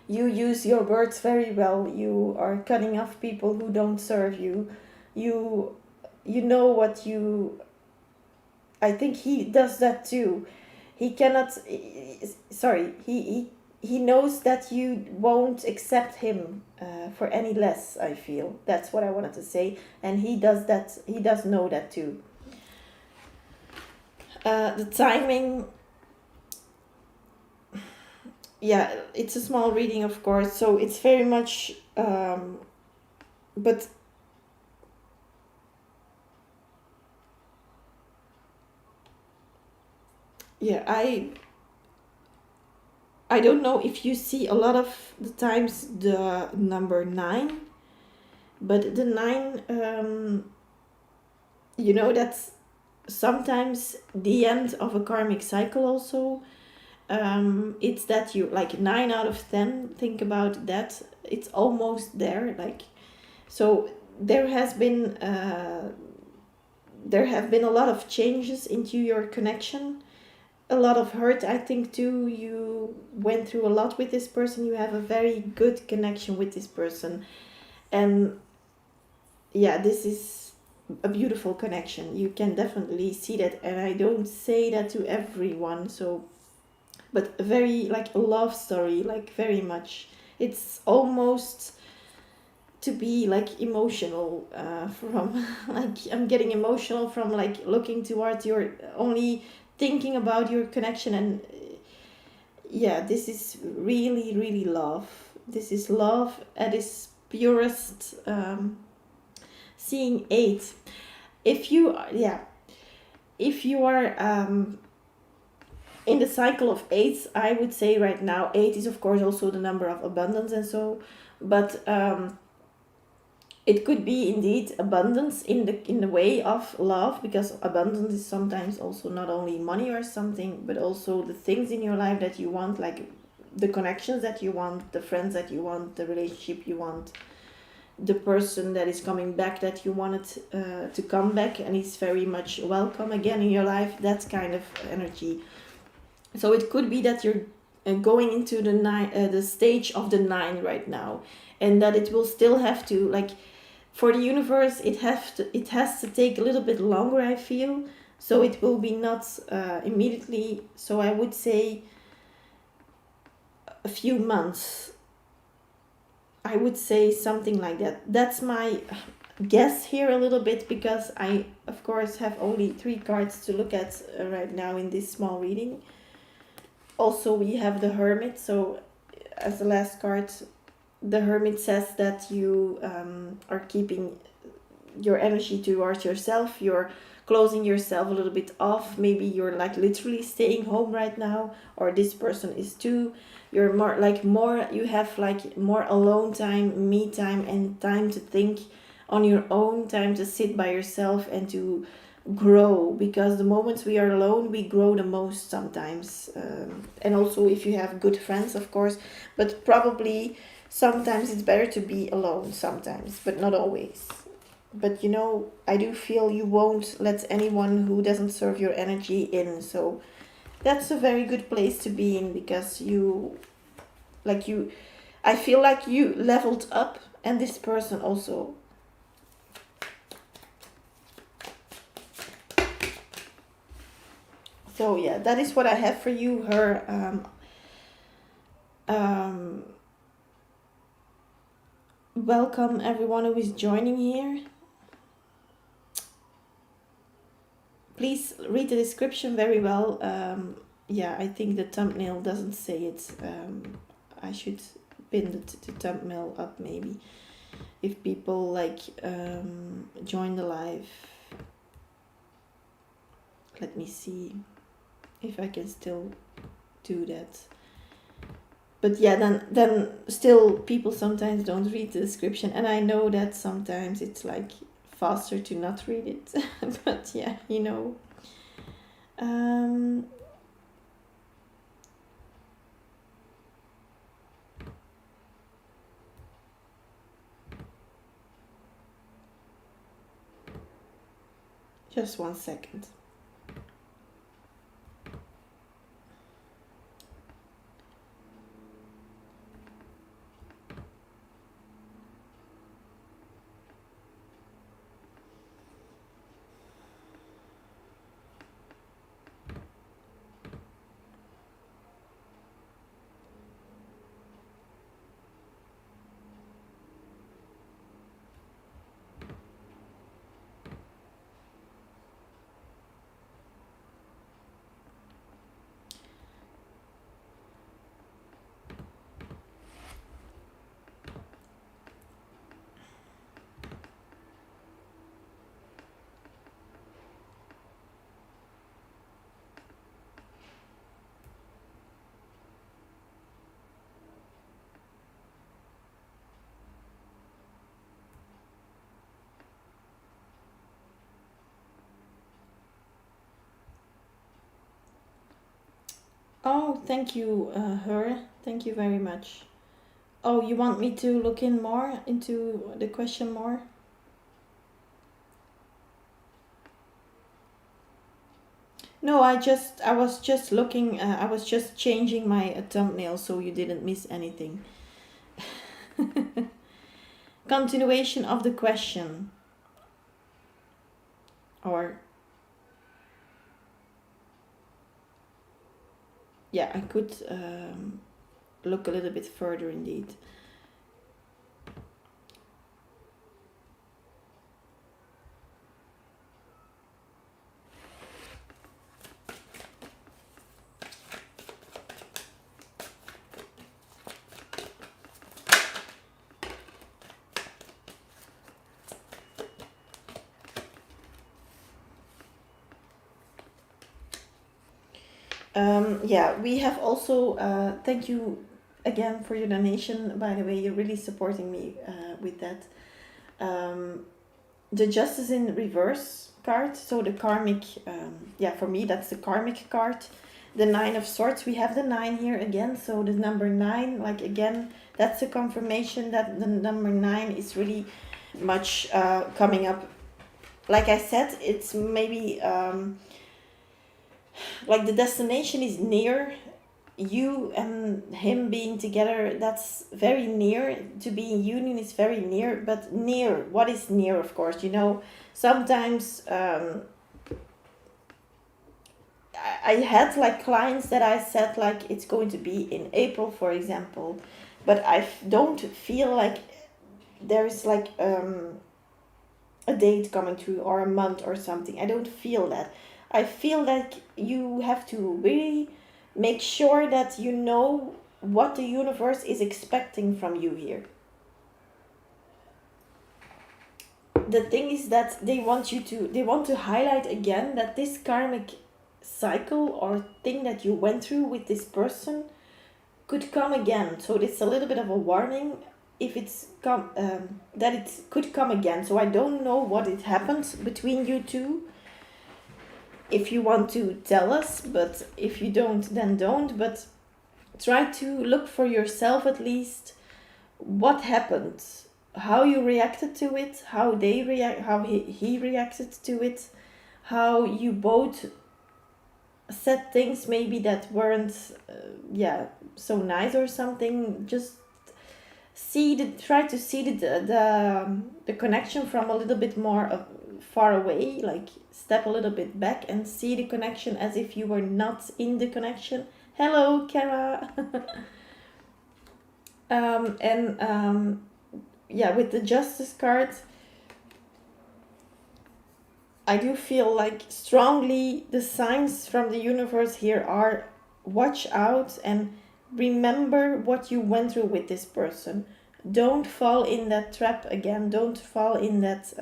You use your words very well. You are cutting off people who don't serve you. You know what you. I think he does that too. He cannot. Sorry. He knows that you won't accept him for any less. I feel that's what I wanted to say, and he does that. He does know that too. The timing. Yeah, it's a small reading, of course, so it's very much. But yeah, I don't know if you see a lot of the times the number 9, but the 9, that's sometimes the end of a karmic cycle also. It's that you, like 9 out of 10, think about that. It's almost there. So there has been, there have been a lot of changes into your connection. A lot of hurt, I think, too. You went through a lot with this person. You have a very good connection with this person, and yeah, this is a beautiful connection. You can definitely see that, and I don't say that to everyone. So, but very like a love story, like very much. It's almost to be like emotional from like I'm getting emotional from like looking towards your only thinking about your connection. And yeah, this is really, really love. This is love at its purest. Seeing 8, if you are in the cycle of 8, I would say right now 8 is of course also the number of abundance and so, but It could be indeed abundance in the way of love, because abundance is sometimes also not only money or something, but also the things in your life that you want, like the connections that you want, the friends that you want, the relationship you want, the person that is coming back that you wanted to come back and is very much welcome again in your life. That kind of energy. So it could be that you're going into the stage of the 9 right now, and that it will still have to, like, for the universe, it has to take a little bit longer, I feel. So it will be not immediately. So I would say a few months. I would say something like that. That's my guess here a little bit, because I, of course, have only 3 cards to look at right now in this small reading. Also, we have the Hermit. So as the last card, the Hermit says that you are keeping your energy towards yourself. You're closing yourself a little bit off. Maybe you're like literally staying home right now, or this person is too. You're more, you have like more alone time, me time, and time to think on your own, time to sit by yourself and to grow, because the moments we are alone we grow the most sometimes. And also if you have good friends, of course, but probably sometimes it's better to be alone sometimes, but not always. But I do feel you won't let anyone who doesn't serve your energy in. So that's a very good place to be in, because I feel like you leveled up, and this person also. So yeah, that is what I have for you. Her welcome everyone who is joining here. Please read the description very well. Yeah, I think the thumbnail doesn't say it. I should pin the thumbnail up maybe, if people like join the live. Let me see if I can still do that. But yeah, then still people sometimes don't read the description, and I know that sometimes it's like faster to not read it. But yeah, just 1 second. Oh, thank you, her. Thank you very much. Oh, you want me to look in more into the question more? No, I was just looking. I was just changing my thumbnail so you didn't miss anything. Continuation of the question, or yeah, I could look a little bit further indeed. Yeah, we have also, thank you again for your donation, by the way. You're really supporting me with that. um, the Justice in Reverse card, so the karmic, yeah, for me that's the karmic card. The Nine of Swords, we have the 9 here again, so the number 9, like again, that's a confirmation that the number 9 is really much coming up. Like I said, it's maybe like the destination is near, you and him being together, that's very near. To be in union is very near, but near, what is near? Of course, sometimes I had like clients that I said like it's going to be in April, for example, but I don't feel like there's like a date coming through or a month or something. I don't feel that. I feel like you have to really make sure that you know what the universe is expecting from you here. The thing is that they want to highlight again that this karmic cycle or thing that you went through with this person could come again. So it's a little bit of a warning if it's come that it could come again. So I don't know what it happens between you two. If you want to tell us, but if you don't, then don't. But try to look for yourself at least what happened, how you reacted to it, how they react, how he reacted to it, how you both said things maybe that weren't so nice or something. Just try to see the connection from a little bit more far away, like step a little bit back and see the connection as if you were not in the connection. Hello, Kara. With the Justice card, I do feel like strongly the signs from the universe here are watch out and remember what you went through with this person. Don't fall in that trap again. Don't fall in that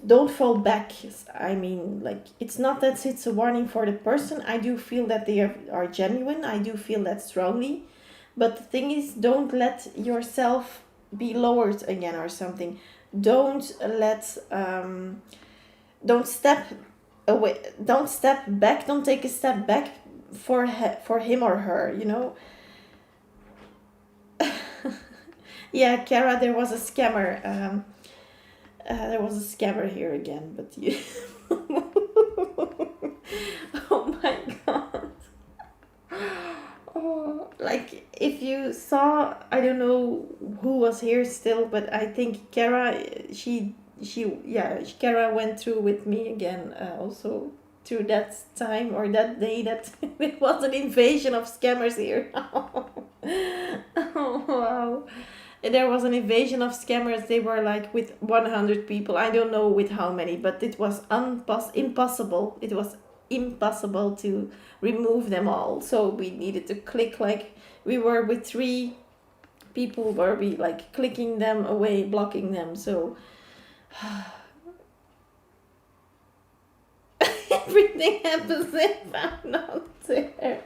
don't fall back. I mean, like, it's not that it's a warning for the person. I do feel that they are genuine. I do feel that strongly. But the thing is, don't let yourself be lowered again or something. Don't step away. Don't step back. Don't take a step back for him or her, Yeah, Kara, there was a scammer. There was a scammer here again, but you. Oh my god. Oh, like if you saw, I don't know who was here still, but I think Kara, Kara went through with me again, also through that time or that day that it was an invasion of scammers here. Oh, wow. There was an invasion of scammers. They were like with 100 people. I don't know with how many, but it was impossible. It was impossible to remove them all. So we needed to click, like we were with 3 people where we like clicking them away, blocking them. So everything happens if I'm not there.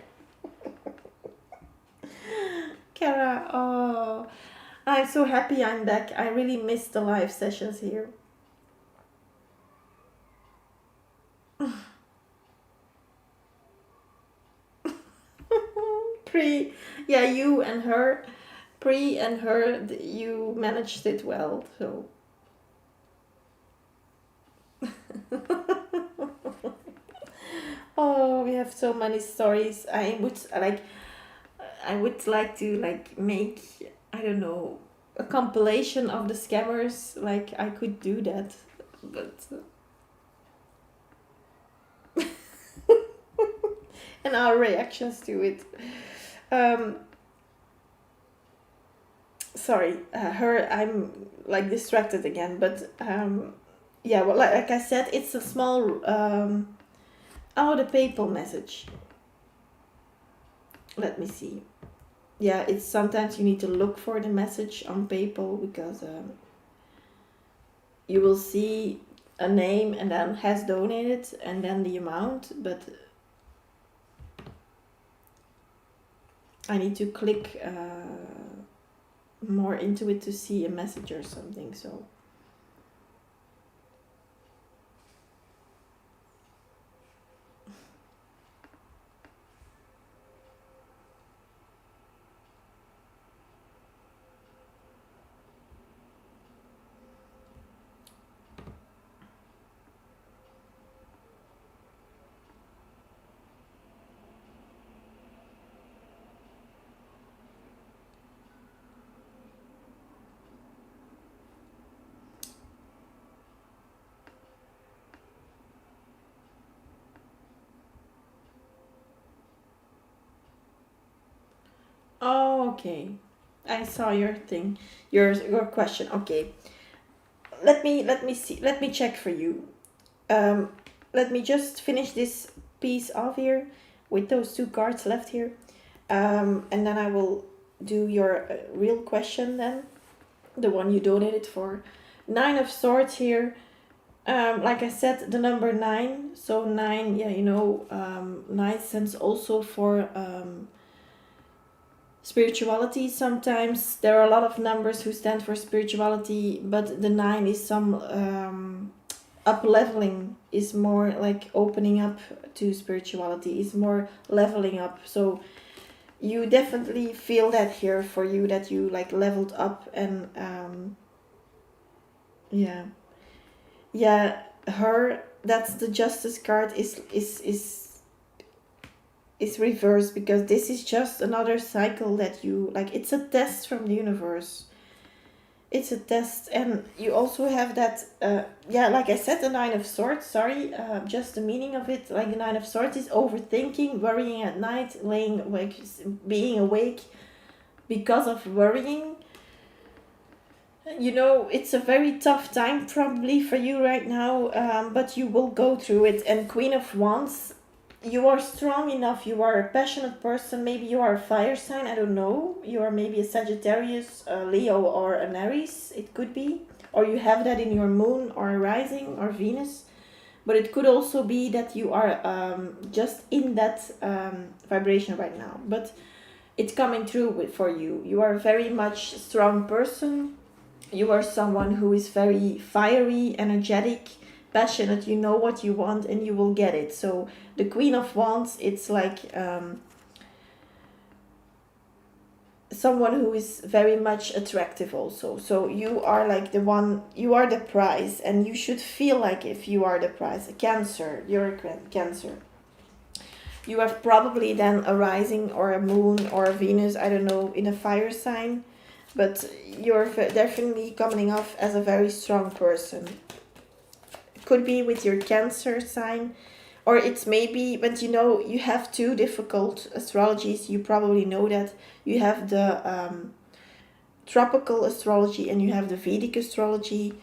Kara, oh, I'm so happy I'm back. I really missed the live sessions here. You and her, and her, you managed it well, so. Oh, we have so many stories. I would like to like make, I don't know, a compilation of the scammers. Like I could do that, but and our reactions to it. Sorry, I'm like distracted again, but well, like I said, it's a small the PayPal message. Let me see. Yeah, it's sometimes you need to look for the message on PayPal because you will see a name and then has donated and then the amount, but I need to click more into it to see a message or something. So oh, okay. I saw your thing, your question. Okay, let me see. Let me check for you. Um, Let me just finish this piece off here with those two cards left here, and then I will do your real question then, the one you donated for. Nine of Swords here. Like I said, the number nine. So nine, yeah, nine stands also for spirituality. Sometimes there are a lot of numbers who stand for spirituality, but the nine is some up leveling, is more like opening up to spirituality, is more leveling up. So you definitely feel that here for you, that you like leveled up. And yeah, yeah, her, that's the Justice card, is reversed, because this is just another cycle that you like. It's a test from the universe. It's a test. And you also have that, yeah, like I said, the Nine of Swords, sorry, just the meaning of it, like the Nine of Swords is overthinking, worrying at night, laying awake, being awake because of worrying. It's a very tough time probably for you right now, but you will go through it. And Queen of Wands, you are strong enough, you are a passionate person. Maybe you are a fire sign, I don't know. You are maybe a Sagittarius, a Leo, or an Aries, it could be. Or you have that in your moon or rising or Venus. But it could also be that you are just in that vibration right now. But it's coming through for you. You are a very much strong person. You are someone who is very fiery, energetic, passionate. You know what you want and you will get it. So the Queen of Wands, it's like someone who is very much attractive also. So you are like the one, you are the prize, and you should feel like if you are the prize. A Cancer, you're a Cancer. You have probably then a rising or a moon or a Venus, I don't know, in a fire sign. But you're definitely coming off as a very strong person. It could be with your Cancer sign, or it's maybe, but you have two difficult astrologies. You probably know that. You have the tropical astrology and you have the Vedic astrology.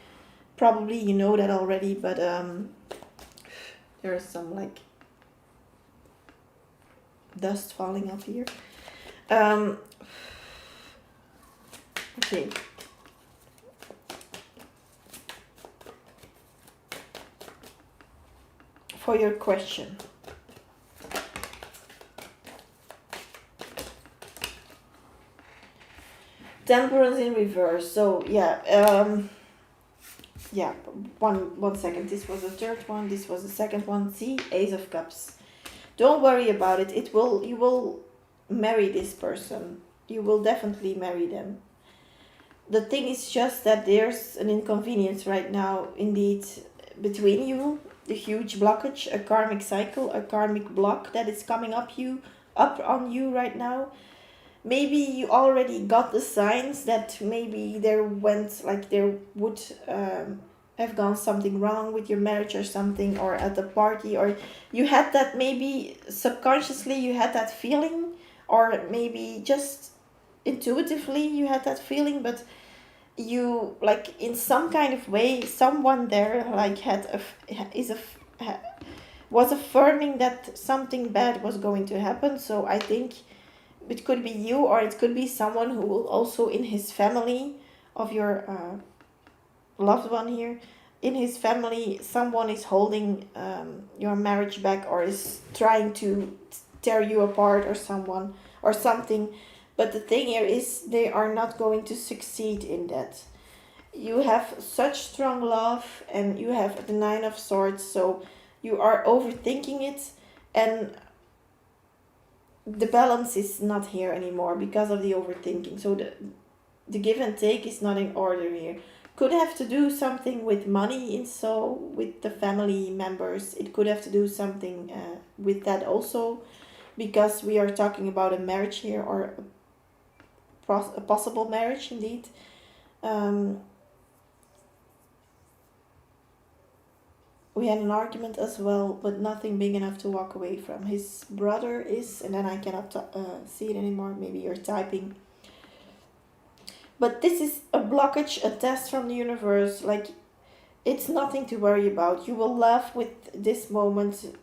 Probably you know that already, but there is some like dust falling off here. Okay. For your question. Temperance in reverse. So yeah, yeah. One second. This was the third one. This was the second one. See, Ace of Cups. Don't worry about it. You will marry this person. You will definitely marry them. The thing is just that there's an inconvenience right now, indeed, between you. A huge blockage, a karmic cycle, a karmic block that is coming up on you right now. Maybe you already got the signs that maybe there would have gone something wrong with your marriage or something, or at the party, or you had that, maybe subconsciously you had that feeling, or maybe just intuitively you had that feeling, but you, like, in some kind of way, someone there like was affirming that something bad was going to happen. So I think it could be you, or it could be someone who will also, in his family of your loved one here, in his family, someone is holding your marriage back, or is trying to tear you apart, or someone or something. But the thing here is they are not going to succeed in that. You have such strong love and you have the Nine of Swords, so you are overthinking it, and the balance is not here anymore because of the overthinking. So the give and take is not in order here. Could have to do something with money, in so with the family members. It could have to do something with that also, because we are talking about a marriage here, or a possible marriage indeed. Um, we had an argument as well, but nothing big enough to walk away from. His brother is, and then I cannot see it anymore. Maybe you're typing. But this is a blockage, a test from the universe. Like, it's nothing to worry about. You will laugh with this moment.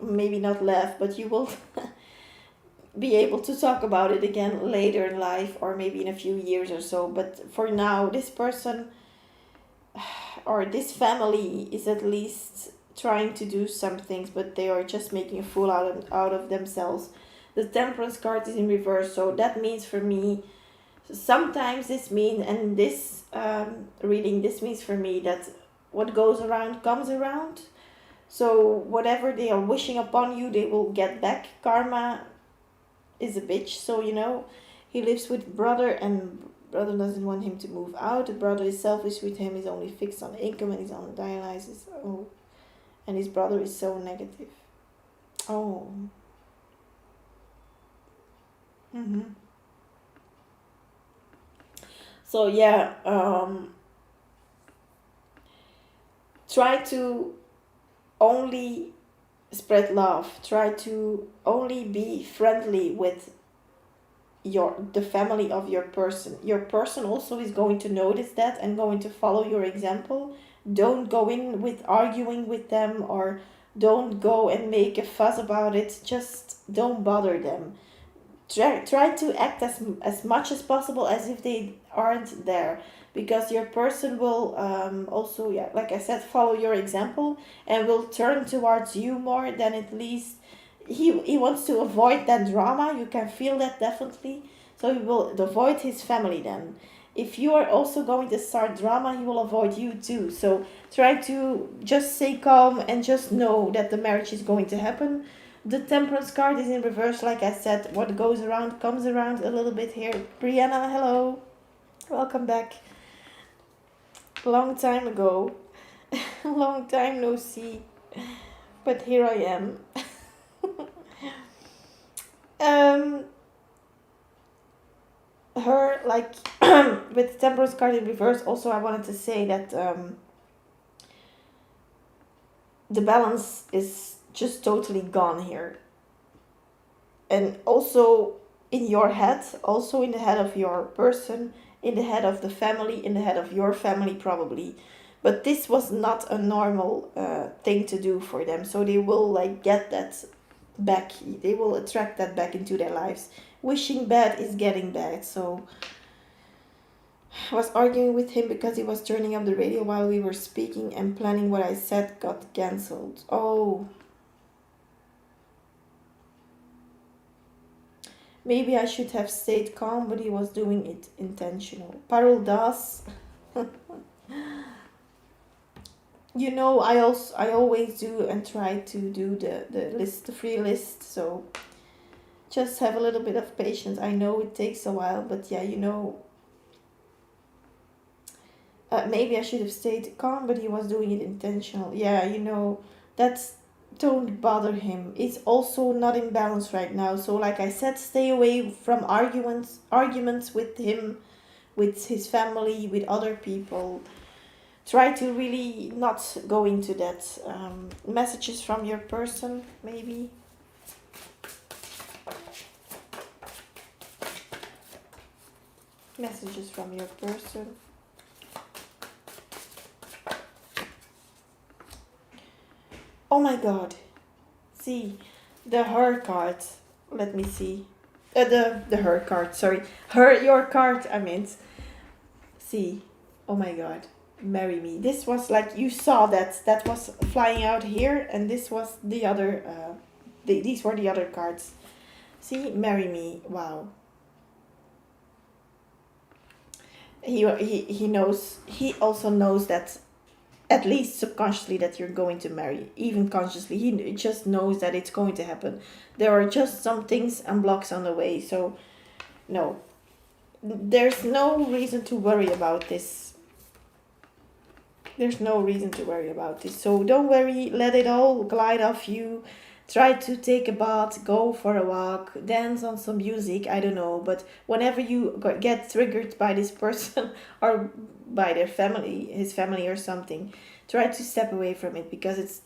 Maybe not laugh, but you will be able to talk about it again later in life, or maybe in a few years or so. But for now, this person or this family is at least trying to do some things, but they are just making a fool out of themselves. The Temperance card is in reverse, so that means for me, sometimes this means, and this reading, this means for me that what goes around comes around. So whatever they are wishing upon you, they will get back. Karma is a bitch, so he lives with brother, and brother doesn't want him to move out. The brother is selfish with him, he's only fixed on income, and he's on dialysis. Oh, and his brother is so negative. Oh. Mm-hmm. So yeah, try to only spread love. Try to only be friendly with the family of your person. Your person also is going to notice that and going to follow your example. Don't go in with arguing with them, or don't go and make a fuss about it. Just don't bother them. Try to act as much as possible as if they aren't there, because your person will also, yeah, like I said, follow your example and will turn towards you more. Than at least he wants to avoid that drama. You can feel that definitely, so he will avoid his family. Then if you are also going to start drama, he will avoid you too. So try to just stay calm and just know that the marriage is going to happen. The Temperance card is in reverse, like I said. What goes around comes around a little bit here. Brianna, hello. Welcome back. Long time ago. Long time no see. But here I am. Her, like, with the Temperance card in reverse, also I wanted to say that the balance is just totally gone here. And also in your head, also in the head of your person, in the head of the family, in the head of your family probably. But this was not a normal thing to do for them. So they will like get that back. They will attract that back into their lives. Wishing bad is getting bad. So I was arguing with him because he was turning up the radio while we were speaking, and planning what I said got cancelled. Oh. Maybe I should have stayed calm, but he was doing it intentional. Parul Das. I always do and try to do the list, the free list. So just have a little bit of patience. I know it takes a while, but yeah, maybe I should have stayed calm, but he was doing it intentional. Yeah, that's, don't bother him. It's also not in balance right now. So like I said, stay away from arguments with him, with his family, with other people. Try to really not go into that. Messages from your person, maybe. Messages from your person. Oh my god. See, the her card. Let me see. The her card, sorry. Your card, I meant. See. Oh my god. Marry me. This was like, you saw that was flying out here, and this was the other, these were the other cards. See, marry me. Wow. he knows, he also knows that, at least subconsciously, that you're going to marry. Even consciously, he just knows that it's going to happen. There are just some things and blocks on the way. So no, there's no reason to worry about this. There's no reason to worry about this. So don't worry, let it all glide off you. Try to take a bath, go for a walk, dance on some music, I don't know. But whenever you get triggered by this person or by their family, his family or something, try to step away from it, because it's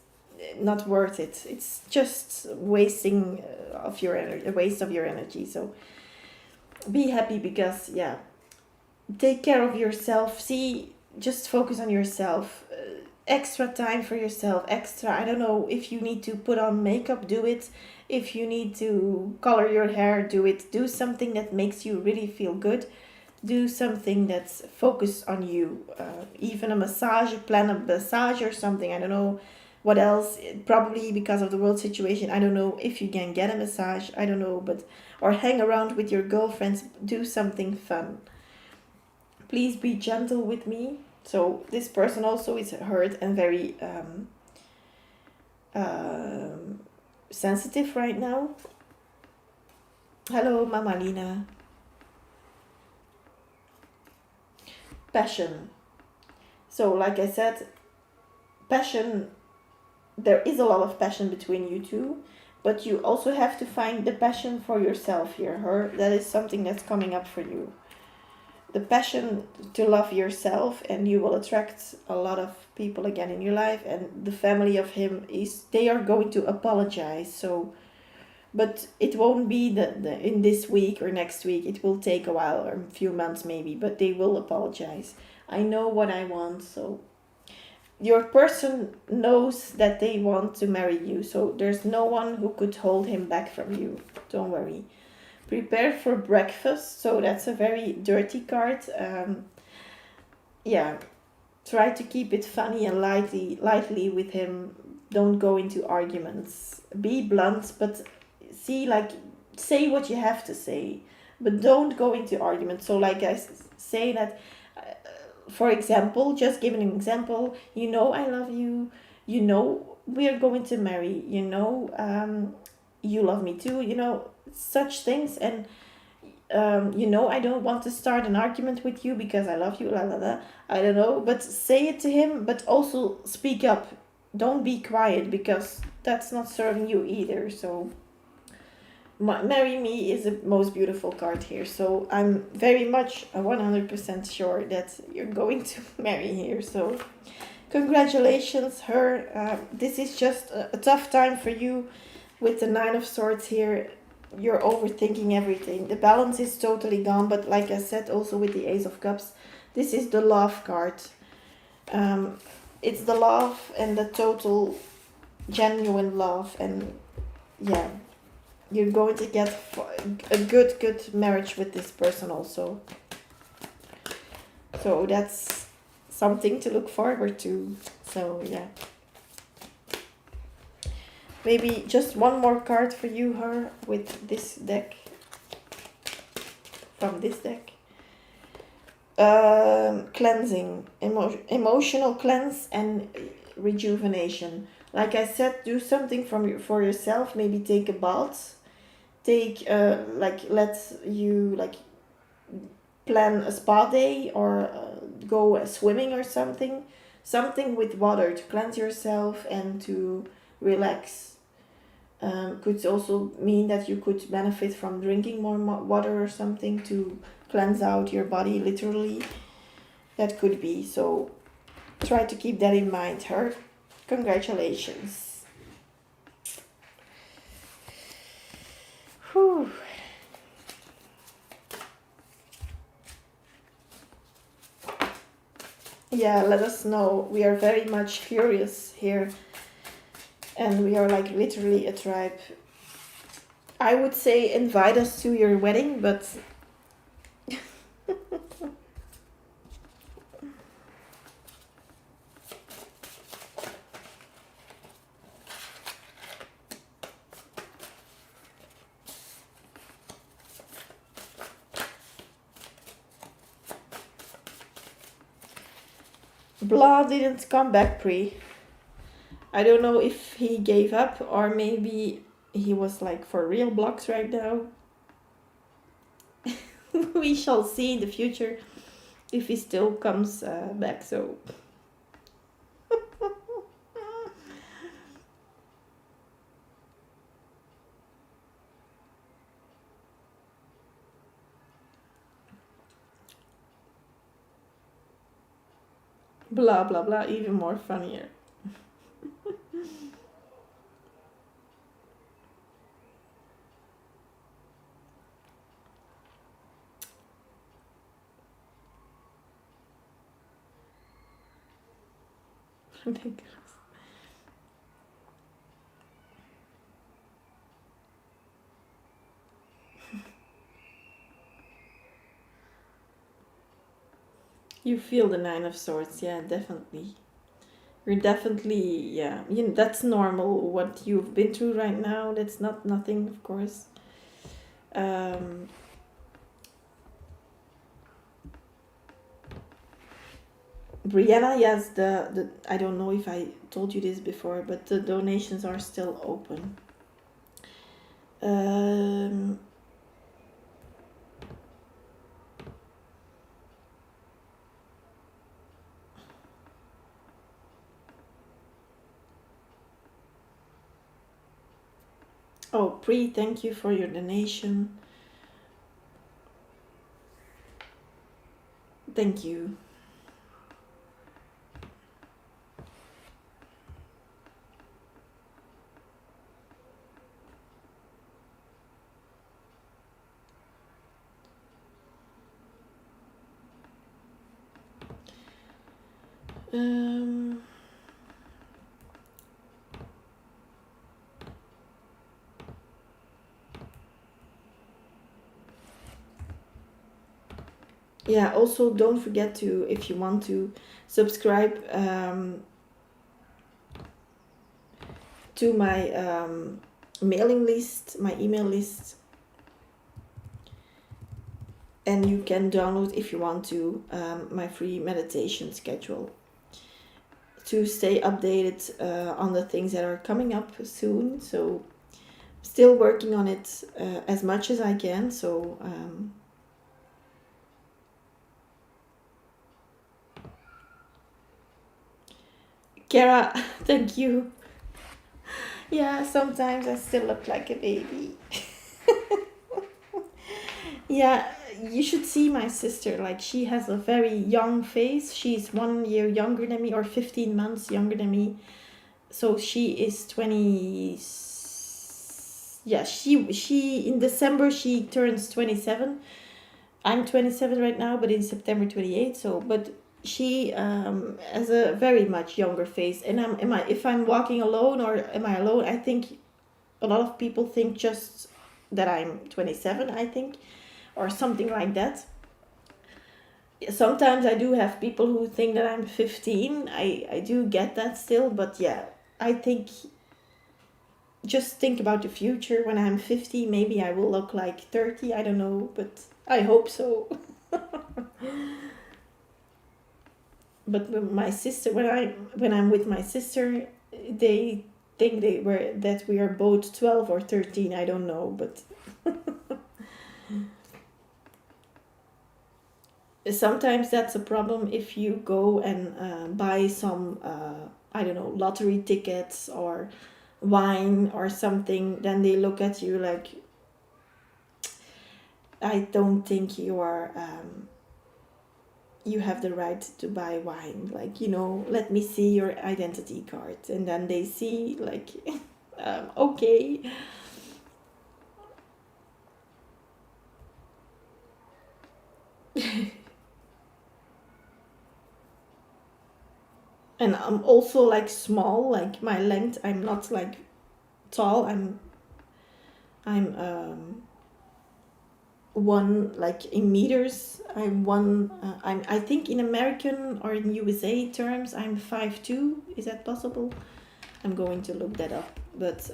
not worth it. It's just wasting of your energy, a waste of your energy. So be happy, because yeah, take care of yourself. See, just focus on yourself. Extra time for yourself. Extra, I don't know, if you need to put on makeup, do it. If you need to color your hair, do it. Do something that makes you really feel good. Do something that's focused on you. Even a massage, plan a massage or something. I don't know what else. Probably because of the world situation, I don't know if you can get a massage, I don't know. But or hang around with your girlfriends. Do something fun. Please be gentle with me. So this person also is hurt and very sensitive right now. Hello, Mama Lina. Passion. So like I said, passion, there is a lot of passion between you two, but you also have to find the passion for yourself here. Her, that is something that's coming up for you. The passion to love yourself, and you will attract a lot of people again in your life. And the family of him is, they are going to apologize. So, but it won't be the in this week or next week. It will take a while, or a few months maybe, but they will apologize. I know what I want. So your person knows that they want to marry you, so there's no one who could hold him back from you. Don't worry. Prepare for breakfast. So that's a very dirty card. Yeah, try to keep it funny and lightly with him. Don't go into arguments. Be blunt, but see, like, say what you have to say, but don't go into arguments. So like say that, for example, just give an example. You know, I love you. You know, we are going to marry. You know, you love me too. You know, such things. And you know, I don't want to start an argument with you because I love you, la la la. I don't know, but say it to him, but also speak up. Don't be quiet, because that's not serving you either. So marry me is the most beautiful card here. So I'm very much 100% sure that you're going to marry here. So congratulations, her. This is just a tough time for you with the Nine of Swords here. You're overthinking everything. The balance is totally gone, but like I said, also with the Ace of Cups, this is the love card. It's the love and the total genuine love, and yeah, you're going to get a good marriage with this person also. So that's something to look forward to. So yeah. Maybe just one more card for you, her, with this deck. From this deck. Cleansing. Emotional cleanse and rejuvenation. Like I said, do something for yourself. Maybe take a bath. Let you plan a spa day, or go swimming or something. Something with water to cleanse yourself and to relax. Could also mean that you could benefit from drinking more water or something to cleanse out your body, literally. That could be. So try to keep that in mind, her. Congratulations. Whew. Yeah, let us know. We are very much curious here. And we are like literally a tribe. I would say invite us to your wedding, but Blah didn't come back pre. I don't know if he gave up or maybe he was like for real blocks right now. We shall see in the future if he still comes back. So blah blah blah, even more funnier. You feel the Nine of Swords, yeah, definitely. You're definitely, yeah, you know, that's normal. What you've been through right now, that's not nothing, of course. Um, Brianna, yes, the I don't know if I told you this before, but the donations are still open. Um, oh, Pri, thank you for your donation. Thank you. Um, yeah, also don't forget to, if you want to, subscribe to my mailing list, my email list, and you can download if you want to my free meditation schedule to stay updated on the things that are coming up soon. So still working on it as much as I can. So Kara, thank you. Yeah, sometimes I still look like a baby. Yeah, you should see my sister. Like, she has a very young face. She's 1 year younger than me, or 15 months younger than me. So she is 20. Yeah, she in December she turns 27. I'm 27 right now, but in September 28. So, but she has a very much younger face. And am I, if I'm walking alone or am I alone? I think a lot of people think just that I'm 27, I think, or something like that. Sometimes I do have people who think that I'm 15. I do get that still, but yeah, I think just think about the future. When I'm 50, maybe I will look like 30. I don't know, but I hope so. But with my sister, when I'm with my sister, they think that we are both 12 or 13. I don't know, but sometimes that's a problem if you go and buy some I don't know, lottery tickets or wine or something. Then they look at you like, I don't think you are you have the right to buy wine, like, let me see your identity card. And then they see like okay. And I'm also like small, like my length, I'm not like tall. I'm one, like in meters, I'm one, I think in American or in USA terms I'm 5'2". Is that possible? I'm going to look that up. But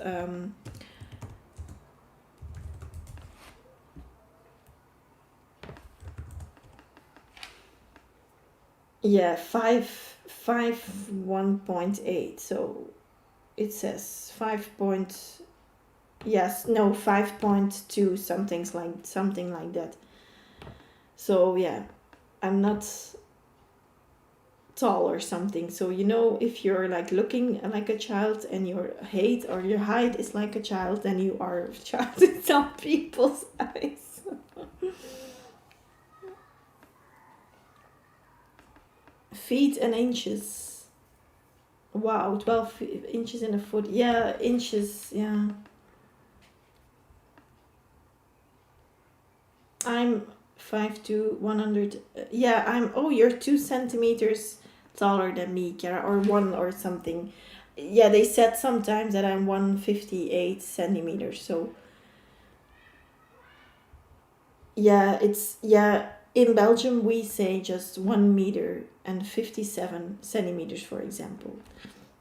Yeah, 1.8. So it says 5 point, yes, no, 5.2, something like that. So yeah, I'm not tall or something. So if you're like looking like a child and your height is like a child, then you are a child in some people's eyes. Feet and inches. Wow, 12 inches in a foot. Yeah, inches. Yeah. I'm 5'2", 100. Yeah, you're 2 centimeters taller than me, Kara, or one or something. Yeah, they said sometimes that I'm 158 centimeters. So yeah, in Belgium we say just 1 meter and 57 centimeters, for example.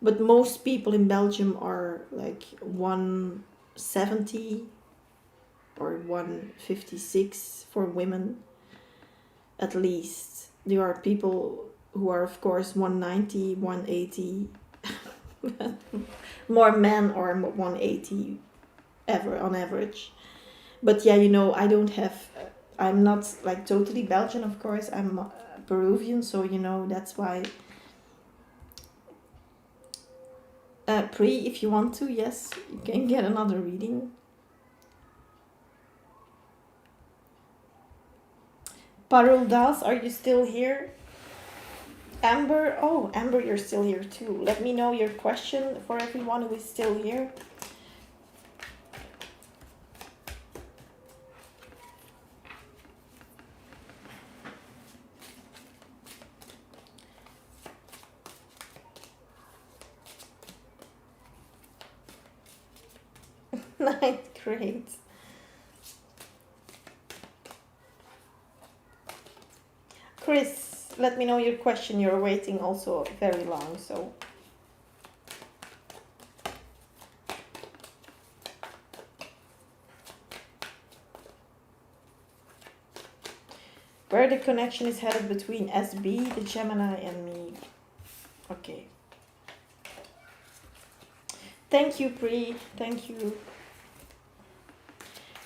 But most people in Belgium are like 170 or 156 for women, at least. There are people who are, of course, 190, 180. More men are 180 ever on average. But yeah, I don't have. I'm not like totally Belgian, of course. I'm Peruvian, so that's why. If you want to, yes, you can get another reading. Parul Das, are you still here? Amber, oh, Amber, you're still here too. Let me know your question for everyone who is still here. Ninth grade. Chris, let me know your question. You're waiting also very long, so. Where the connection is headed between SB, the Gemini, and me. Okay. Thank you, Pri. Thank you.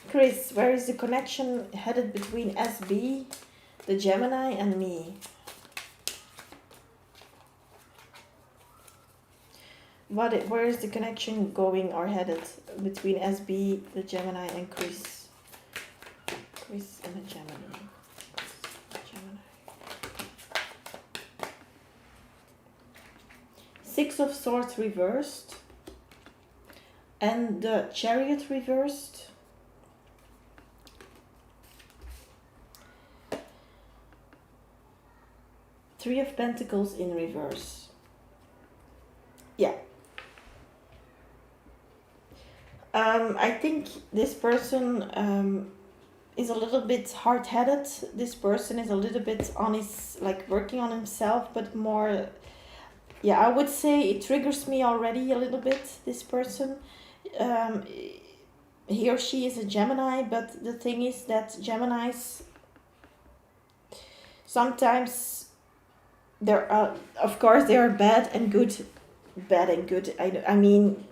Chris, where is the connection headed between SB, the Gemini, and me? Where is the connection going or headed between SB, the Gemini, and Chris? Chris and the Gemini. Six of Swords reversed. And the Chariot reversed. Three of Pentacles in reverse. Yeah. I think this person is a little bit hard-headed. This person is a little bit on his, like, working on himself, but more, yeah, I would say it triggers me already a little bit, this person. He or she is a Gemini, but the thing is that Geminis sometimes of course they are bad and good. I mean,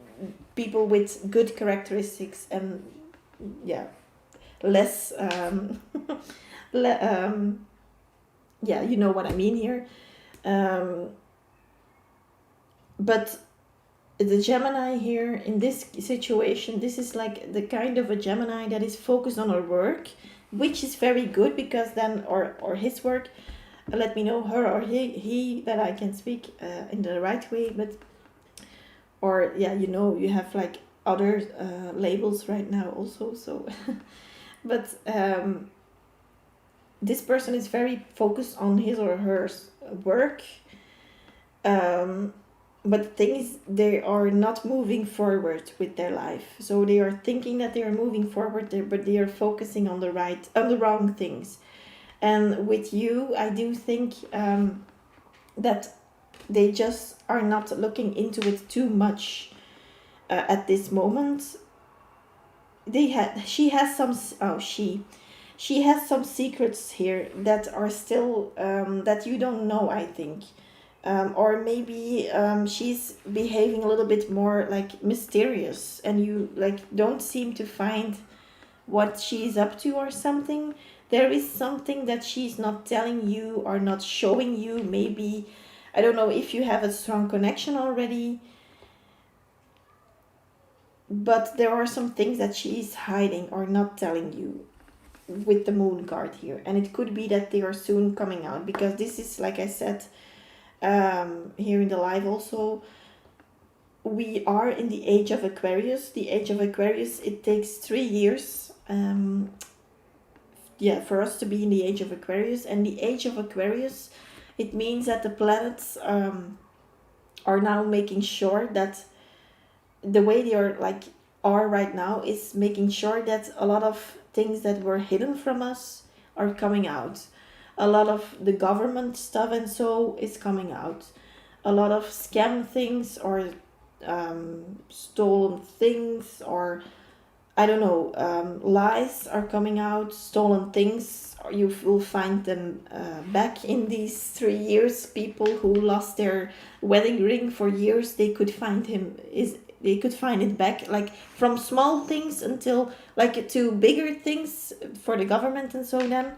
people with good characteristics and yeah, less yeah, you know what I mean here. But the Gemini here in this situation, this is like the kind of a Gemini that is focused on her work, which is very good, because then or his work, let me know, her or he that I can speak in the right way. But or yeah, you have like other labels right now also, so but this person is very focused on his or her work, but the thing is they are not moving forward with their life. So they are thinking that they are moving forward there, but they are focusing on the wrong things. And with you, I do think that they just are not looking into it too much at this moment. She has some, she has some secrets here that are still that you don't know, I think. Or maybe she's behaving a little bit more like mysterious, and you like don't seem to find what she's up to or something. There is something that she's not telling you or not showing you. Maybe, I don't know if you have a strong connection already, but there are some things that she's hiding or not telling you with the moon card here. And it could be that they are soon coming out, because this is, like I said, here in the live also, we are in the age of Aquarius. The age of Aquarius, it takes 3 years, yeah, for us to be in the age of Aquarius. And the age of Aquarius, it means that the planets are now making sure that the way they are like are right now is making sure that a lot of things that were hidden from us are coming out. A lot of the government stuff and so is coming out. A lot of scam things or stolen things, or I don't know, lies are coming out. Stolen things, you will find them back in these 3 years. People who lost their wedding ring for years, they could find him is they could find it back, like from small things until like to bigger things for the government and so. Then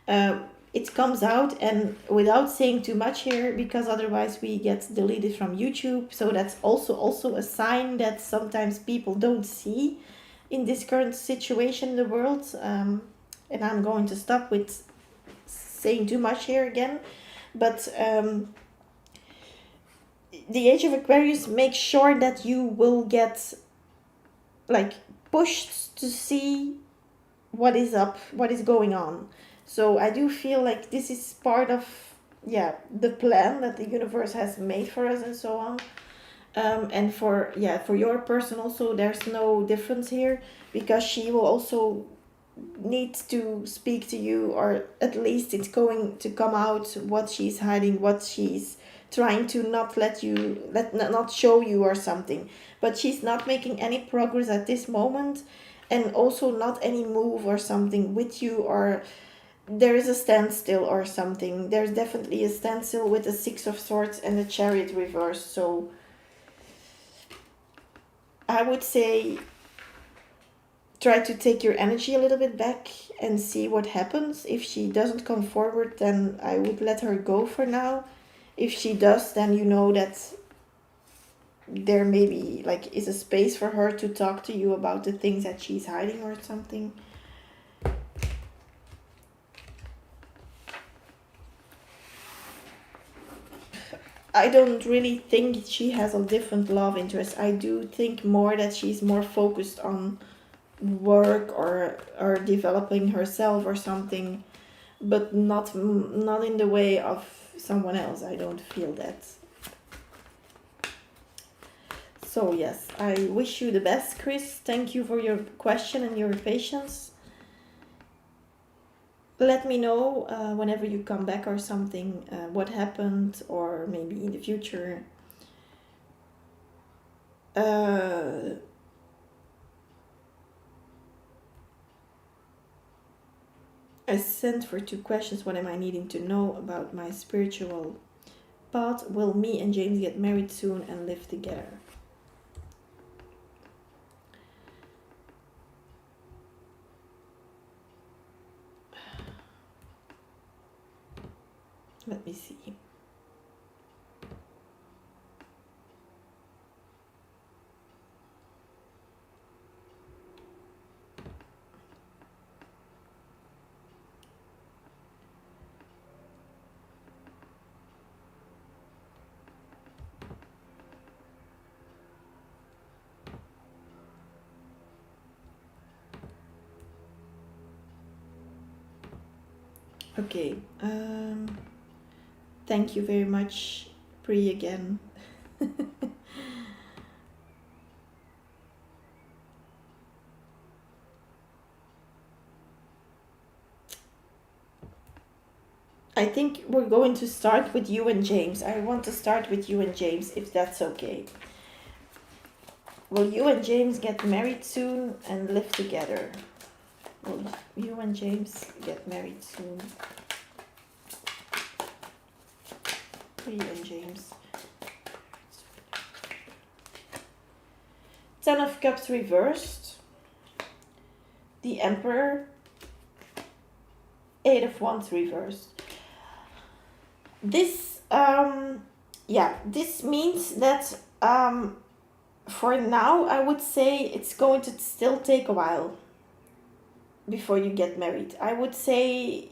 uh, it comes out, and without saying too much here, because otherwise we get deleted from YouTube. So that's also a sign that sometimes people don't see in this current situation in the world. And I'm going to stop with saying too much here again, but the age of Aquarius makes sure that you will get like pushed to see what is up, what is going on. So I do feel like this is part of, yeah, the plan that the universe has made for us and so on. And for, yeah, for your person also, there's no difference here, because she will also need to speak to you, or at least it's going to come out what she's hiding, what she's trying to not let you not show you or something. But she's not making any progress at this moment, and also not any move or something with you, or there is a standstill or something. There's definitely a standstill with the Six of Swords and the Chariot reverse. So I would say try to take your energy a little bit back and see what happens. If she doesn't come forward, then I would let her go for now. If she does, then you know that there maybe like is a space for her to talk to you about the things that she's hiding or something. I don't really think she has a different love interest. I do think more that she's more focused on work, or developing herself or something, but not in the way of someone else. I don't feel that. So yes, I wish you the best, Chris. Thank you for your question and your patience. Let me know whenever you come back or something, what happened, or maybe in the future. I sent for 2 questions. What am I needing to know about my spiritual path? Will me and James get married soon and live together? Let me see. Okay. Thank you very much, Pri, again. I think we're going to start with you and James. I want to start with you and James, if that's okay. Will you and James get married soon and live together? Will you and James get married soon? You and James. Ten of Cups reversed. The Emperor. Eight of Wands reversed. This, this means that for now, I would say it's going to still take a while before you get married. I would say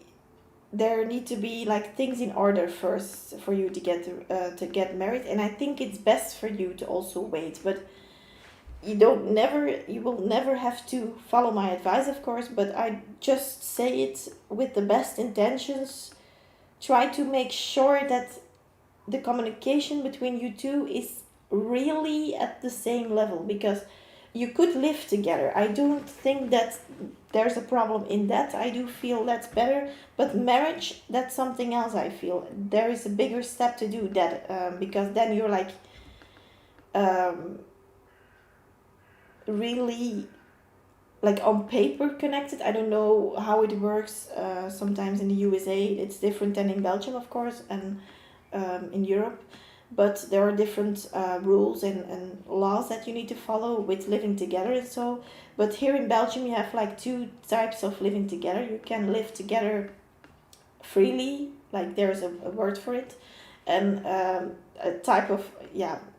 there need to be like things in order first for you to get married, and I think it's best for you to also wait. But you will never have to follow my advice, of course. But I just say it with the best intentions. Try to make sure that the communication between you two is really at the same level, because you could live together. I don't think that there's a problem in that. I do feel that's better. But marriage, that's something else. I feel there is a bigger step to do that, because then you're like um, really like on paper connected. I don't know how it works. Sometimes in the USA it's different than in Belgium, of course, and in Europe. But there are different rules and laws that you need to follow with living together and so. But here in Belgium you have like two types of living together. You can live together freely, like there's a word for it, and a type of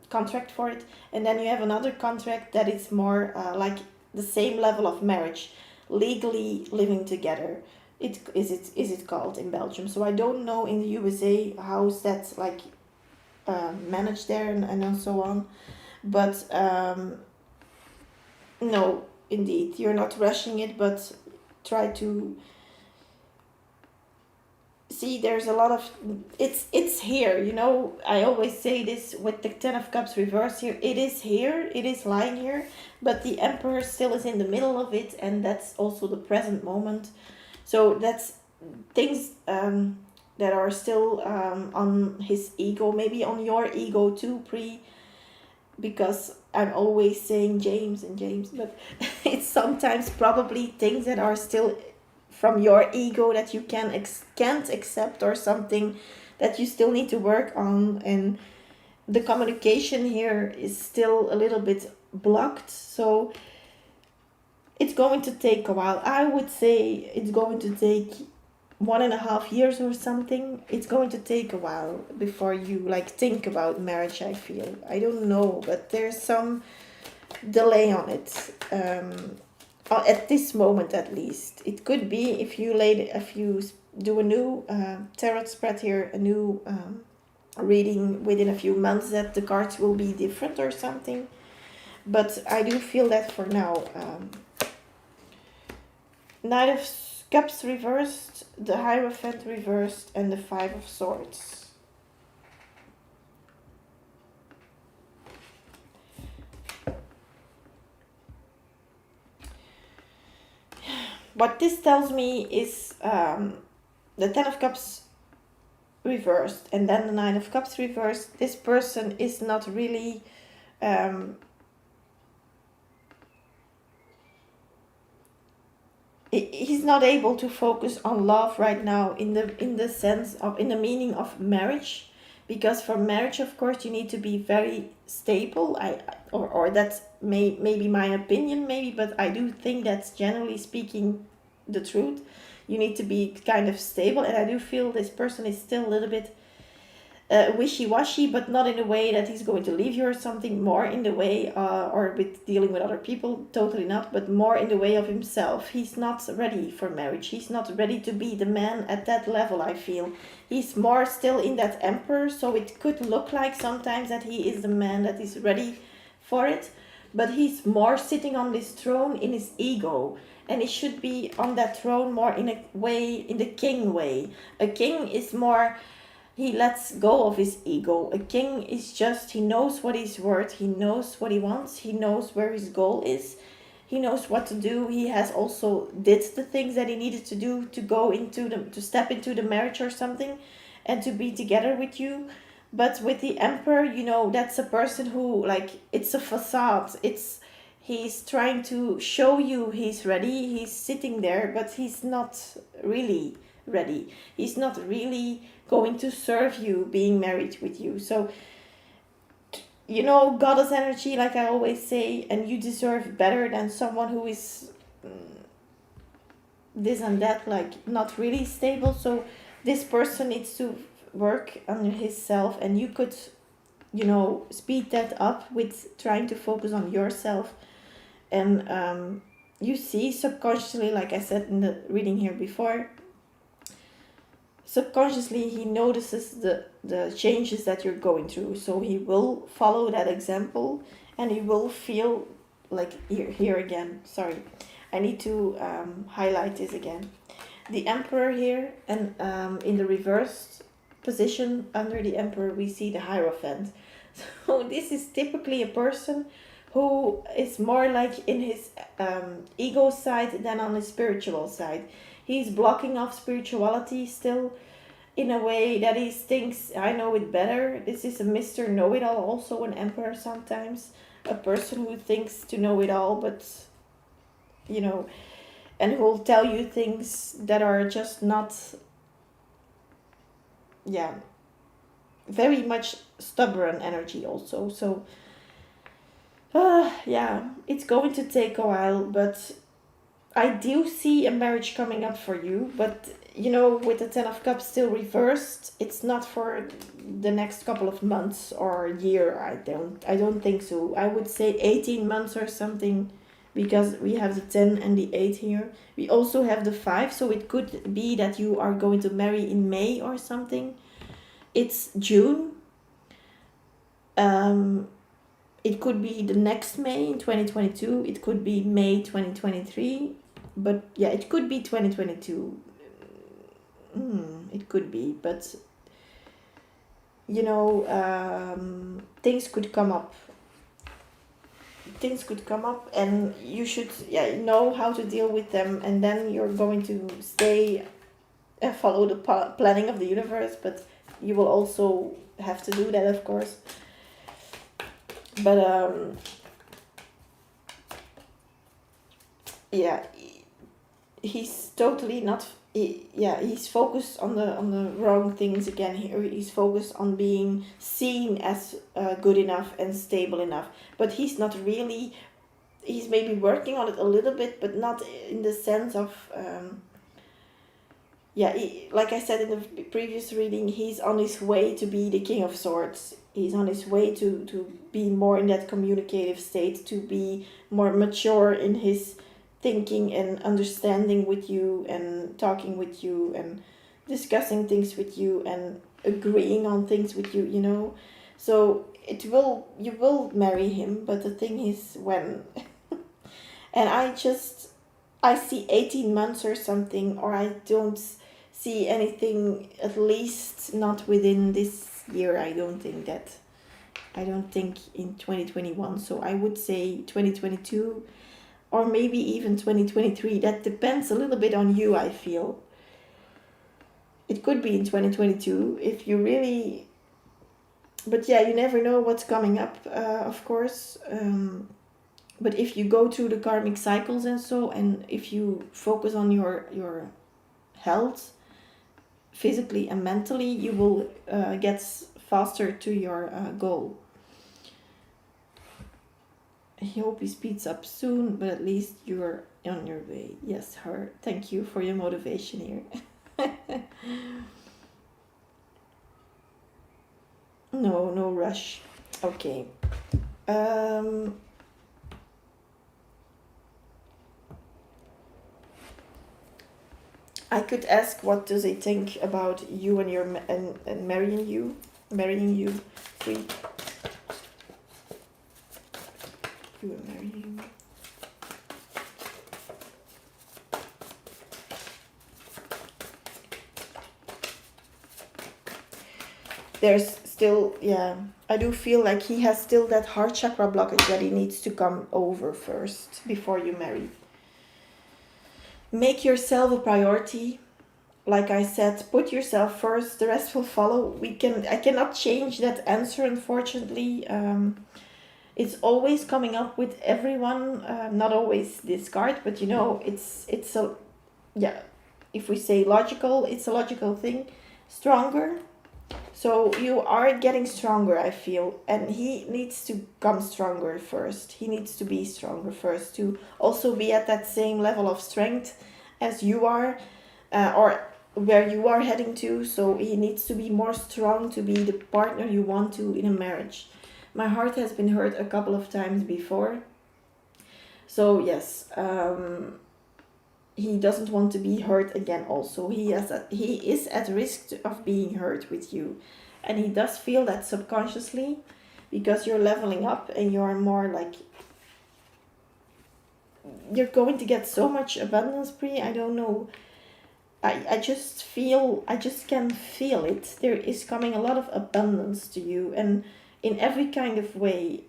contract for it. And then you have another contract that is more like the same level of marriage, legally living together. It is called in Belgium. So I don't know in the USA how's that like managed there, and so on. But no, indeed, you're not rushing it, but try to see. There's a lot of it's here. I always say this with the Ten of Cups reverse here. It is here. It is lying here, but the Emperor still is in the middle of it, and that's also the present moment. So that's things that are still on his ego, maybe on your ego too, because I'm always saying James and James, but it's sometimes probably things that are still from your ego that you can't accept, or something that you still need to work on, and the communication here is still a little bit blocked. So it's going to take a while. I would say it's going to take 1.5 years or something. It's going to take a while before you like think about marriage. I feel, I don't know, but there's some delay on it, at this moment at least. It could be if you do a new tarot spread here, a new reading within a few months, that the cards will be different or something. But I do feel that for now. Knight of Cups reversed, the Hierophant reversed, and the Five of Swords. What this tells me is the Ten of Cups reversed and then the Nine of Cups reversed. This person is not really he's not able to focus on love right now in the sense of, in the meaning of marriage, because for marriage, of course, you need to be very stable. Or that's maybe my opinion, maybe, but I do think that's generally speaking the truth. You need to be kind of stable, and I do feel this person is still a little bit wishy-washy, but not in a way that he's going to leave you or something, more in the way or with dealing with other people, totally not, but more in the way of himself. He's not ready for marriage. He's not ready to be the man at that level, I feel. He's more still in that Emperor, so it could look like sometimes that he is the man that is ready for it, but he's more sitting on this throne in his ego, and he should be on that throne more in a way, in the king way. A king is more, he lets go of his ego. A king is just, he knows what he's worth, he knows what he wants, he knows where his goal is, he knows what to do. He has also did the things that he needed to do to go into to step into the marriage or something, and to be together with you. But with the Emperor, that's a person who, like, it's a facade. he's trying to show you he's ready. He's sitting there, but he's not really ready. He's not really going to serve you being married with you. So, goddess energy, like I always say, and you deserve better than someone who is this and that, like not really stable. So, this person needs to work on himself, and you could, speed that up with trying to focus on yourself. And you see subconsciously, like I said in the reading here before, subconsciously he notices the changes that you're going through, so he will follow that example, and he will feel like here again, sorry, I need to highlight this again, the emperor here, and in the reversed position under the emperor we see the hierophant. So this is typically a person who is more like in his ego side than on his spiritual side. He's blocking off spirituality still in a way that he thinks, I know it better. This is a Mr. Know-it-all, also an emperor sometimes. A person who thinks to know it all, but, and who will tell you things that are just not, yeah, very much stubborn energy also. So, yeah, it's going to take a while, but I do see a marriage coming up for you, but with the Ten of Cups still reversed, it's not for the next couple of months or a year. I don't think so. I would say 18 months or something, because we have the 10 and the 8 here. We also have the 5, so it could be that you are going to marry in May or something. It's June. It could be the next May in 2022. It could be May 2023. But yeah, it could be 2022. It could be, but things could come up. Things could come up, and you should know how to deal with them, and then you're going to stay and follow the planning of the universe. But you will also have to do that, of course. But yeah, he's totally not. He's focused on the wrong things again here. He's focused on being seen as good enough and stable enough, but he's not really. He's maybe working on it a little bit, but not in the sense of. Like I said in the previous reading, he's on his way to be the King of Swords. He's on his way to be more in that communicative state, to be more mature in his thinking and understanding with you, and talking with you, and discussing things with you, and agreeing on things with you. So you will marry him, but the thing is when. And I see 18 months or something, or I don't see anything, at least not within this year. I don't think in 2021. So I would say 2022, or maybe even 2023. That depends a little bit on you, I feel. It could be in 2022 if you really. But yeah, you never know what's coming up, of course. But if you go through the karmic cycles and if you focus on your health, physically and mentally, you will get faster to your goal. I hope he speeds up soon, but at least you're on your way. Yes, her. Thank you for your motivation here. No rush. Okay. I could ask, what does he think about you and and marrying you? Free. You and marrying. There's still, I do feel like he has still that heart chakra blockage that he needs to come over first before you marry. Make yourself a priority. Like I said, put yourself first, the rest will follow. I cannot change that answer, unfortunately. It's always coming up with everyone, not always discard, but it's a, yeah, if we say logical, it's a logical thing. Stronger. So you are getting stronger, I feel, and he needs to come stronger first. He needs to be stronger first to also be at that same level of strength as you are, or where you are heading to. So he needs to be more strong to be the partner you want to in a marriage. My heart has been hurt a couple of times before. So yes, he doesn't want to be hurt again. Also, he is at risk of being hurt with you, and he does feel that subconsciously, because you're leveling up and you're more like, you're going to get so much abundance, Pri. I don't know. I just can feel it. There is coming a lot of abundance to you, and in every kind of way,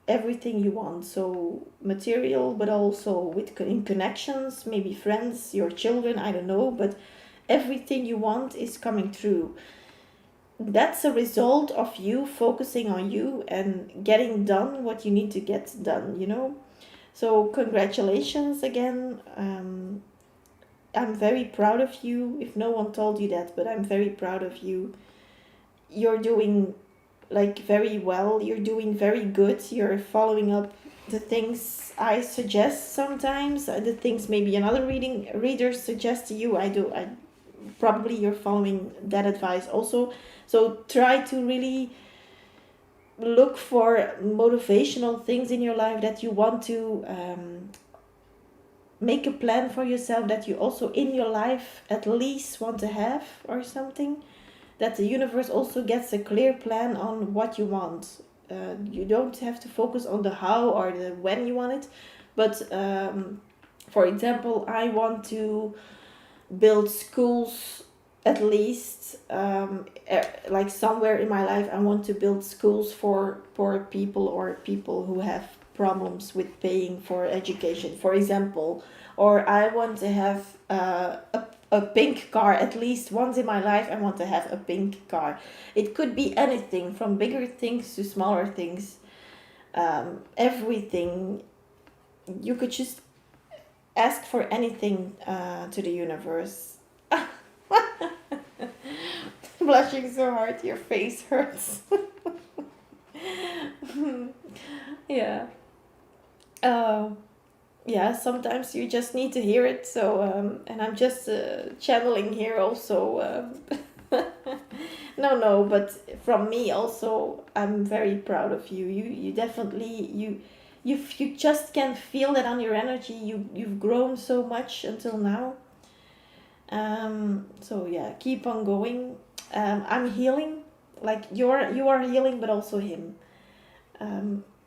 everything you want. So material, but also in connections, maybe friends, your children, I don't know, but everything you want is coming through. That's a result of you focusing on you and getting done what you need to get done. So congratulations again. I'm very proud of you, if no one told you that, but I'm very proud of you. You're doing like very well. You're doing very good. You're following up the things I suggest sometimes, the things maybe another reader suggests to you. I probably you're following that advice also. So try to really look for motivational things in your life that you want to, make a plan for yourself, that you also in your life at least want to have, or something, that the universe also gets a clear plan on what you want. You don't have to focus on the how or the when you want it, but for example, I want to build schools, at least, like somewhere in my life I want to build schools for poor people, or people who have problems with paying for education, for example. Or I want to have a pink car. At least once in my life I want to have a pink car. It could be anything, from bigger things to smaller things. Everything. You could just ask for anything, to the universe. Blushing so hard your face hurts. Yeah. uh, yeah, sometimes you just need to hear it. So and I'm just channeling here also. No, but from me also, I'm very proud of you. You definitely, you just can feel that on your energy. You've grown so much until now. So yeah, keep on going. I'm healing, like you are healing, but also him.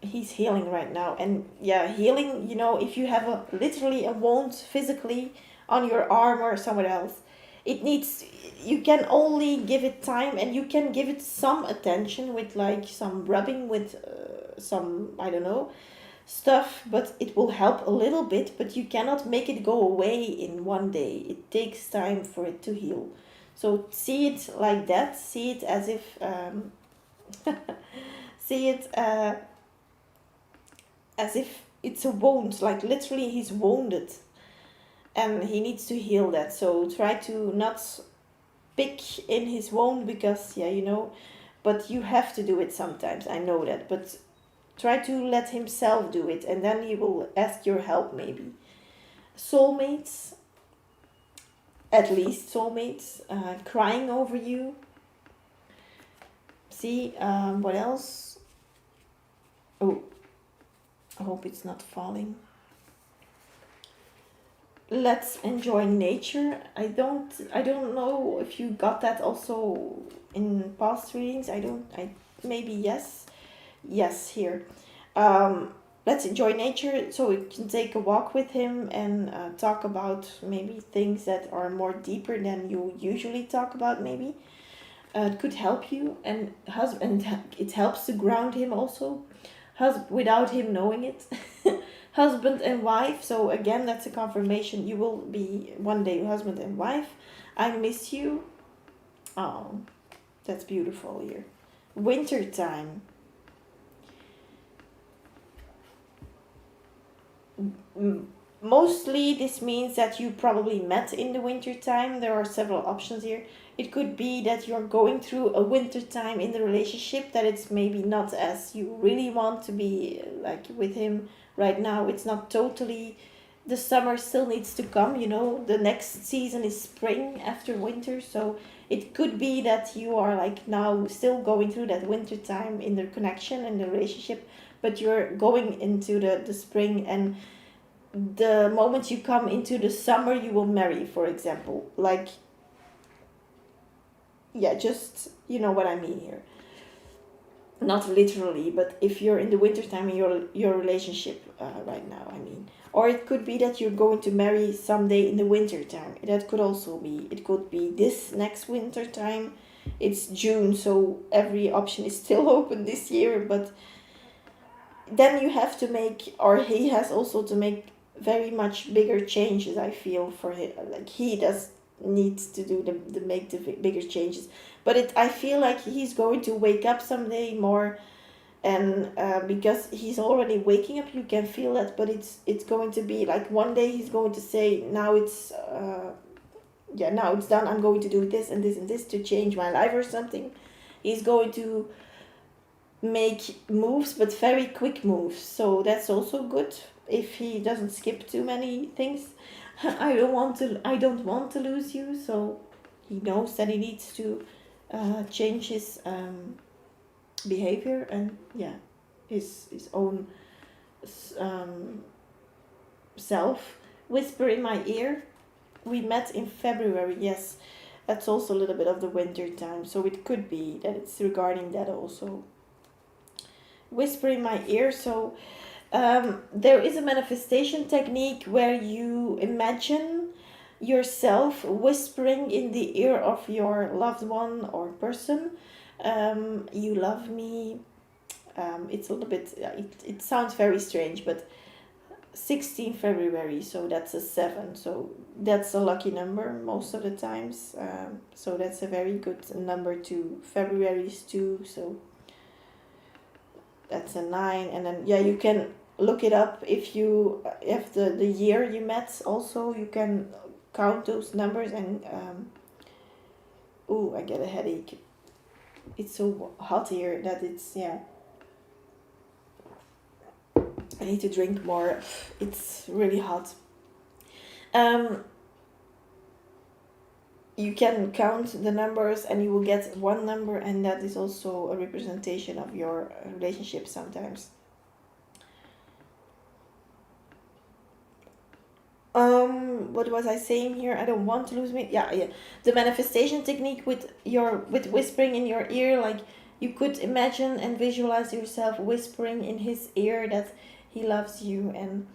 He's healing right now, and yeah, healing. If you have a literally a wound physically on your arm or somewhere else, it needs. You can only give it time, and you can give it some attention with like some rubbing with some, I don't know, stuff, but it will help a little bit. But you cannot make it go away in one day. It takes time for it to heal. So see it like that. See it as if. See it. As if it's a wound, like literally he's wounded, and he needs to heal that. So try to not pick in his wound, because but you have to do it sometimes, I know that, but try to let himself do it, and then he will ask your help, maybe. Soulmates, at least soulmates, crying over you. See, what else? Oh, I hope it's not falling. Let's enjoy nature. I don't know if you got that also in past readings. I maybe yes. Yes, here. Let's enjoy nature, so we can take a walk with him and talk about maybe things that are more deeper than you usually talk about, maybe. It could help you, and it helps to ground him also, without him knowing it. Husband and wife. So again, that's a confirmation. You will be one day husband and wife. I miss you. Oh, that's beautiful here. Winter time. m- mostly this means that you probably met in the winter time. There are several options here. It could be that you're going through a winter time in the relationship, that it's maybe not as you really want to be like with him right now. It's not totally, the summer still needs to come, the next season is spring after winter. So it could be that you are like now still going through that winter time in the connection and the relationship, but you're going into the spring, and the moment you come into the summer you will marry, for example. Like, yeah, just you know what I mean here. Not literally, but if you're in the wintertime in your relationship right now, I mean. Or it could be that you're going to marry someday in the winter time. That could also be. It could be this next winter time. It's June, so every option is still open this year, but then you have to make, or he has also to make very much bigger changes, I feel, for him. Like, he does needs to do the make the bigger changes, but I feel like he's going to wake up someday more, and because he's already waking up, you can feel that. But it's going to be like one day he's going to say, now it's yeah, now it's done, I'm going to do this and this and this to change my life or something. He's going to make moves, but very quick moves. So that's also good if he doesn't skip too many things. I don't want to lose you. So he knows that he needs to change his behavior, and yeah, his own um, self. Whisper in my ear. We met in February. Yes, that's also a little bit of the winter time. So it could be that it's regarding that also. Whisper in my ear. So there is a manifestation technique where you imagine yourself whispering in the ear of your loved one or person, you love me. It's a little bit, it sounds very strange, but 16 February, so that's a 7. So that's a lucky number most of the times. So that's a very good number to February's too. So that's a 9. And then, yeah, you can look it up if you have the year you met. Also, you can count those numbers, and I get a headache. It's so hot here that it's, yeah, I need to drink more. It's really hot. um you can count the numbers and you will get one number, and that is also a representation of your relationship sometimes. What was I saying here? I don't want to lose me. Yeah, yeah. The manifestation technique with whispering in your ear, like, you could imagine and visualize yourself whispering in his ear that he loves you and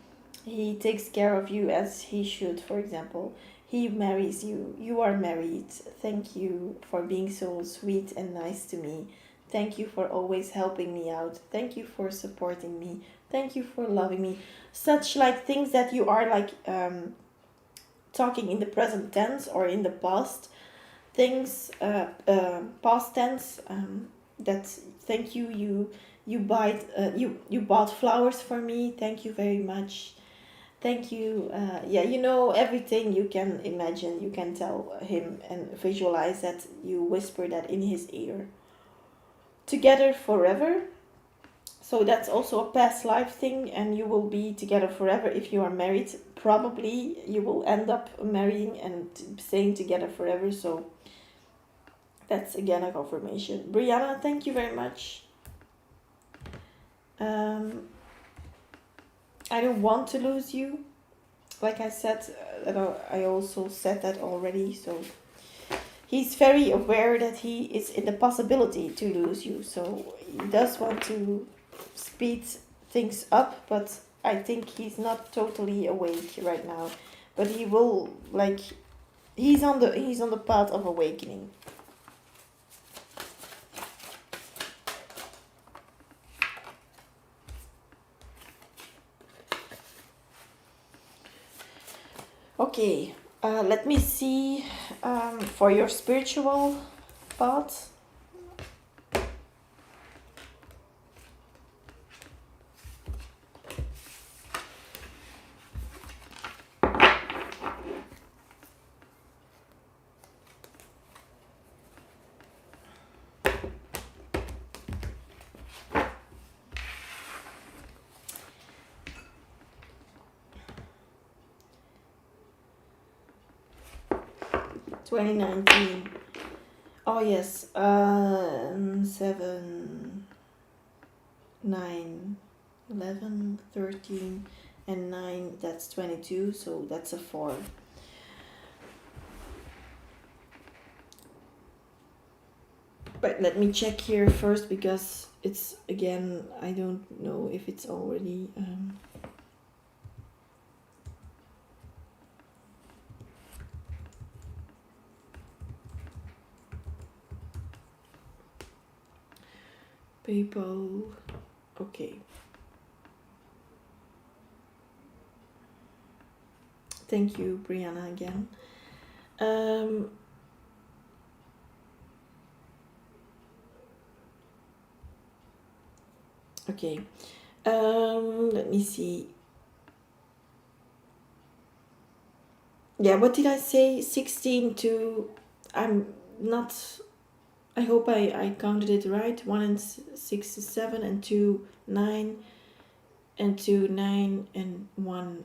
he takes care of you as he should. For example, he marries you. You are married. Thank you for being so sweet and nice to me. Thank you for always helping me out. Thank you for supporting me. Thank you for loving me. Such like things that you are like talking in the present tense or in the past things, past tense. That thank you. You bought flowers for me. Thank you very much. Thank you. Yeah, everything you can imagine. You can tell him and visualize that you whisper that in his ear. Together forever. So that's also a past life thing, and you will be together forever if you are married. Probably you will end up marrying and staying together forever. So that's again a confirmation. Brianna, thank you very much. I don't want to lose you. Like I said, I also said that already. So he's very aware that he is in the possibility to lose you. So he does want to speed things up, but I think he's not totally awake right now. But he will, like, he's on the path of awakening. Okay, let me see for your spiritual path. 2019. Oh yes, 7, 9, 11, 13, and 9, that's 22, so that's a 4. But let me check here first because it's, again, I don't know if it's already... PayPal. Okay. Thank you, Brianna, again. Okay. Let me see. Yeah, what did I say? 16 to... I'm not... I hope I counted it right. 1 and 6 is 7, and 2, 9, and 2, 9, and 1,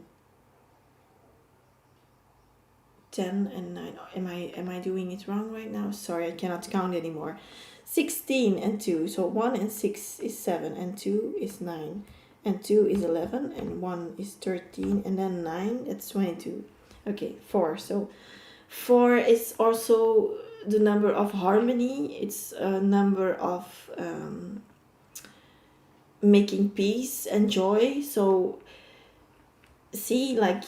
10, and 9. Am I doing it wrong right now? Sorry, I cannot count anymore. 16 and 2. So 1 and 6 is 7, and 2 is 9, and 2 is 11, and 1 is 13, and then 9, that's 22. Okay, 4. So 4 is also the number of harmony. It's a number of making peace and joy. So see, like,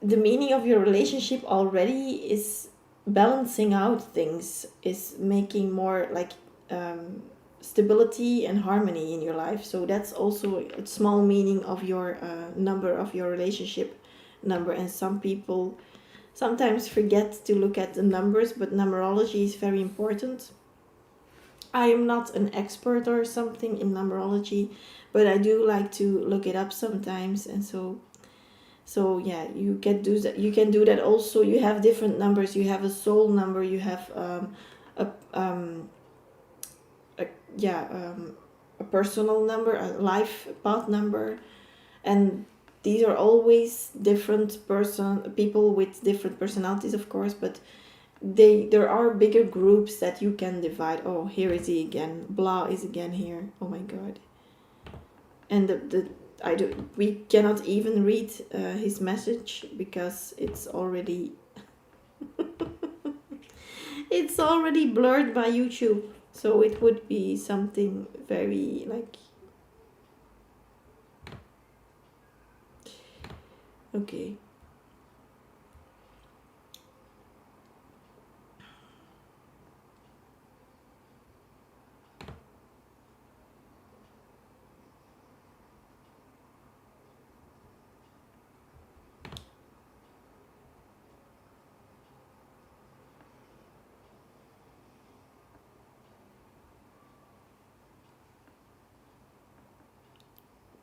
the meaning of your relationship already is balancing out things, is making more like stability and harmony in your life. So that's also a small meaning of your number of your relationship number. And some people sometimes forget to look at the numbers, but numerology is very important. I am not an expert or something in numerology, but I do like to look it up sometimes. And so yeah, you can do that. You can do that also. You have different numbers. You have a soul number. You have a a personal number, a life path number, and these are always different people with different personalities, of course, but there are bigger groups that you can divide. Oh, here is he again. Blah is again here. Oh my god. And we cannot even read his message because it's already it's already blurred by YouTube. So it would be something very like... Okay.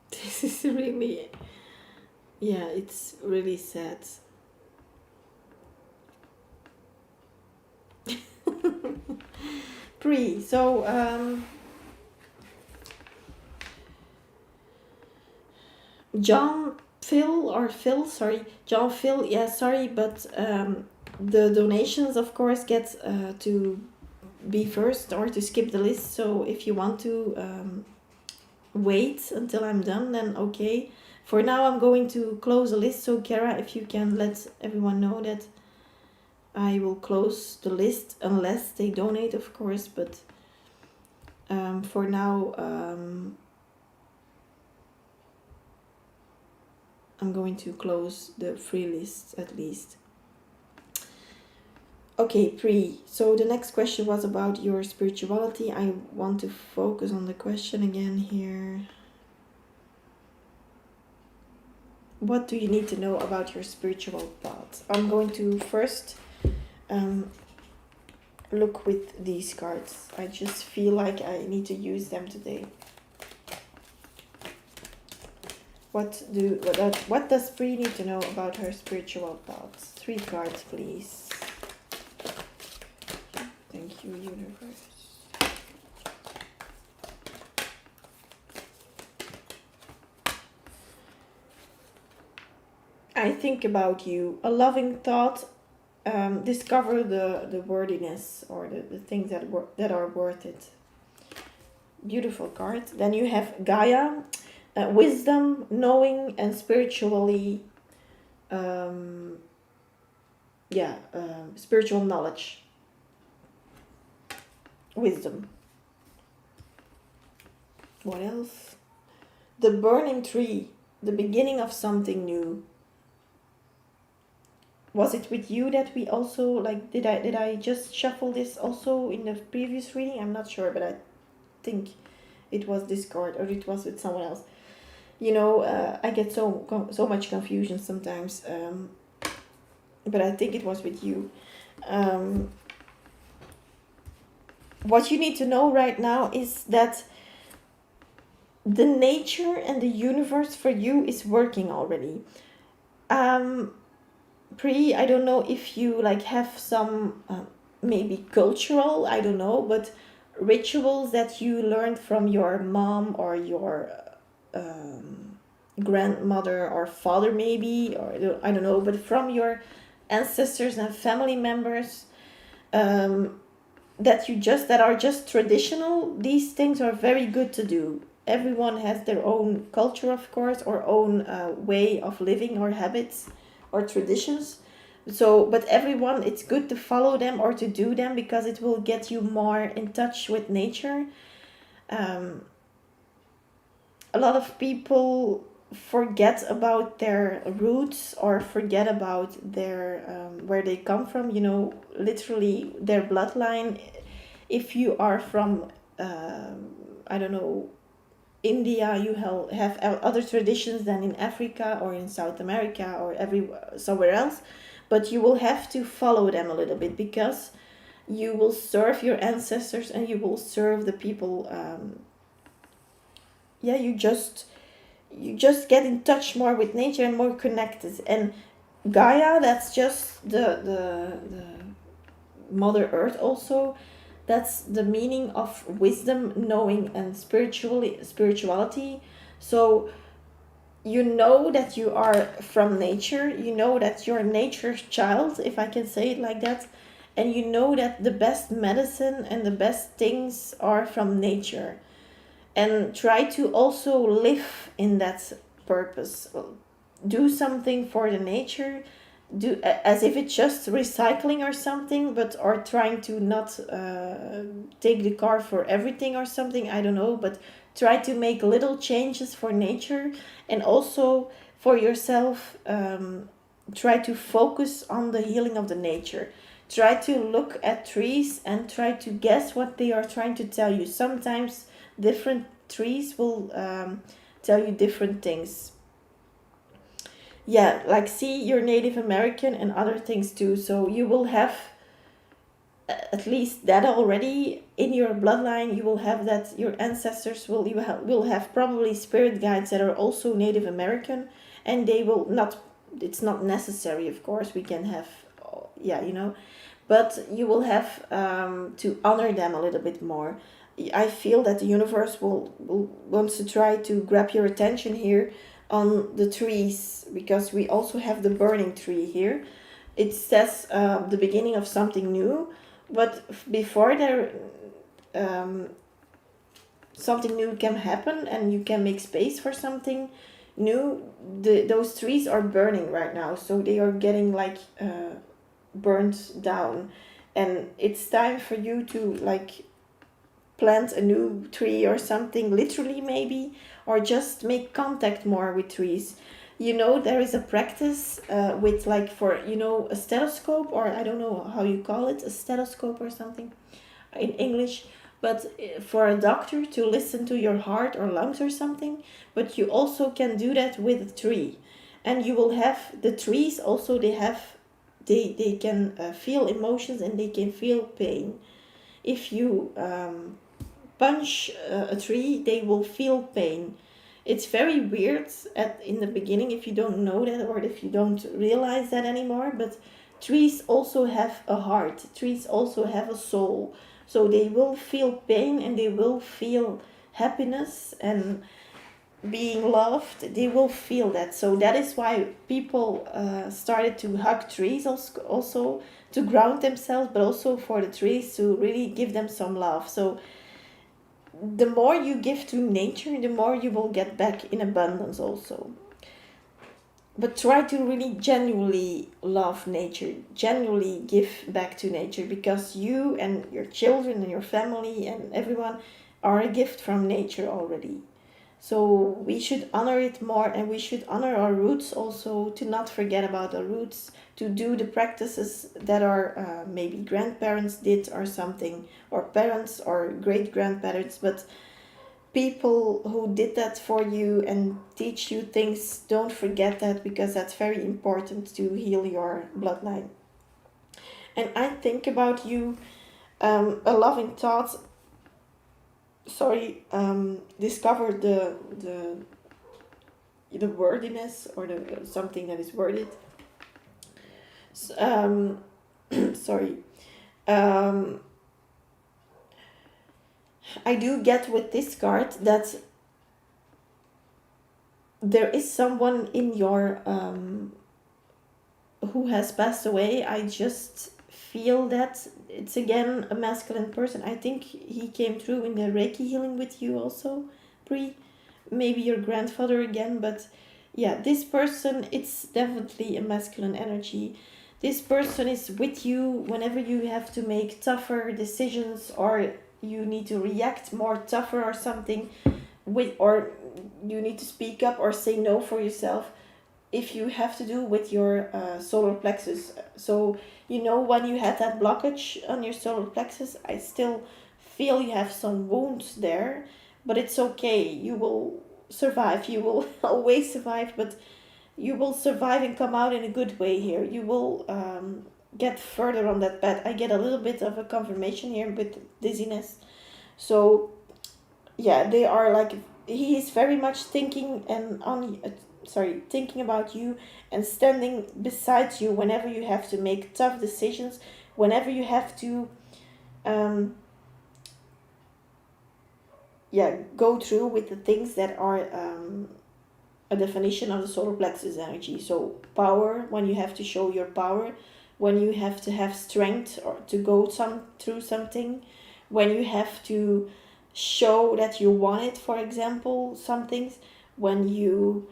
This is really... Yeah, it's really sad. So John Phil, yeah, sorry, but the donations, of course, get to be first or to skip the list. So if you want to wait until I'm done, then okay. For now, I'm going to close the list. So Kara, if you can let everyone know that I will close the list unless they donate, of course. But for now, I'm going to close the free list at least. Okay, so the next question was about your spirituality. I want to focus on the question again here. What do you need to know about your spiritual path? I'm going to first look with these cards. I just feel like I need to use them today. What does Pri need to know about her spiritual path? 3 cards, please. Thank you, universe. I think about you. A loving thought discover the worthiness or the things that are worth it. Beautiful card. Then you have Gaia, wisdom, knowing, and spiritually, um, yeah, spiritual knowledge, wisdom. What else? The burning tree, the beginning of something new. Was it with you that we also like? Did I just shuffle this also in the previous reading? I'm not sure, but I think it was this card or it was with someone else. I get so much confusion sometimes, but I think it was with you. Um, what you need to know right now is that the nature and the universe for you is working already. Um, I don't know if you like have some maybe cultural, I don't know, but rituals that you learned from your mom or your grandmother or father maybe, or I don't know, but from your ancestors and family members, um, that are just traditional. These things are very good to do. Everyone has their own culture, of course, or own way of living or habits or traditions. So but everyone, it's good to follow them or to do them because it will get you more in touch with nature. um, a lot of people forget about their roots or forget about their where they come from, literally their bloodline. If you are from I don't know, India, you have other traditions than in Africa or in South America or somewhere else, but you will have to follow them a little bit because you will serve your ancestors and you will serve the people. Yeah, you just get in touch more with nature and more connected. And Gaia, that's just the Mother Earth also. That's the meaning of wisdom, knowing, and spirituality. So you know that you are from nature, you know that you're nature's child, if I can say it like that, and you know that the best medicine and the best things are from nature. And try to also live in that purpose. Do something for the nature, do as if it's just recycling or something, but or trying to not take the car for everything or something, I don't know, but try to make little changes for nature. And also for yourself, try to focus on the healing of the nature. Try to look at trees and try to guess what they are trying to tell you. Sometimes different trees will tell you different things. Yeah, like see, you're Native American and other things too, so you will have at least that already in your bloodline. You will have that. Your ancestors will have probably spirit guides that are also Native American, and they will not. It's not necessary, of course. We can have, yeah, but you will have to honor them a little bit more. I feel that the universe will wants to try to grab your attention here on the trees, because we also have the burning tree here. It says the beginning of something new, but before there something new can happen and you can make space for something new, those trees are burning right now, so they are getting like burnt down, and it's time for you to like plant a new tree or something, literally maybe, or just make contact more with trees. There is a practice with like for a stethoscope, or I don't know how you call it, a stethoscope or something in English, but for a doctor to listen to your heart or lungs or something. But you also can do that with a tree, and you will have the trees also, they can feel emotions and they can feel pain. If you punch a tree, they will feel pain. It's very weird in the beginning if you don't know that or if you don't realize that anymore, but trees also have a heart. Trees also have a soul. So they will feel pain and they will feel happiness, and being loved, they will feel that. So that is why people started to hug trees also to ground themselves, but also for the trees to really give them some love. So the more you give to nature, the more you will get back in abundance also. But try to really genuinely love nature, genuinely give back to nature, because you and your children and your family and everyone are a gift from nature already. So we should honor it more, and we should honor our roots also, to not forget about our roots, to do the practices that our maybe grandparents did or something, or parents or great grandparents, but people who did that for you and teach you things, don't forget that, because that's very important to heal your bloodline. And I think about you, a loving thought, sorry, discover the wordiness, or the something that is worded. Sorry. um, I do get with this card that there is someone in your who has passed away. I just feel that it's again a masculine person. I think he came through in the Reiki healing with you also, Pri. Maybe your grandfather again, but yeah, this person, it's definitely a masculine energy. This person is with you whenever you have to make tougher decisions, or you need to react more tougher or something, with, or you need to speak up or say no for yourself, if you have to do with your solar plexus. So when you had that blockage on your solar plexus, I still feel you have some wounds there, but it's okay. You will survive. You will always survive, but you will survive and come out in a good way here. You will get further on that path. I get a little bit of a confirmation here with dizziness. So yeah, they are like, he is very much thinking and on thinking about you, and standing beside you whenever you have to make tough decisions, whenever you have to um go through with the things that are a definition of the solar plexus energy. So power, when you have to show your power, when you have to have strength or to go through something, when you have to show that you want it, for example, some things, when you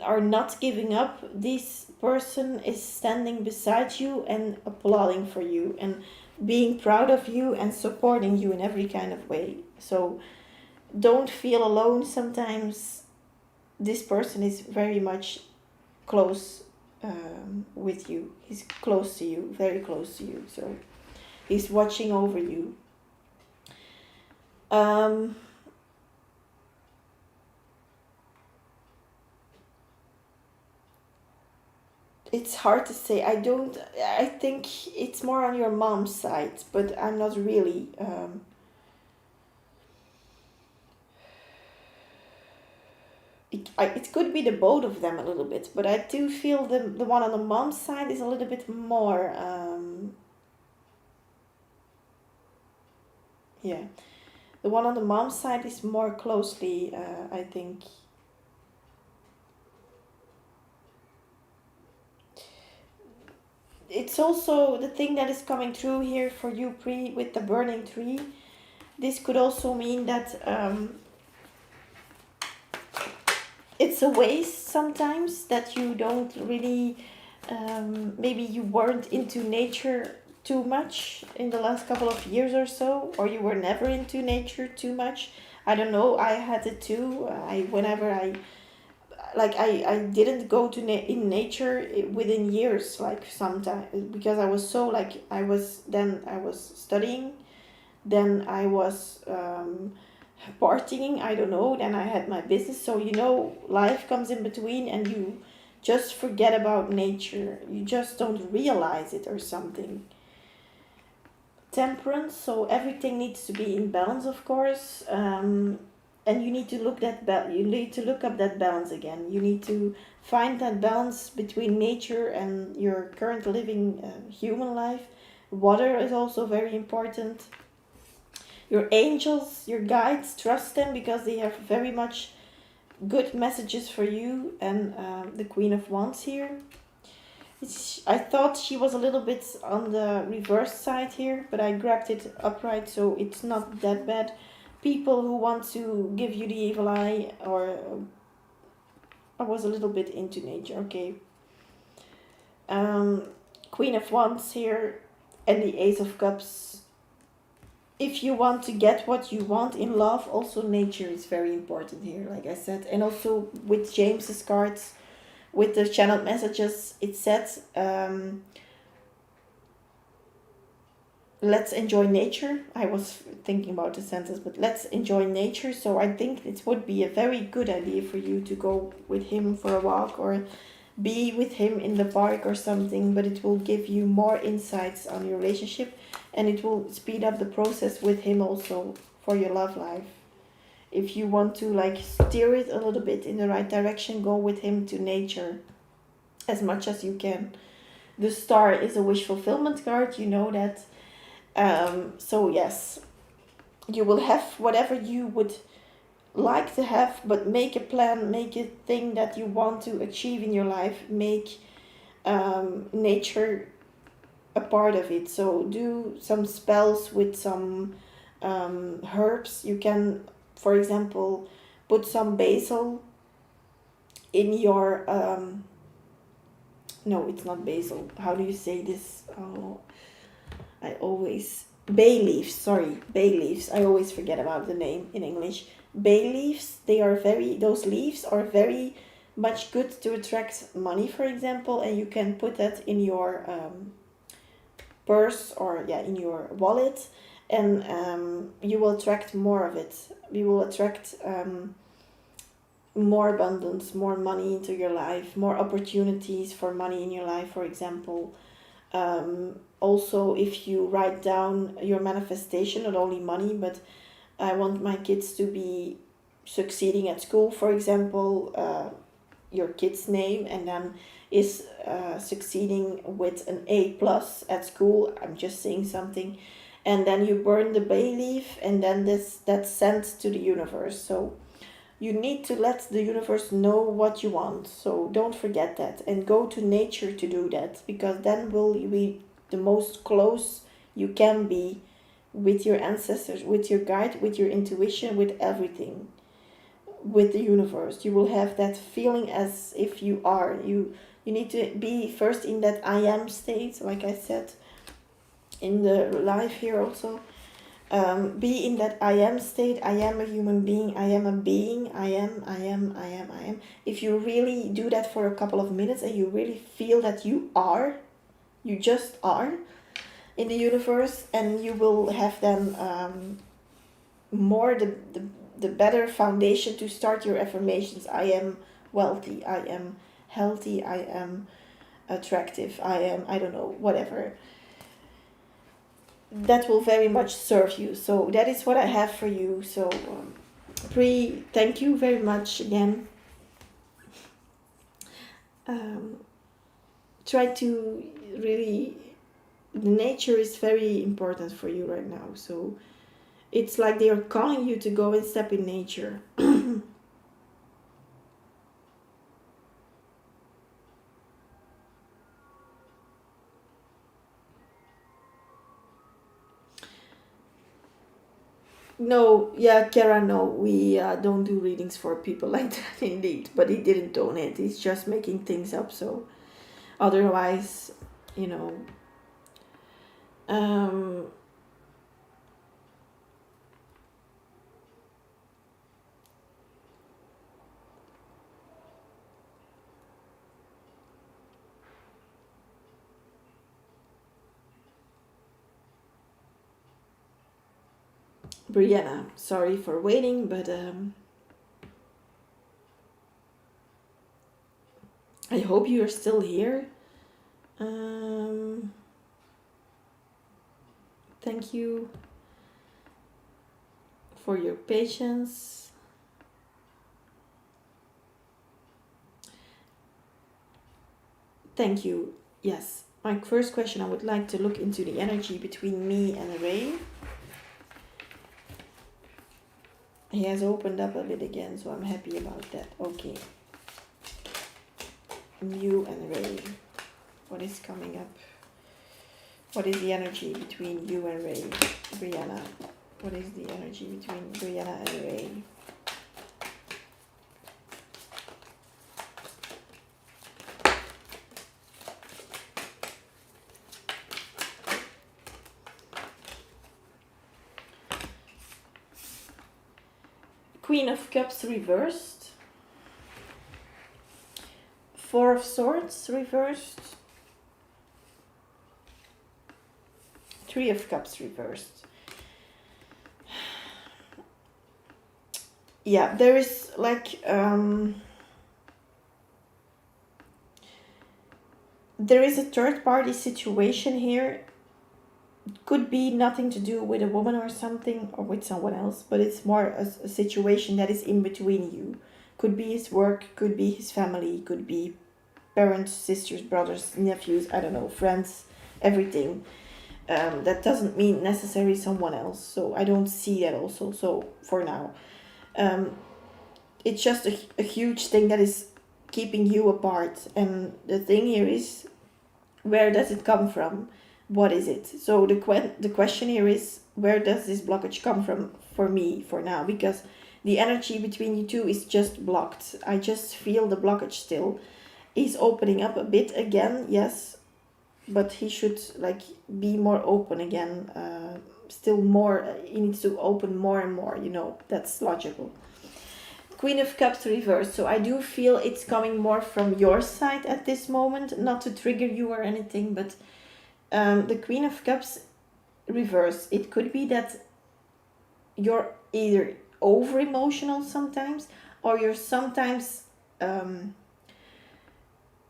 are not giving up, this person is standing beside you and applauding for you and being proud of you and supporting you in every kind of way. So don't feel alone. Sometimes this person is very much close with you. He's close to you, very close to you. So he's watching over you. It's hard to say. I think it's more on your mom's side, but I'm not really. It could be the both of them a little bit, but I do feel the one on the mom's side is a little bit more. Yeah, the one on the mom's side is more closely, I think. It's also the thing that is coming through here for you, Pri, with the burning tree. This could also mean that it's a waste sometimes, that you don't really, maybe you weren't into nature too much in the last couple of years or so, or you were never into nature too much. I don't know, I had it too. Whenever I didn't go to in nature within years, like sometimes, because I was so like, I was studying, then I was partying, I don't know, then I had my business. So life comes in between, and you just forget about nature, you just don't realize it or something. Temperance, so everything needs to be in balance, of course. And you need to you need to look up that balance again. You need to find that balance between nature and your current living human life. Water is also very important. Your angels, your guides, trust them, because they have very much good messages for you, and the Queen of Wands here. I thought she was a little bit on the reverse side here, but I grabbed it upright, so it's not that bad. People who want to give you the evil eye, or I was a little bit into nature, okay. Um, Queen of Wands here, and the Ace of Cups. If you want to get what you want in love, also nature is very important here, like I said. And also with James's cards, with the channeled messages, it said, let's enjoy nature. I was thinking about the sentence, but let's enjoy nature. So I think it would be a very good idea for you to go with him for a walk, or be with him in the park or something, but it will give you more insights on your relationship, and it will speed up the process with him also for your love life. If you want to like steer it a little bit in the right direction, go with him to nature as much as you can. The star is a wish fulfillment card, you know that. So yes, you will have whatever you would like to have, but make a plan, make a thing that you want to achieve in your life. Make nature a part of it. So do some spells with some herbs. You can, for example, put some basil in your no, it's not basil, how do you say this? Oh, I always, bay leaves, sorry, bay leaves. I always forget about the name in English. Bay leaves, they are very, those leaves are very much good to attract money, for example, and you can put that in your purse, or yeah, in your wallet, and you will attract more of it. You will attract more abundance, more money into your life, more opportunities for money in your life, for example. Also, if you write down your manifestation, not only money, but I want my kids to be succeeding at school, for example, your kid's name, and then is succeeding with an A plus at school. I'm just saying something, and then you burn the bay leaf, and then that's sent to the universe. So you need to let the universe know what you want. So don't forget that, and go to nature to do that, because then will you be the most close you can be with your ancestors, with your guide, with your intuition, with everything, with the universe. You will have that feeling as if you are. You need to be first in that I am state, like I said in the live here also. Be in that I am state. I am a human being. I am a being. I am. If you really do that for a couple of minutes, and you really feel that you are, you just are in the universe, and you will have then more the better foundation to start your affirmations. I am wealthy. I am healthy. I am attractive. I am, I don't know, whatever. That will very much serve you. So that is what I have for you. So Pri, thank you very much again. Try to really, the nature is very important for you right now. So it's like they are calling you to go and step in nature. No, yeah, Kara, no, we don't do readings for people like that, indeed. But he didn't donate. He's just making things up. So otherwise, you know, um, Brianna, sorry for waiting, but I hope you are still here. Thank you for your patience. Thank you. Yes, my first question, I would like to look into the energy between me and Ray. He has opened up a bit again, so I'm happy about that. Okay. Mew and Ray. What is coming up? What is the energy between you and Ray? Brianna. What is the energy between Brianna and Ray? Queen of Cups reversed. Four of Swords reversed. Three of Cups reversed. Yeah, there is like there is a third party situation here. Could be nothing to do with a woman or something, or with someone else, but it's more a situation that is in between you. Could be his work, could be his family, could be parents, sisters, brothers, nephews, I don't know, friends, everything. That doesn't mean necessarily someone else, so I don't see that also, so for now. It's just a huge thing that is keeping you apart, and the thing here is, where does it come from? What is it? So the question here is, where does this blockage come from for me for now? Because the energy between you two is just blocked. I just feel the blockage still. He's opening up a bit again, yes, but he should like be more open again. Still more, he needs to open more and more, that's logical. Queen of Cups reversed, so I do feel it's coming more from your side at this moment, not to trigger you or anything, but the Queen of Cups reverse. It could be that you're either over emotional sometimes, or you're sometimes in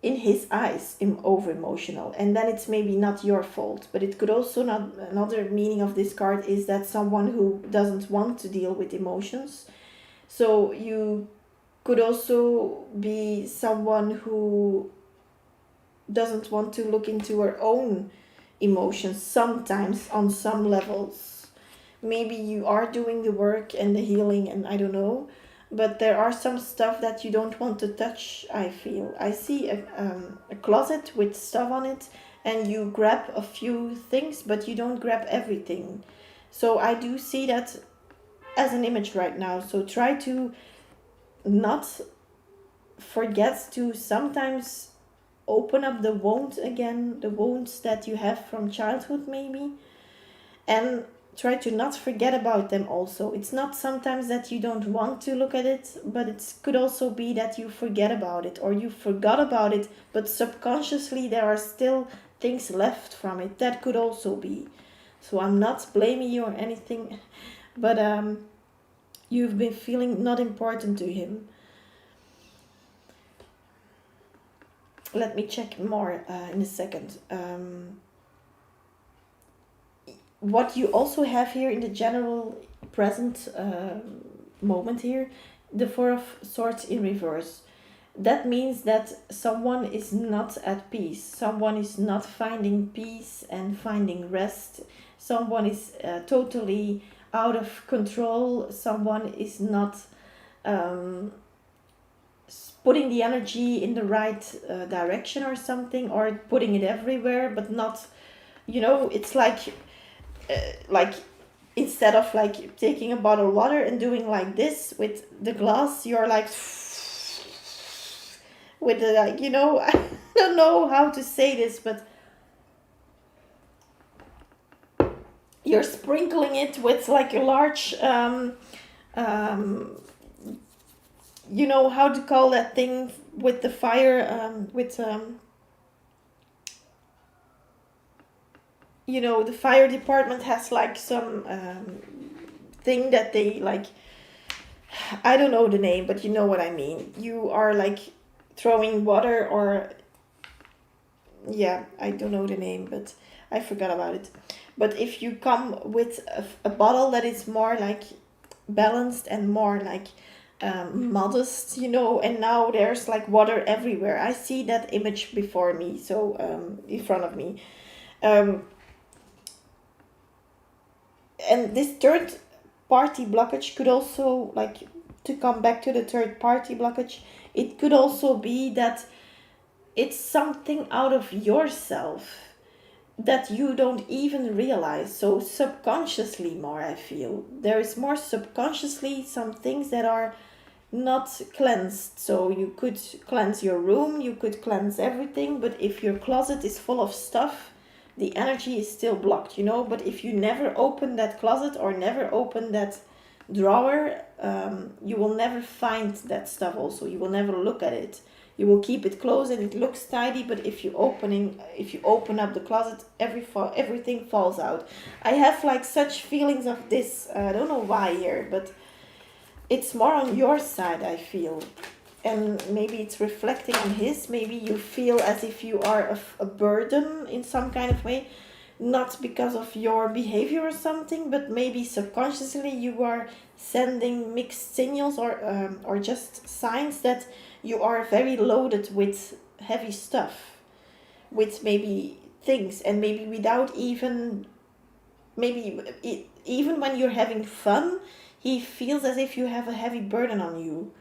his eyes over emotional, and then it's maybe not your fault. But it could also not. Another meaning of this card is that someone who doesn't want to deal with emotions. So you could also be someone who doesn't want to look into her own emotions sometimes on some levels. Maybe you are doing the work and the healing, and I don't know, but there are some stuff that you don't want to touch. I feel I see a closet with stuff on it, and you grab a few things, but you don't grab everything. So I do see that as an image right now. So try to not forget to sometimes open up the wound again, the wounds that you have from childhood maybe, and try to not forget about them also. It's not sometimes that you don't want to look at it, but it could also be that you forget about it, or you forgot about it, but subconsciously there are still things left from it. That could also be. So I'm not blaming you or anything, but you've been feeling not important to him. Let me check more in a second. What you also have here in the general present moment here, the Four of Swords in reverse. That means that someone is not at peace. Someone is not finding peace and finding rest. Someone is totally out of control. Someone is not putting the energy in the right direction or something, or putting it everywhere, but not, it's like instead of like taking a bottle of water and doing like this with the glass, you're like with the I don't know how to say this, but you're sprinkling it with like a large how to call that thing with the fire, the fire department has like some thing that they like, I don't know the name, but you know what I mean. You are like throwing water, or yeah, I don't know the name, but I forgot about it. But if you come with a bottle that is more like balanced and more like modest, and now there's like water everywhere. I see that image before me, so in front of me. And this third party blockage could also, like, to come back to the third party blockage, it could also be that it's something out of yourself that you don't even realize. So subconsciously, more, I feel there is more subconsciously some things that are not cleansed. So you could cleanse your room, you could cleanse everything, but if your closet is full of stuff, the energy is still blocked, you know. But if you never open that closet or never open that drawer, you will never find that stuff. Also, you will never look at it. You will keep it closed and it looks tidy, but if you open up the closet, everything falls out. I have like such feelings of this. I don't know why here, but it's more on your side, I feel. And maybe it's reflecting on his. Maybe you feel as if you are a burden in some kind of way, not because of your behavior or something, but maybe subconsciously you are sending mixed signals, or just signs that you are very loaded with heavy stuff, with maybe things, and maybe without even, maybe even when you're having fun, he feels as if you have a heavy burden on you.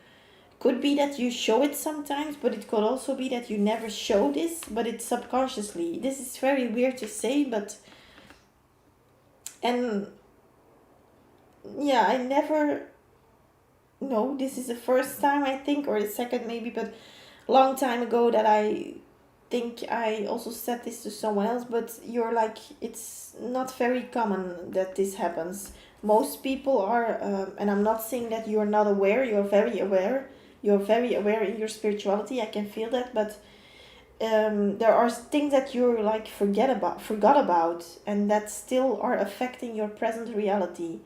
Could be that you show it sometimes, but it could also be that you never show this, but it's subconsciously. This is very weird to say, but, and yeah, I never, no, this is the first time I think, or the second maybe, but long time ago that I think I also said this to someone else, but you're like, it's not very common that this happens. Most people are, and I'm not saying that you're not aware, you're very aware. You're very aware in your spirituality, I can feel that, but there are things that you like forgot about, and that still are affecting your present reality.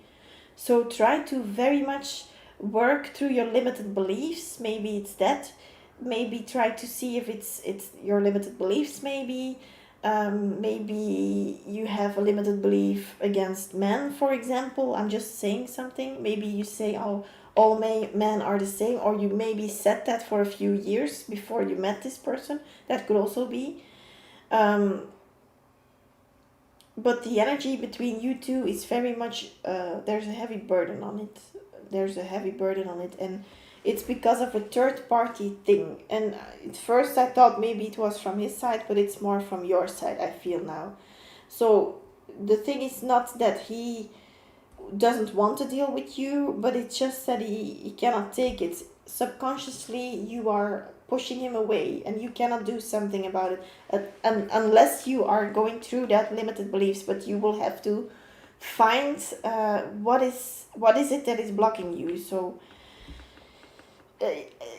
So try to very much work through your limited beliefs. Maybe it's that. Maybe try to see if it's your limited beliefs. Maybe you have a limited belief against men, for example. I'm just saying something. Maybe you say, oh, all men are the same, or you maybe said that for a few years before you met this person. That could also be. Um, but the energy between you two is very much, there's a heavy burden on it. There's a heavy burden on it, and it's because of a third party thing. And at first I thought maybe it was from his side, but it's more from your side, I feel now. So the thing is not that he doesn't want to deal with you, but it's just that he cannot take it. Subconsciously you are pushing him away, and you cannot do something about it, and unless you are going through that limited beliefs. But you will have to find, what is it that is blocking you. So uh,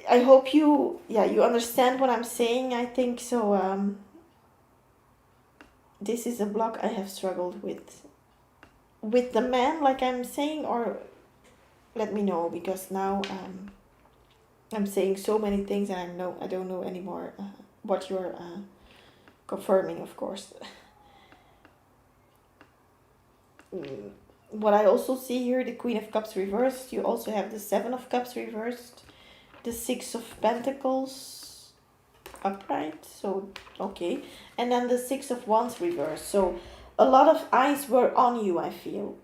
I hope you, yeah, you understand what I'm saying, I think. So this is a block I have struggled with the man, like I'm saying, or let me know, because now I'm saying so many things, and I don't know anymore what you're confirming, of course. What I also see here, the Queen of Cups reversed. You also have the Seven of Cups reversed, the Six of Pentacles upright. So okay, and then the Six of Wands reversed. So a lot of eyes were on you, I feel.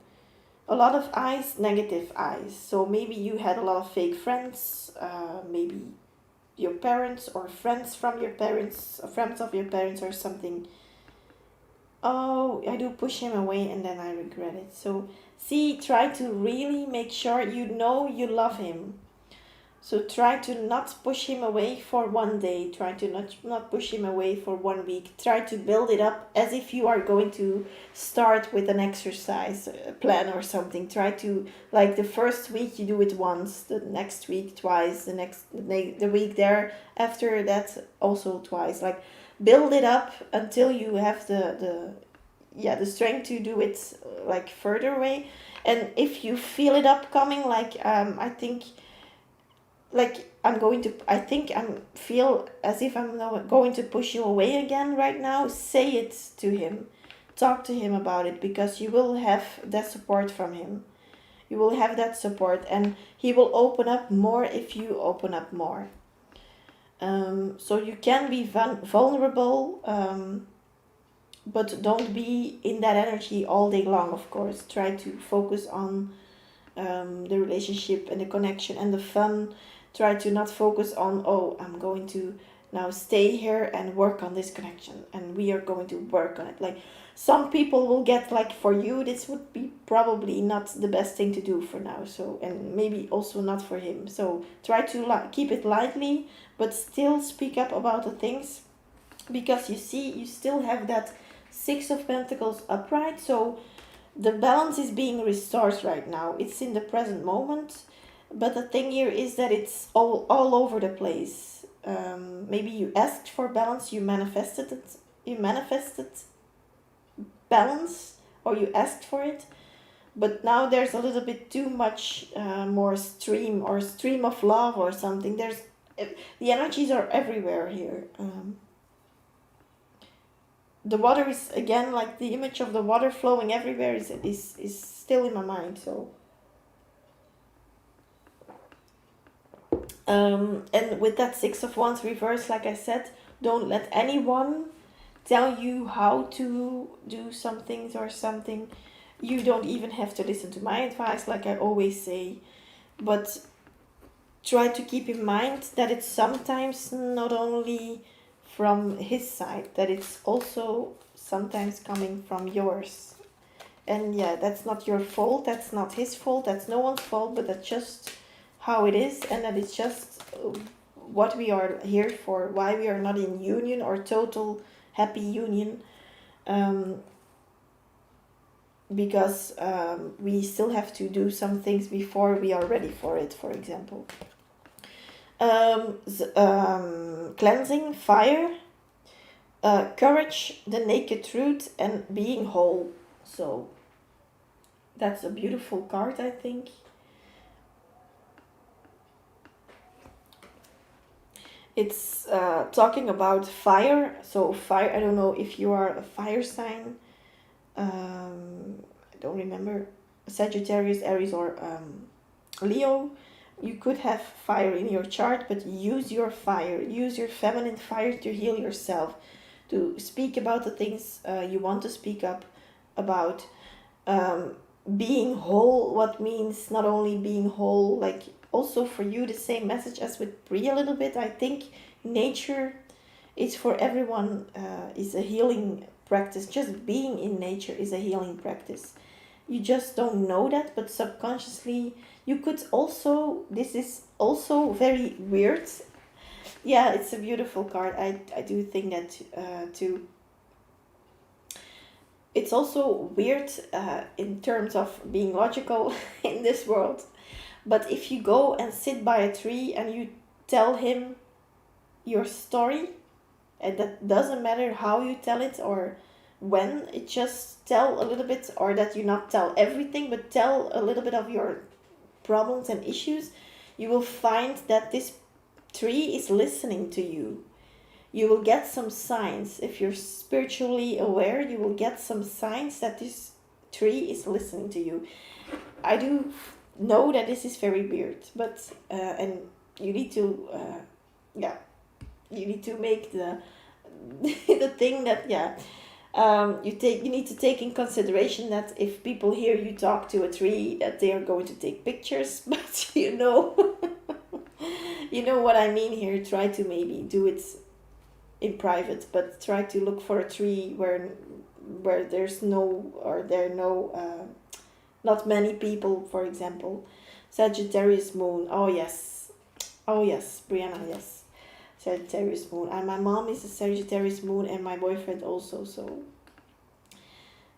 A lot of eyes, negative eyes. So maybe you had a lot of fake friends, maybe your parents or friends from your parents, friends of your parents or something. Oh, I do push him away and then I regret it. So see, try to really make sure you know you love him. So try to not push him away for one day. Try to not push him away for 1 week. Try to build it up as if you are going to start with an exercise plan or something. Try to, like, the first week you do it once, the next week twice, the week there after that also twice. Like, build it up until you have the strength to do it, like, further away. And if you feel it upcoming, like, I think, like, I think I'm feel as if I'm going to push you away again right now. Say it to him, talk to him about it, because you will have that support from him. You will have that support, and he will open up more if you open up more. So you can be vulnerable, but don't be in that energy all day long, of course. Try to focus on the relationship and the connection and the fun. Try to not focus on, oh, I'm going to now stay here and work on this connection and we are going to work on it. Like some people will get like, for you this would be probably not the best thing to do for now, so, and maybe also not for him, so try to keep it lightly but still speak up about the things, because you see you still have that Six of Pentacles upright, so the balance is being restored right now. It's in the present moment, but the thing here is that it's all over the place. Maybe you asked for balance, you manifested it, you manifested balance, or you asked for it, but now there's a little bit too much more stream of love or something. There's the energies are everywhere here. The water is, again, like the image of the water flowing everywhere is still in my mind. So and with that Six of Wands reverse, like I said, don't let anyone tell you how to do some things or something. You don't even have to listen to my advice, like I always say, but try to keep in mind that it's sometimes not only from his side, that it's also sometimes coming from yours. And yeah, that's not your fault, that's not his fault, that's no one's fault, but that's just how it is, and that it's just what we are here for, why we are not in union or total happy union, because we still have to do some things before we are ready for it, for example. Cleansing, fire, courage, the naked truth, and being whole. So that's a beautiful card, I think. It's talking about fire. So fire, I don't know if you are a fire sign. I don't remember. Sagittarius, Aries, or Leo. You could have fire in your chart, but use your fire. Use your feminine fire to heal yourself, to speak about the things you want to speak up about. Being whole, what means not only being whole, like also for you the same message as with Brie a little bit. I think nature is for everyone, is a healing practice. Just being in nature is a healing practice. You just don't know that, but subconsciously you could also, this is also very weird. Yeah, it's a beautiful card. I do think that too. It's also weird in terms of being logical in this world. But if you go and sit by a tree and you tell him your story, and that doesn't matter how you tell it or when, it just tell a little bit, or that you not tell everything, but tell a little bit of your problems and issues, you will find that this tree is listening to you. You will get some signs. If you're spiritually aware, you will get some signs that this tree is listening to you. I do know that this is very weird, but and you need to you need to make the the thing that you need to take in consideration that if people hear you talk to a tree, that they are going to take pictures. But you know you know what I mean here. Try to maybe do it in private, but try to look for a tree where there's no, or there are no not many people, for example. Sagittarius moon. Oh yes, Brianna, yes. Sagittarius moon, and my mom is a Sagittarius moon, and my boyfriend also, so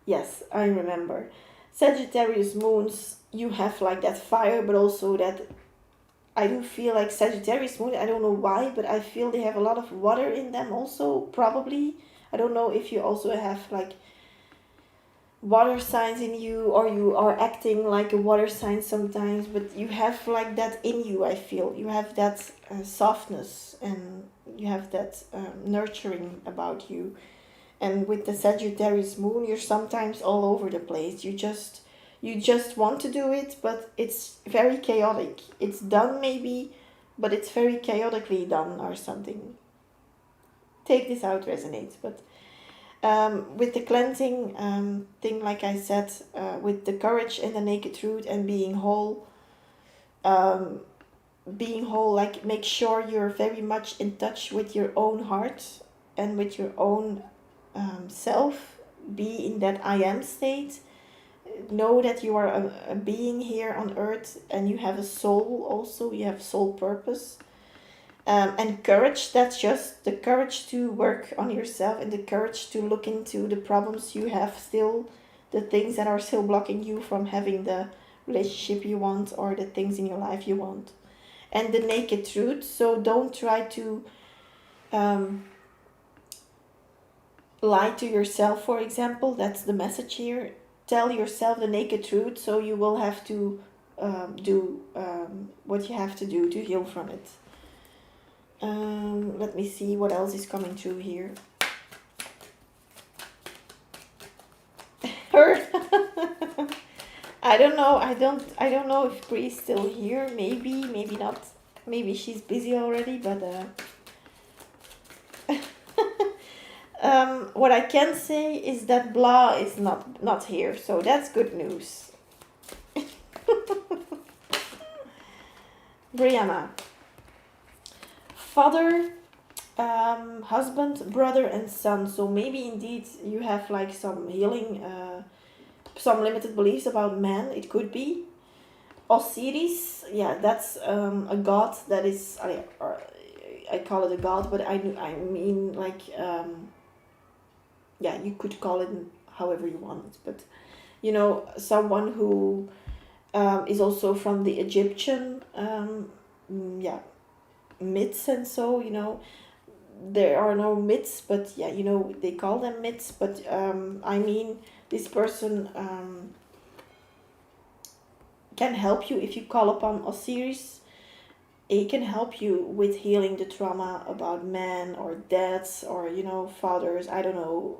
yes, I remember. Sagittarius moons, you have like that fire, but also that, I do feel like Sagittarius moon, I don't know why, but I feel they have a lot of water in them also, probably. I don't know if you also have like water signs in you, or you are acting like a water sign sometimes, but you have like that in you. I feel you have that softness, and you have that nurturing about you. And with the Sagittarius moon, you're sometimes all over the place. You just want to do it, but it's very chaotic. It's done maybe, but it's very chaotically done or something. Take this out, resonates, but With the cleansing thing, like I said, with the courage and the naked truth and um, being whole, like make sure you're very much in touch with your own heart and with your own self. Be in that I am state. Know that you are a being here on earth and you have a soul also, you have soul purpose. And courage, that's just the courage to work on yourself and the courage to look into the problems you have still, the things that are still blocking you from having the relationship you want or the things in your life you want. And the naked truth, so don't try to um, lie to yourself, for example. That's the message here. Tell yourself the naked truth, so you will have to do what you have to do to heal from it. Let me see what else is coming through here. Her. I don't know. I don't know if Bree's still here. Maybe, maybe not. Maybe she's busy already. But what I can say is that Blah is not here. So that's good news. Brianna. Father, husband, brother, and son. So maybe indeed you have like some healing, some limited beliefs about men. It could be. Osiris, yeah, that's a god that is. I call it a god, but I mean like yeah, you could call it however you want, but you know, someone who is also from the Egyptian yeah, myths, and so you know there are no myths, but yeah, you know, they call them myths, but I mean this person can help you if you call upon Osiris. It can help you with healing the trauma about men or dads or you know fathers. I don't know,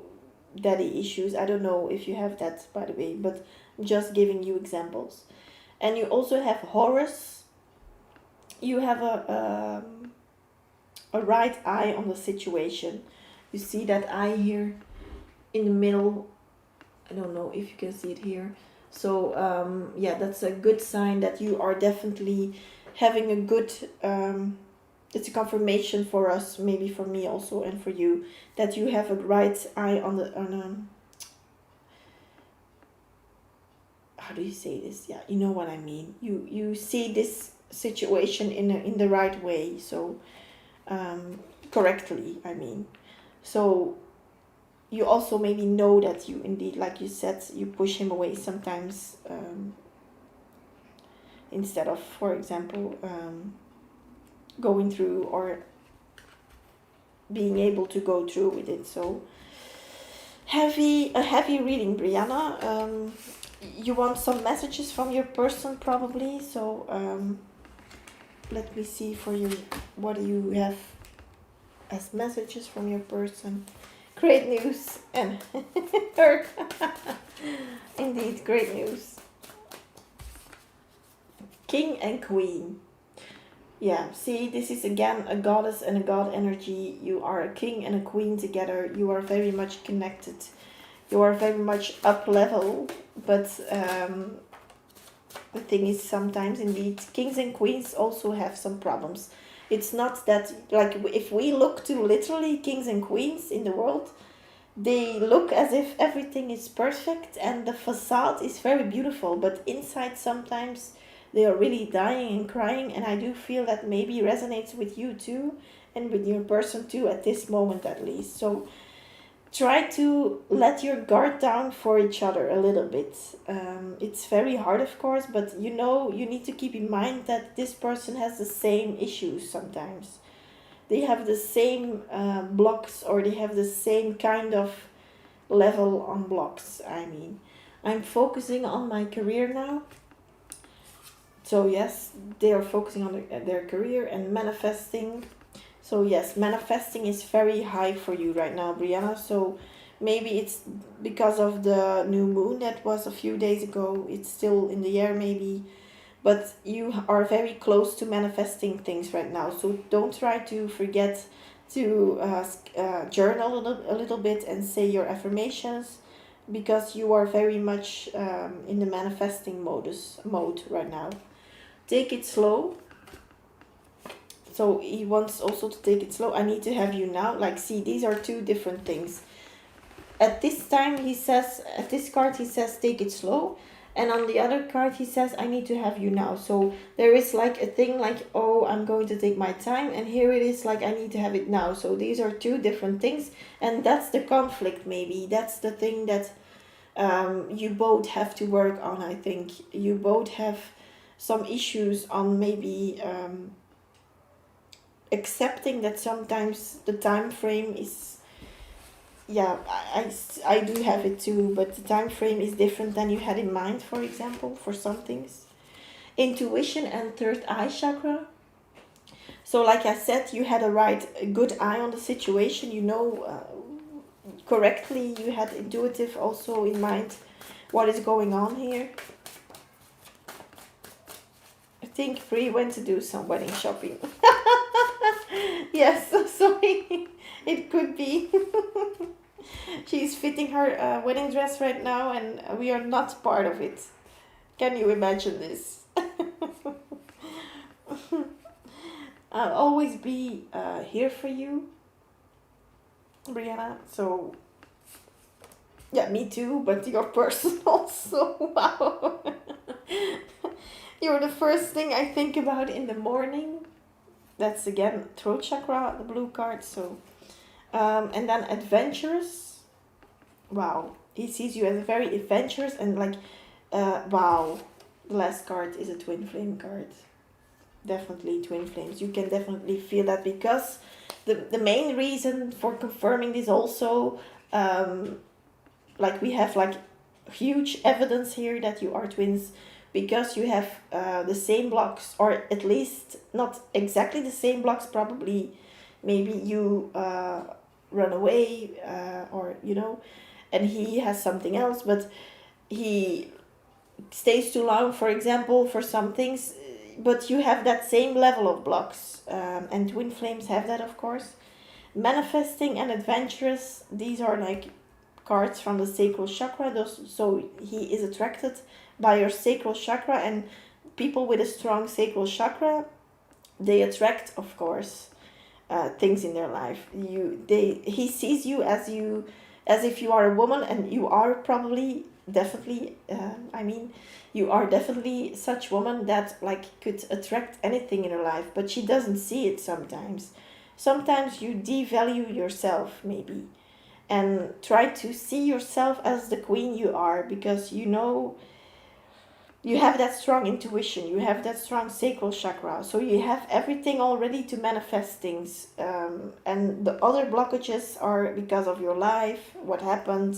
daddy issues. I don't know if you have that, by the way, but I'm just giving you examples. And you also have Horus. You have a right eye on the situation. You see that eye here in the middle. I don't know if you can see it here. So yeah, that's a good sign that you are definitely having a good. It's a confirmation for us, maybe for me also, and for you, that you have a right eye on the how do you say this? Yeah, you know what I mean. You see this situation in the right way. So correctly, I mean. So you also maybe know that you indeed, like you said, you push him away sometimes instead of, for example, going through or being able to go through with it. So a heavy reading, Brianna. You want some messages from your person probably. So let me see for you what do you have as messages from your person. Great news and indeed great news. King and Queen. Yeah, see, this is again a goddess and a god energy. You are a king and a queen together. You are very much connected. You are very much up level. But the thing is, sometimes indeed, kings and queens also have some problems. It's not that, like, if we look to literally kings and queens in the world, they look as if everything is perfect and the facade is very beautiful, but inside sometimes they are really dying and crying, and I do feel that maybe resonates with you too and with your person too at this moment at least. So try to let your guard down for each other a little bit. It's very hard, of course, but you know, you need to keep in mind that this person has the same issues sometimes. They have the same blocks, or they have the same kind of level on blocks. I mean, I'm focusing on my career now. So yes, they are focusing on their career and manifesting. So yes, manifesting is very high for you right now, Brianna. So maybe it's because of the new moon that was a few days ago. It's still in the air maybe. But you are very close to manifesting things right now. So don't try to forget to journal a little bit and say your affirmations, because you are very much in the manifesting mode right now. Take it slow. So he wants also to take it slow. I need to have you now. Like, see, these are two different things. At this time, he says, at this card, he says, take it slow. And on the other card, he says, I need to have you now. So there is like a thing like, oh, I'm going to take my time. And here it is like, I need to have it now. So these are two different things. And that's the conflict, maybe. That's the thing that you both have to work on, I think. You both have some issues on maybe accepting that sometimes the time frame is, yeah, I do have it too, but the time frame is different than you had in mind, for example, for some things. Intuition and third eye chakra. So like I said, you had a good eye on the situation, you know, correctly, you had intuitive also in mind what is going on here. I think Brie went to do some wedding shopping. Yes, sorry, it could be. She's fitting her wedding dress right now, and we are not part of it. Can you imagine this? I'll always be here for you, Brianna. So, yeah, me too, but you're personal, so wow. You're the first thing I think about in the morning. That's again throat chakra, the blue card. So, and then adventurous. Wow, he sees you as very adventurous and like, wow. The last card is a twin flame card. Definitely twin flames. You can definitely feel that, because the main reason for confirming this also, like we have like huge evidence here that you are twins, because you have the same blocks, or at least not exactly the same blocks, probably maybe you run away, or you know, and he has something else, but he stays too long, for example, for some things, but you have that same level of blocks, and twin flames have that, of course. Manifesting and adventurous, these are like cards from the sacral chakra. So he is attracted by your sacral chakra, and people with a strong sacral chakra, they attract, of course, things in their life. He sees you as if you are a woman, and you are probably definitely. I mean, you are definitely such woman that like could attract anything in her life, but she doesn't see it sometimes. Sometimes you devalue yourself, maybe, and try to see yourself as the queen you are, because you know you have that strong intuition, you have that strong sacral chakra, so you have everything already to manifest things, and the other blockages are because of your life, what happened,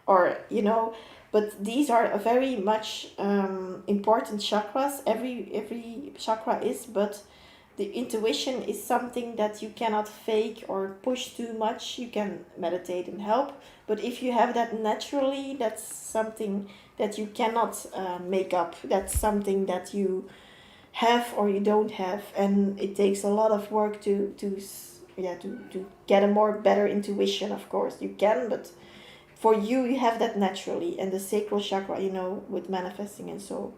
or you know, but these are a very much important chakras. Every chakra is, but the intuition is something that you cannot fake or push too much. You can meditate and help, but if you have that naturally, that's something that you cannot make up. That's something that you have or you don't have, and it takes a lot of work to get a more better intuition. Of course you can, but for you, you have that naturally, and the sacral chakra, you know, with manifesting. And so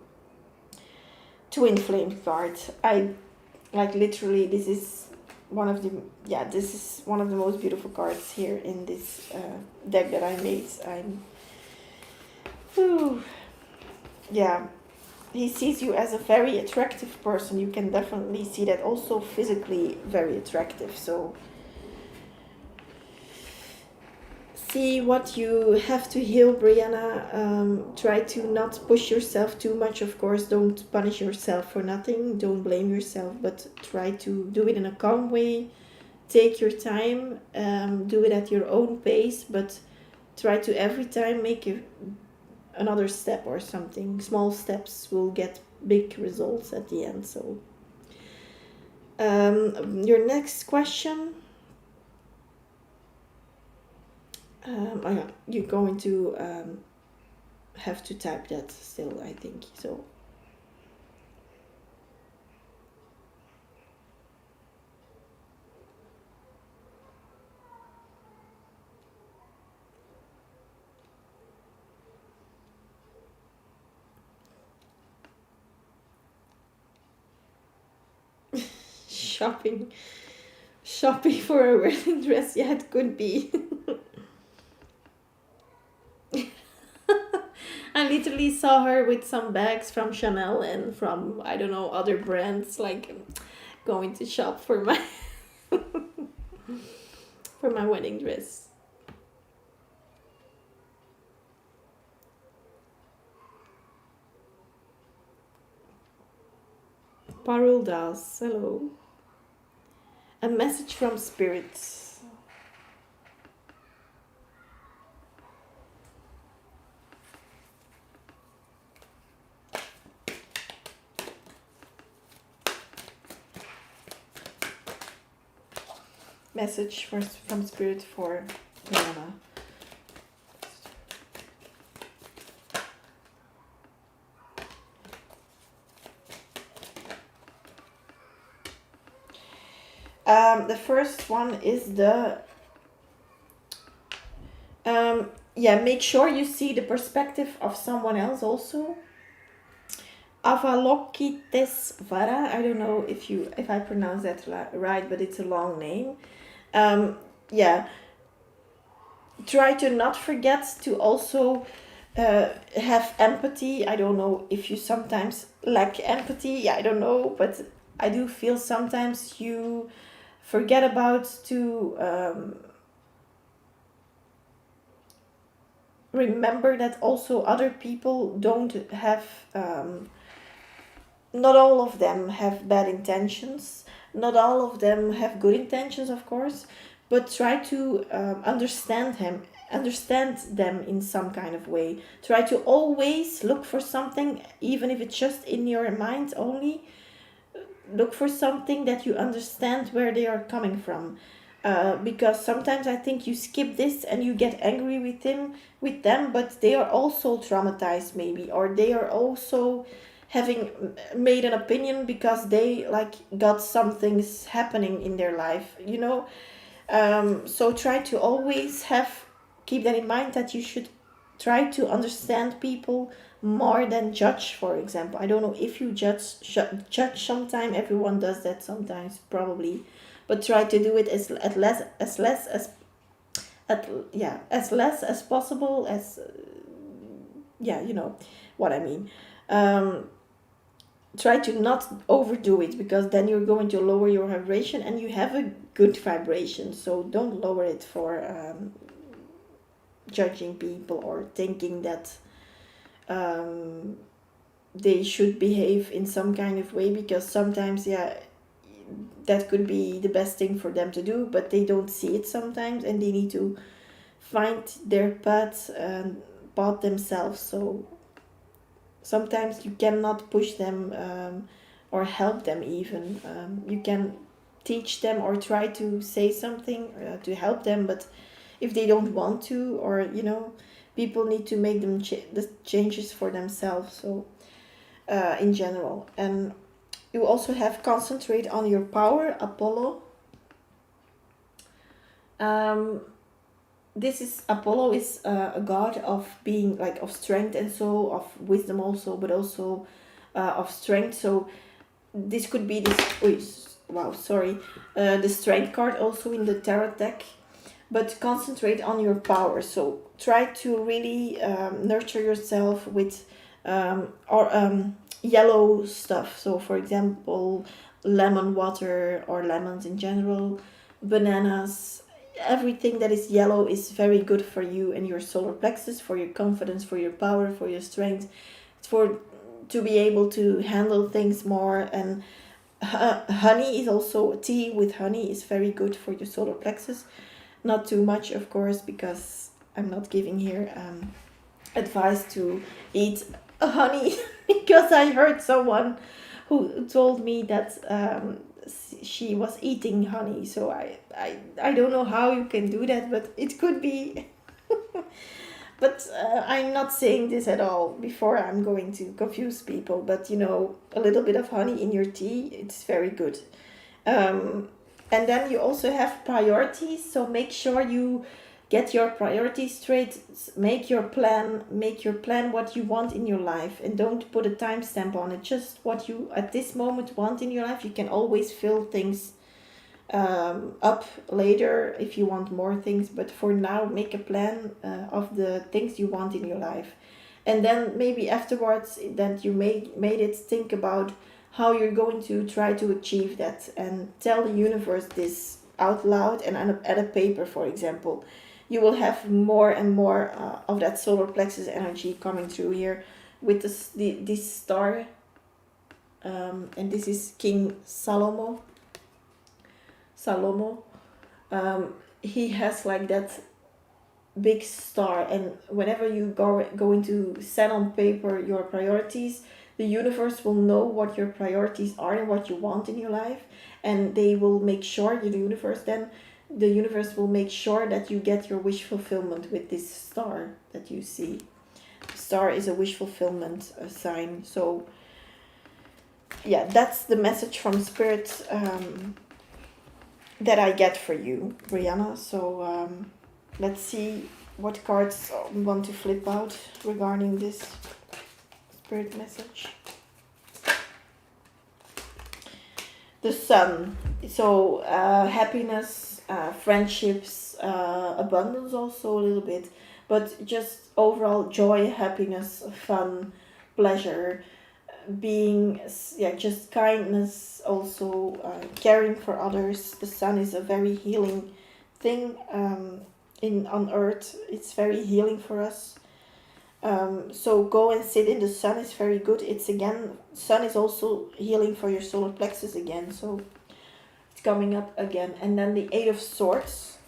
twin flame card, I like literally, this is one of the most beautiful cards here in this deck that I made. Whew, yeah, he sees you as a very attractive person. You can definitely see that, also physically very attractive. So see what you have to heal, Brianna. Try to not push yourself too much, of course. Don't punish yourself for nothing. Don't blame yourself, but try to do it in a calm way. Take your time. Do it at your own pace, but try to every time make another step or something. Small steps will get big results at the end. So your next question. You're going to have to type that still, I think. So shopping for a wedding dress. Yeah, it could be. I literally saw her with some bags from Chanel and from, I don't know, other brands, like going to shop for my for my wedding dress. Parul Das, hello. A message from spirits. Message from spirit for Rihanna. The first one is make sure you see the perspective of someone else also. Avalokitesvara. I don't know if I pronounce that right, but it's a long name. Yeah, try to not forget to also have empathy. I don't know if you sometimes lack empathy. I don't know, but I do feel sometimes you forget about to remember that also other people don't have not all of them have bad intentions, not all of them have good intentions, of course, but try to understand them in some kind of way. Try to always look for something, even if it's just in your mind only. Look for something that you understand where they are coming from. Because sometimes I think you skip this and you get angry with them, but they are also traumatized maybe, or they are also having made an opinion because they like got some things happening in their life, you know. So try to always keep that in mind, that you should try to understand people more than judge. For example, I don't know if you judge sometimes. Everyone does that sometimes, probably, but try to do it as less as possible, as you know what I mean. um, Try to not overdo it, because then you're going to lower your vibration, and you have a good vibration, so don't lower it for judging people or thinking that um, they should behave in some kind of way, because sometimes that could be the best thing for them to do, but they don't see it sometimes, and they need to find their path themselves. So sometimes you cannot push them, or help them even. You can teach them or try to say something to help them, but if they don't want to, or people need to make them the changes for themselves. So in general, and you also have concentrate on your power, Apollo. um, this is Apollo is a god of being, like, of strength, and so of wisdom also, but also of strength. So this could be this. Wow, sorry. The strength card also in the tarot deck. But concentrate on your power. So try to really nurture yourself with yellow stuff. So for example, lemon water, or lemons in general, bananas. Everything that is yellow is very good for you and your solar plexus, for your confidence, for your power, for your strength, for to be able to handle things more. And honey is also, tea with honey is very good for your solar plexus. Not too much, of course, because I'm not giving here advice to eat honey because I heard someone who told me that she was eating honey. So I don't know how you can do that, but it could be. But I'm not saying this at all before I'm going to confuse people. But a little bit of honey in your tea, it's very good. And then you also have priorities, so make sure you get your priorities straight, make your plan what you want in your life, and don't put a timestamp on it, just what you at this moment want in your life. You can always fill things up later if you want more things, but for now make a plan of the things you want in your life, and then maybe afterwards that you made it, think about how you're going to try to achieve that, and tell the universe this out loud and at a paper, for example. You will have more and more of that solar plexus energy coming through here with this star, and this is King Salomo. He has like that big star, and whenever you going to set on paper your priorities, the universe will know what your priorities are and what you want in your life, and they will make sure the universe will make sure that you get your wish fulfillment with this star that you see. Star is a wish fulfillment sign. So yeah, that's the message from Spirit that I get for you, Brianna. So let's see what cards we want to flip out regarding this Spirit message. The Sun. So happiness, friendships, abundance also a little bit, but just overall joy, happiness, fun, pleasure, being, just kindness, also caring for others. The Sun is a very healing thing on earth. It's very healing for us. So go and sit in the sun is very good. It's again, sun is also healing for your solar plexus again. So it's coming up again. And then the Eight of Swords.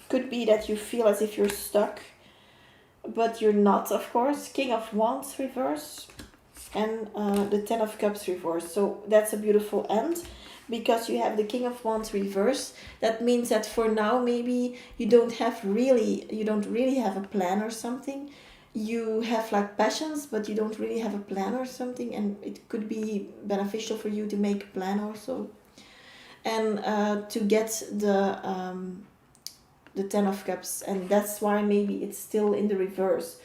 Could be that you feel as if you're stuck, but you're not, of course. King of Wands reverse, and the Ten of Cups reverse. So that's a beautiful end, because you have the King of Wands reverse. That means that for now maybe you don't really have a plan or something. You have like passions, but you don't really have a plan or something, and it could be beneficial for you to make a plan also, and to get the Ten of Cups. And that's why maybe it's still in the reverse.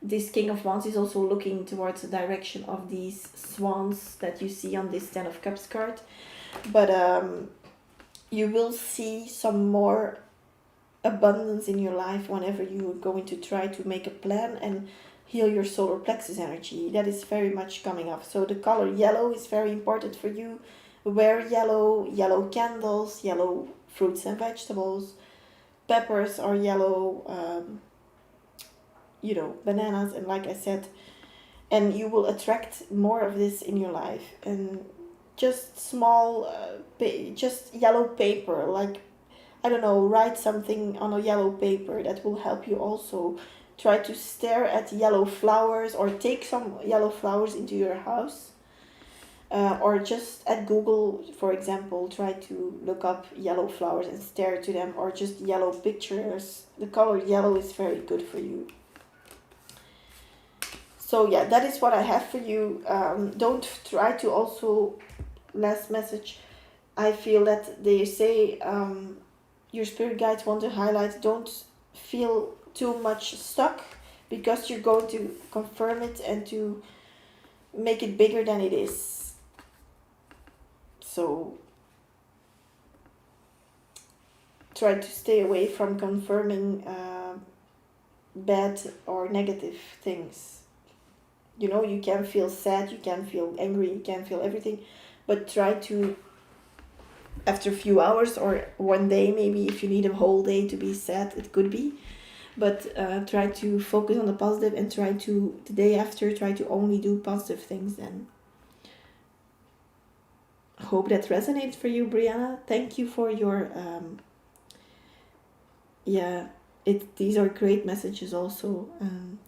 This King of Wands is also looking towards the direction of these swans that you see on this Ten of Cups card. But you will see some more abundance in your life whenever you are going to try to make a plan and heal your solar plexus energy. That is very much coming up. So the color yellow is very important for you. Wear yellow candles, yellow fruits and vegetables. Peppers are yellow, bananas, and like I said, and you will attract more of this in your life. And just small, just yellow paper, like, I don't know, write something on a yellow paper. That will help you also. Try to stare at yellow flowers, or take some yellow flowers into your house. Or just at Google, for example, try to look up yellow flowers and stare to them, or just yellow pictures. The color yellow is very good for you. So yeah, that is what I have for you. Don't try to also, last message, I feel that they say your spirit guides want to highlight, don't feel too much stuck, because you're going to confirm it and to make it bigger than it is. So try to stay away from confirming bad or negative things. You can feel sad, you can feel angry, you can feel everything, but try to, after a few hours or one day, maybe if you need a whole day to be sad, it could be, but try to focus on the positive, and try to, the day after, try to only do positive things then. Hope that resonates for you, Brianna. Thank you for your these are great messages also.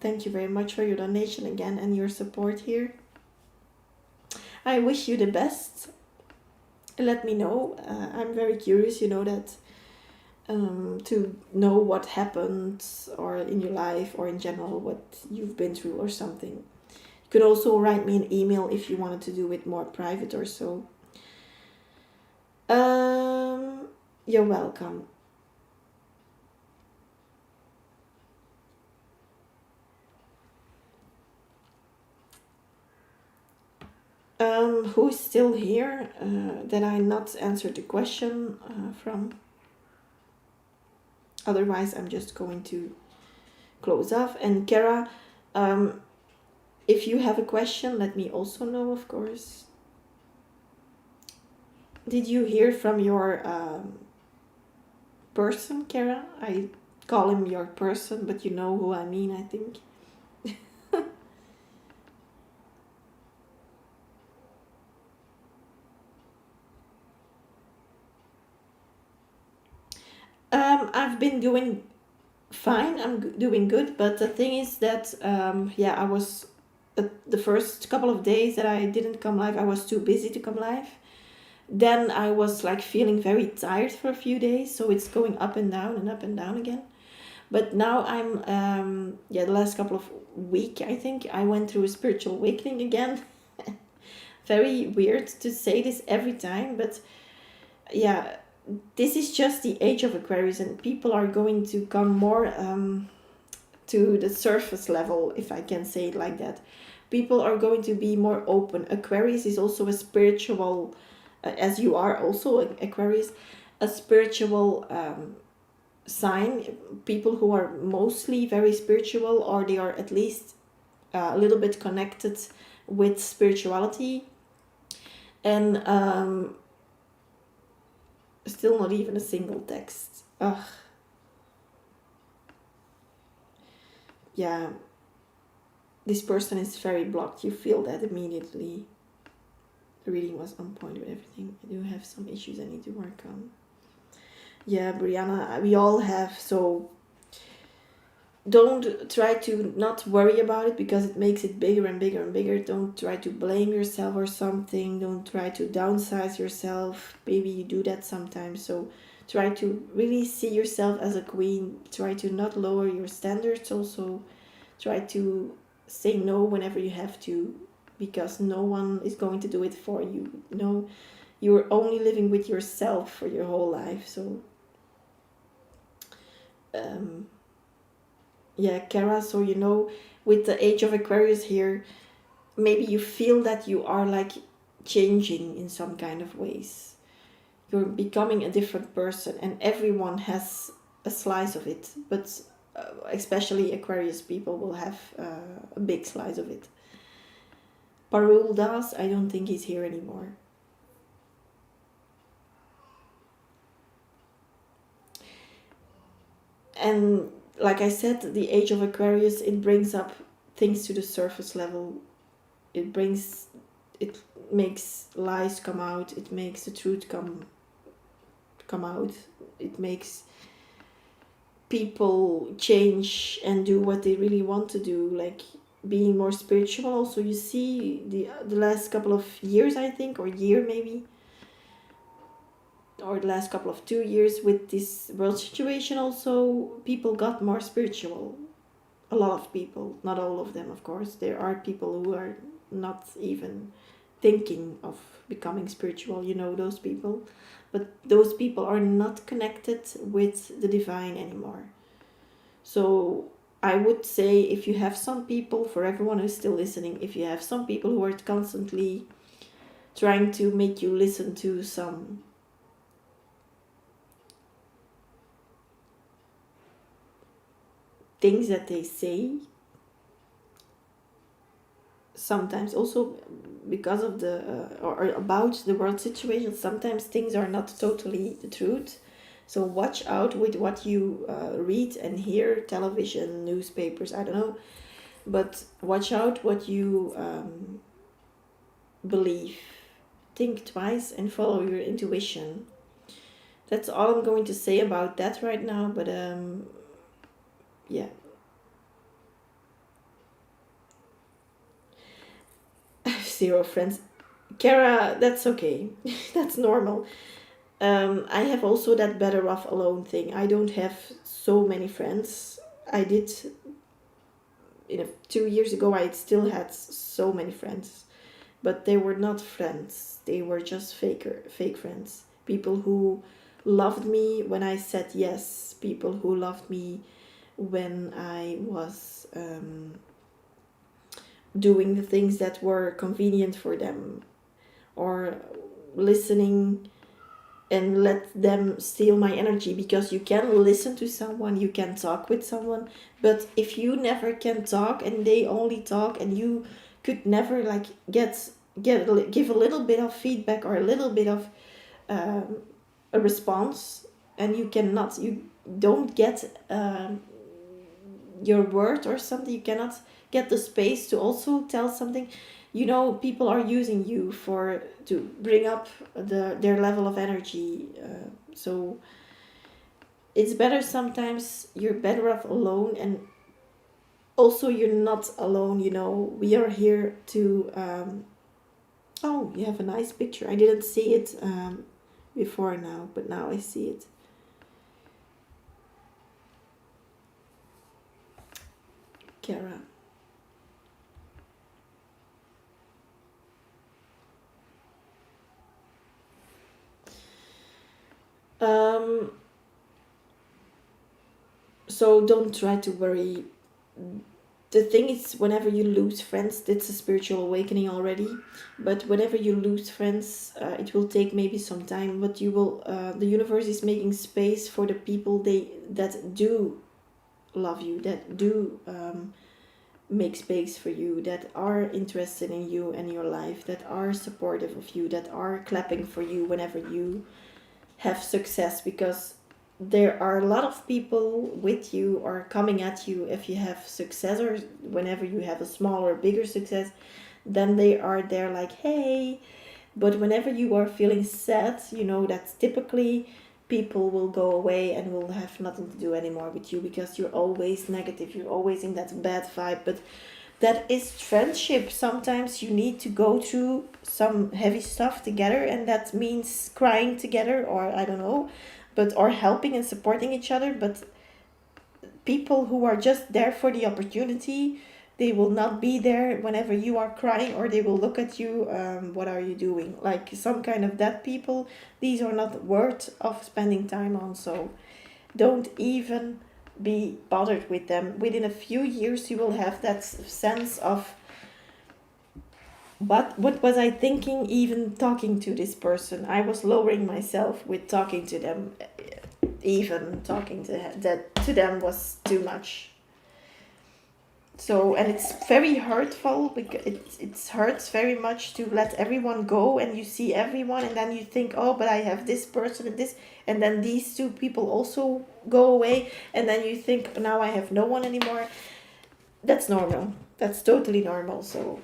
Thank you very much for your donation again and your support here. I wish you the best. Let me know. I'm very curious, that to know what happened, or in your life, or in general what you've been through or something. You could also write me an email if you wanted to do it more private or so. You're welcome. Who's still here that I not answered the question from? Otherwise, I'm just going to close off. And Kara, um, if you have a question, let me also know, of course. Did you hear from your person, Kara? I call him your person, but you know who I mean, I think. I've been doing fine. I'm doing good, but the thing is that yeah, I was the first couple of days that I didn't come live. I was too busy to come live. Then I was like feeling very tired for a few days, so it's going up and down and up and down again. But now I'm yeah, the last couple of week I think I went through a spiritual awakening again. Very weird to say this every time, but yeah, this is just the age of Aquarius, and people are going to come more to the surface level, if I can say it like that. People are going to be more open. Aquarius is also a spiritual, as you are also Aquarius, a spiritual sign. People who are mostly very spiritual, or they are at least a little bit connected with spirituality, and still not even a single text. Ugh. Yeah, this person is very blocked. You feel that immediately. The reading was on point with everything. I do have some issues I need to work on. Yeah, Brianna, we all have, so don't try to not worry about it because it makes it bigger and bigger and bigger. Don't try to blame yourself or something. Don't try to downsize yourself. Maybe you do that sometimes. So try to really see yourself as a queen. Try to not lower your standards. Also try to say no whenever you have to, because no one is going to do it for you. No, you're only living with yourself for your whole life. So yeah, Kara, so with the age of Aquarius here, maybe you feel that you are like changing in some kind of ways. You're becoming a different person, and everyone has a slice of it, but especially Aquarius people will have a big slice of it. Parul Das, I don't think he's here anymore. And like I said, the age of Aquarius, it brings up things to the surface level. It makes lies come out. It makes the truth come out. It makes people change and do what they really want to do, like being more spiritual. Also, you see the last couple of years, I think, or year maybe, or the last couple of 2 years with this world situation, also people got more spiritual. A lot of people, not all of them, of course. There are people who are not even thinking of becoming spiritual, those people. But those people are not connected with the divine anymore. So I would say, if you have some people, for everyone who's still listening, if you have some people who are constantly trying to make you listen to some things that they say, sometimes also because of or about the world situation, sometimes things are not totally the truth. So watch out with what you read and hear, television, newspapers, I don't know, but watch out what you believe. Think twice and follow your intuition. That's all I'm going to say about that right now, but yeah. I have 0 friends. Kara, that's okay. That's normal. I have also that better off alone thing. I don't have so many friends. I did, 2 years ago, I still had so many friends. But they were not friends. They were just fake friends. People who loved me when I said yes. People who loved me when I was doing the things that were convenient for them, or listening and let them steal my energy, because you can listen to someone, you can talk with someone, but if you never can talk and they only talk, and you could never like give a little bit of feedback or a little bit of um, a response, and you don't get your word or something, you cannot get the space to also tell something, people are using you for to bring up their level of energy, so it's better sometimes, you're better off alone, and also you're not alone, we are here to oh, you have a nice picture, I didn't see it before now, but now I see it. Kara. um so don't try to worry. The thing is, whenever you lose friends, it's a spiritual awakening already, but whenever you lose friends, it will take maybe some time, but you will the universe is making space for the people that do love you, that do make space for you, that are interested in you and your life, that are supportive of you, that are clapping for you whenever you have success, because there are a lot of people with you or coming at you if you have success, or whenever you have a small or bigger success, then they are there like, hey. But whenever you are feeling sad, that's typically people will go away and will have nothing to do anymore with you, because you're always negative, you're always in that bad vibe. But that is friendship. Sometimes you need to go through some heavy stuff together, and that means crying together, or I don't know, but or helping and supporting each other. But people who are just there for the opportunity, they will not be there whenever you are crying, or they will look at you, what are you doing, like some kind of that people. These are not worth of spending time on, so don't even be bothered with them. Within a few years you will have that sense of, what was I thinking even talking to this person? I was lowering myself with talking to them. Even talking to them was too much. So, and it's very hurtful, because it hurts very much to let everyone go, and you see everyone, and then you think, oh, but I have this person and this, and then these two people also go away, and then you think, now I have no one anymore. That's normal. That's totally normal. So,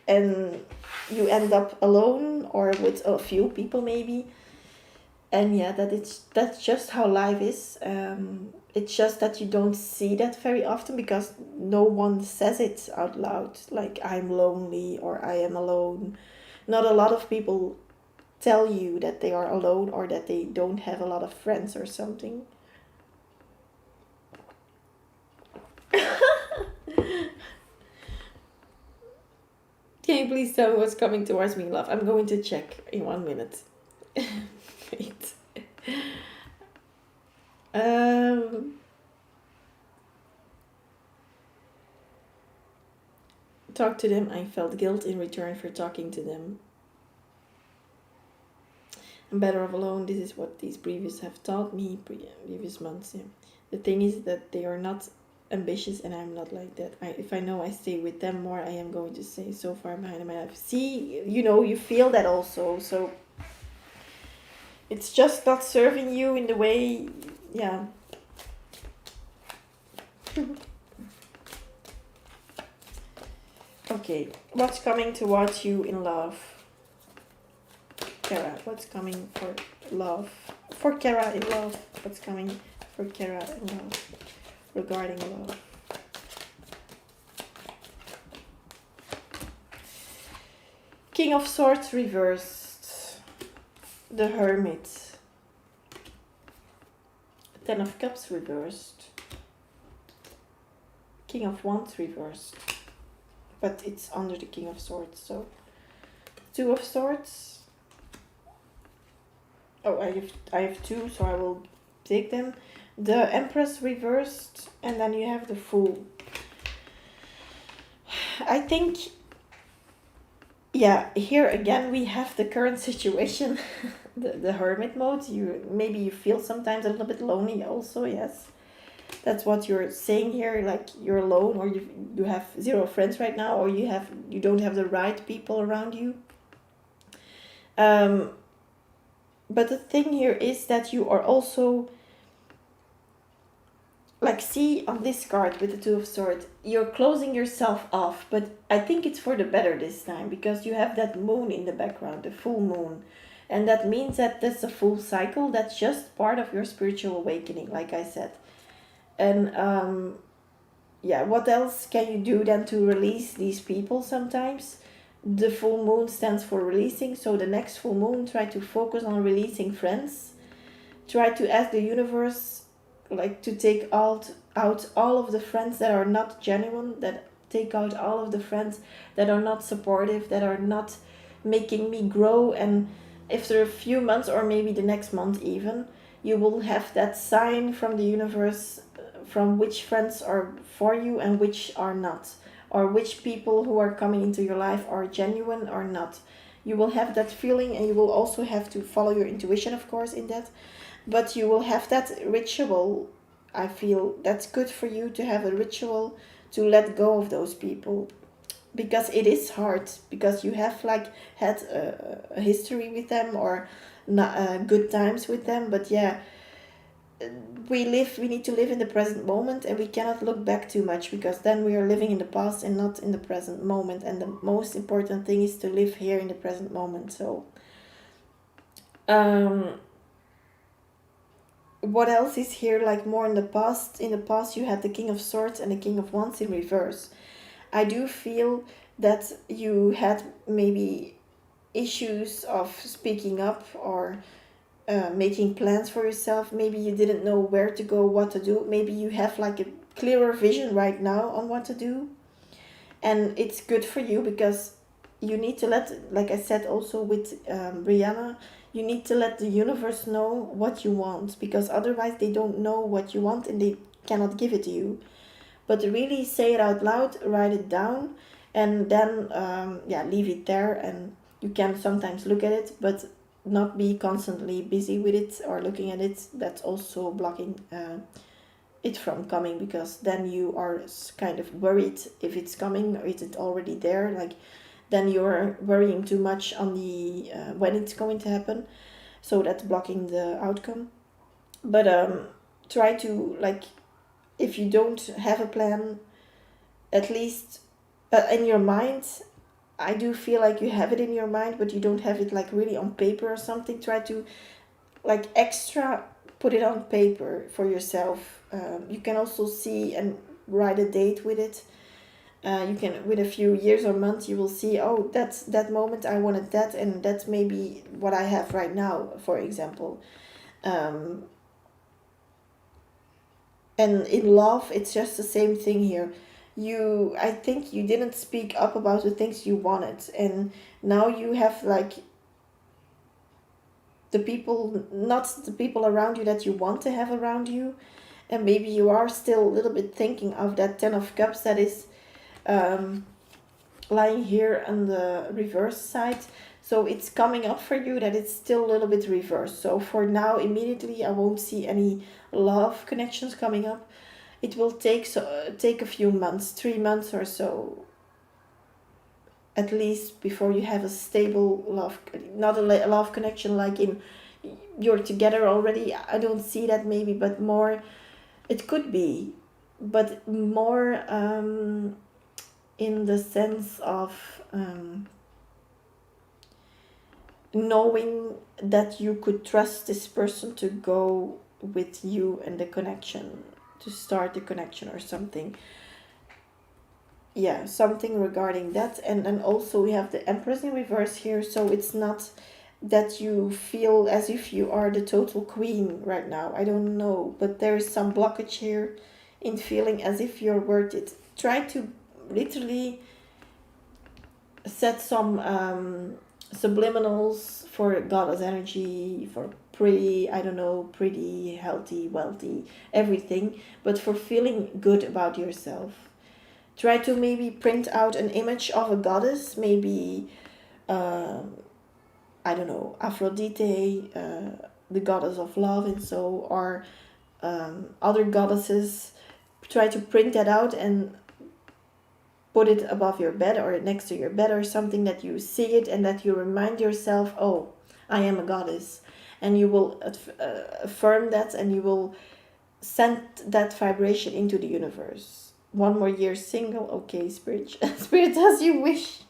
and you end up alone or with a few people maybe, and yeah, that's just how life is. It's just that you don't see that very often, because no one says it out loud, like I'm lonely or I am alone. Not a lot of people tell you that they are alone, or that they don't have a lot of friends or something. Can you please tell me what's coming towards me, love? I'm going to check in 1 minute. Wait. Um, talk to them. I felt guilt in return for talking to them. I'm better off alone. This is what these previous have taught me, previous months. Yeah. The thing is that they are not ambitious, and I'm not like that. If I know I stay with them more, I am going to stay so far behind in my life. See, you feel that also. So it's just not serving you in the way, yeah. Okay, what's coming towards you in love? Kara, what's coming for love? For Kara in love, what's coming for Kara in love? Regarding love. King of Swords reversed. The Hermit. Ten of Cups reversed. King of Wands reversed. But it's under the King of Swords, so Two of Swords. Oh, I have two, so I will take them. The Empress reversed, and then you have the Fool. I think, yeah, here again we have the current situation, the hermit mode. Maybe you feel sometimes a little bit lonely also, yes. That's what you're saying here, like you're alone, or you have zero friends right now, or you don't have the right people around you. Um, but the thing here is that you are also, like, see on this card with the Two of Swords, you're closing yourself off, but I think it's for the better this time because you have that moon in the background, the full moon. And that means that that's a full cycle. That's just part of your spiritual awakening, like I said. And yeah, what else can you do than to release these people sometimes? The full moon stands for releasing, so the next full moon, try to focus on releasing friends. Try to ask the universe, like, to take out all of the friends that are not genuine, that take out all of the friends that are not supportive, that are not making me grow. And after a few months, or maybe the next month even, you will have that sign from the universe, from which friends are for you and which are not, or which people who are coming into your life are genuine or not. You will have that feeling, and you will also have to follow your intuition, of course, in that. But you will have that ritual. I feel that's good for you to have a ritual to let go of those people, because it is hard, because you have like had a history with them, or not, good times with them. But yeah, we need to live in the present moment, and we cannot look back too much, because then we are living in the past and not in the present moment. And the most important thing is to live here in the present moment. So um what else is here, like more in the past? In the past you had the King of Swords and the King of Wands in reverse. I do feel that you had maybe issues of speaking up, or making plans for yourself. Maybe you didn't know where to go, what to do. Maybe you have like a clearer vision right now on what to do. And it's good for you, because you need to let, like I said also with Brianna, you need to let the universe know what you want, because otherwise they don't know what you want and they cannot give it to you. But really say it out loud, write it down, and then yeah, leave it there. And you can sometimes look at it, but not be constantly busy with it or looking at it. That's also blocking it from coming, because then you are kind of worried if it's coming or is it already there. Like, then you're worrying too much on the when it's going to happen, so that's blocking the outcome. But try to, like, if you don't have a plan, at least in your mind. I do feel like you have it in your mind, but you don't have it like really on paper or something. Try to, like, extra put it on paper for yourself. You can also see and write a date with it. You can, with a few years or months, you will see, oh, that's that moment I wanted that, and that's maybe what I have right now, for example. um, and in love it's just the same thing here. I think you didn't speak up about the things you wanted, and now you have like the people, not the people around you that you want to have around you. And maybe you are still a little bit thinking of that Ten of Cups that is um, lying here on the reverse side. So it's coming up for you that it's still a little bit reversed. So for now, immediately, I won't see any love connections coming up. It will take a few months, 3 months or so, at least, before you have a stable love, not a love connection like in you're together already. I don't see that, maybe, but more, it could be, but more in the sense of knowing that you could trust this person to go with you and the connection, to start the connection or something. Yeah, something regarding that. And then also we have the Empress in reverse here, so it's not that you feel as if you are the total queen right now. I don't know, but there is some blockage here in feeling as if you're worth it. Try to literally set some subliminals for goddess energy, for pretty, I don't know, pretty, healthy, wealthy, everything, but for feeling good about yourself. Try to maybe print out an image of a goddess, maybe, uh, I don't know, Aphrodite, the goddess of love and so, or other goddesses. Try to print that out and put it above your bed or next to your bed or something, that you see it and that you remind yourself, oh, I am a goddess. And you will affirm that, and you will send that vibration into the universe. 1 more year single, okay, spirit, spirit, as you wish.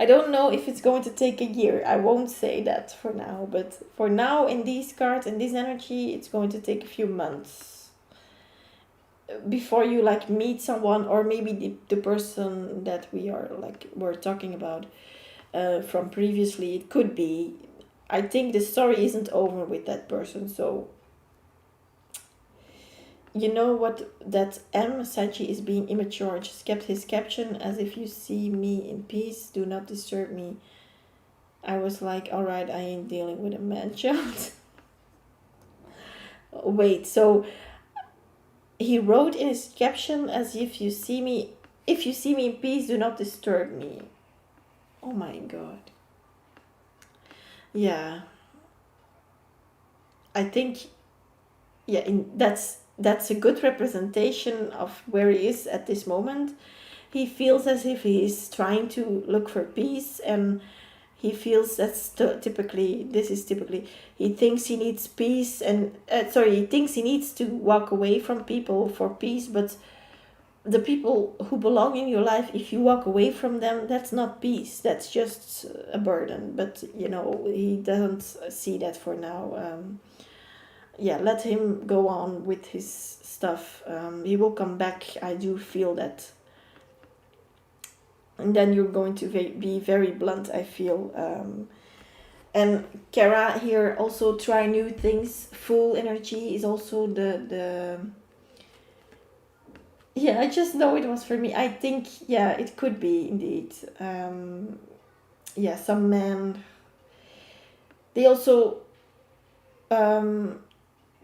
I don't know if it's going to take a year. I won't say that for now, but for now, in these cards and this energy, it's going to take a few months before you like meet someone, or maybe the person that we're talking about from previously. It could be. I think the story isn't over with that person, so you know what, that M Sachi is being immature. Just kept his caption as if you see me in peace, do not disturb me. I was like, alright, I ain't dealing with a man child. Wait, so he wrote in his caption as if you see me, if you see me in peace, do not disturb me. Oh my god. Yeah. I think, yeah, that's a good representation of where he is at this moment. He feels as if he is trying to look for peace, and he feels this is typically, he thinks he needs peace, and he thinks he needs to walk away from people for peace, but the people who belong in your life, if you walk away from them, that's not peace, that's just a burden. But he doesn't see that for now. Yeah, let him go on with his stuff. He will come back, I do feel that. And then you're going to be very blunt, I feel. And Kara here, also try new things. Full energy is also the yeah, I just know it was for me. I think, yeah, it could be indeed. Yeah, some men, they also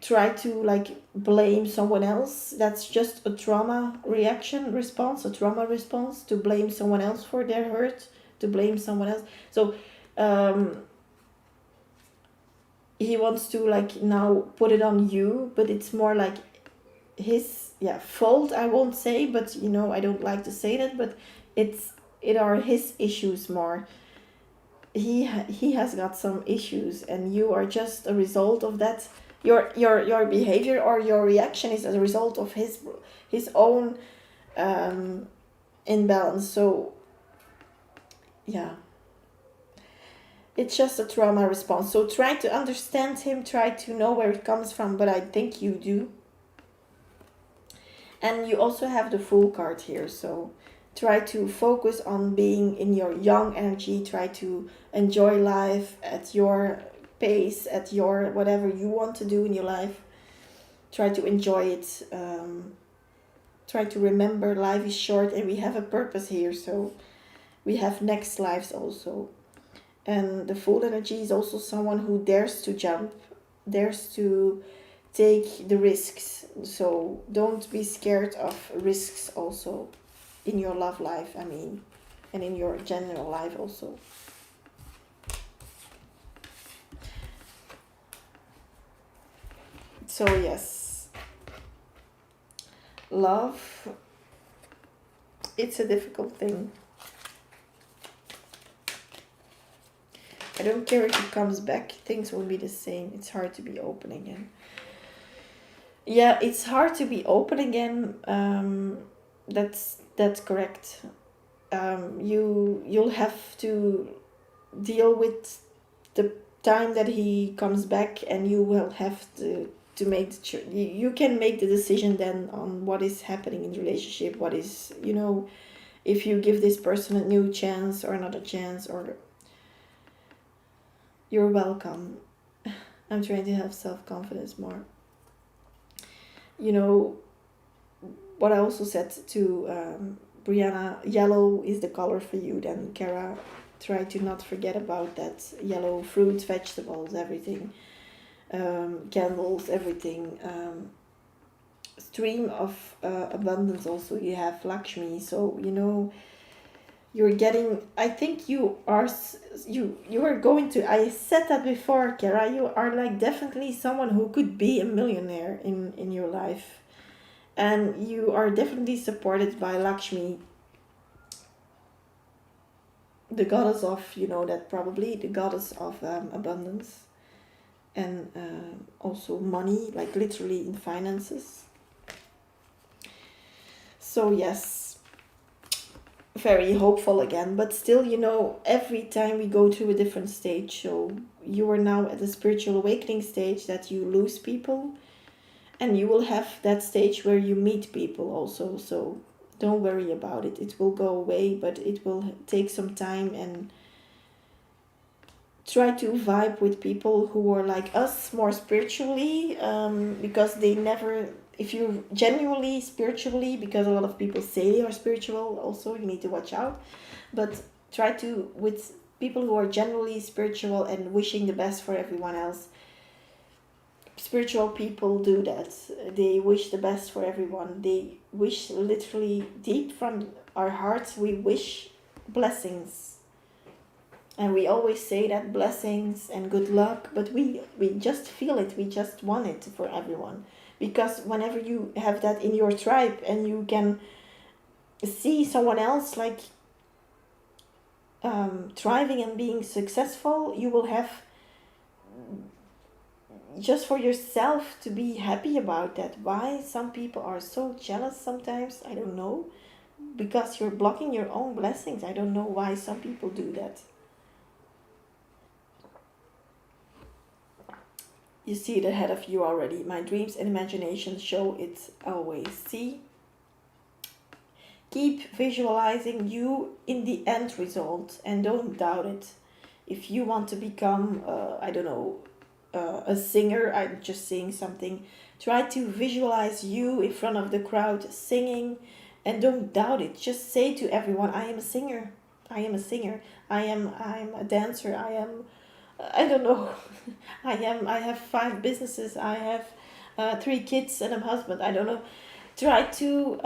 try to like blame someone else. That's just a trauma response, to blame someone else for their hurt, to blame someone else. So he wants to like now put it on you, but it's more like his fault, I won't say, but I don't like to say that, but it are his issues more. He has got some issues, and you are just a result of that. Your behavior or your reaction is as a result of his own imbalance. So yeah, it's just a trauma response. So try to understand him, try to know where it comes from, but I think you do. And you also have the Fool card here, so try to focus on being in your young energy. Try to enjoy life at your pace, at your whatever you want to do in your life. Try to enjoy it. Try to remember life is short, and we have a purpose here, so we have next lives also. And the Fool energy is also someone who dares to jump, dares to take the risks. So don't be scared of risks also in your love life, I mean, and in your general life also. So yes, love, it's a difficult thing. I don't care if it comes back, things will be the same. It's hard to be open again. Yeah, it's hard to be open again. That's correct. You'll have to deal with the time that he comes back, and you will have to make you can make the decision then on what is happening in the relationship. What is, if you give this person a new chance or another chance, or you're welcome. I'm trying to have self-confidence more. What I also said to Brianna, yellow is the color for you. Then Kara, try to not forget about that. Yellow fruits, vegetables, everything, candles, everything. stream of abundance also you have Lakshmi. So you're getting, I think you are going to, I said that before, Kara, you are like definitely someone who could be a millionaire in your life, and you are definitely supported by Lakshmi, the goddess of, that probably the goddess of abundance, and also money, like literally in finances. So yes, very hopeful again, but still, every time we go through a different stage. So you are now at the spiritual awakening stage that you lose people, and you will have that stage where you meet people also. So don't worry about it, it will go away, but it will take some time, and try to vibe with people who are like us, more spiritually, because they never, if you're genuinely spiritually, because a lot of people say they are spiritual also, you need to watch out, but try to, with people who are generally spiritual and wishing the best for everyone else. Spiritual people do that, they wish the best for everyone, they wish literally deep from our hearts, we wish blessings. And we always say that blessings and good luck, but we just feel it, we just want it for everyone. Because whenever you have that in your tribe, and you can see someone else like thriving and being successful, you will have, just for yourself, to be happy about that. Why some people are so jealous sometimes, I don't know. Because you're blocking your own blessings. I don't know why some people do that. You see it ahead of you already. My dreams and imagination show it always. See? Keep visualizing you in the end result, and don't doubt it. If you want to become, I don't know, a singer, I'm just saying something. Try to visualize you in front of the crowd singing, and don't doubt it. Just say to everyone, I am a singer. I am a singer. I'm a dancer. I don't know. I have 5 businesses. I have 3 kids and a husband. I don't know. Try to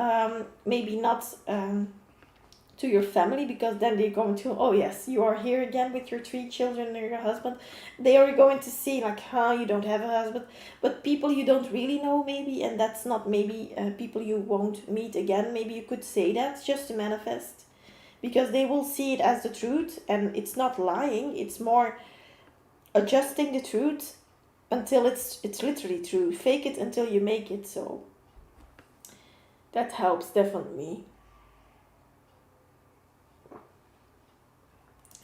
maybe not to your family, because then they're going to, oh yes, you are here again with your 3 children and your husband. They are going to see like, how you don't have a husband. But people you don't really know maybe, and that's not maybe people you won't meet again. Maybe you could say that just to manifest, because they will see it as the truth, and it's not lying. It's more adjusting the truth until it's literally true. Fake it until you make it. So that helps definitely.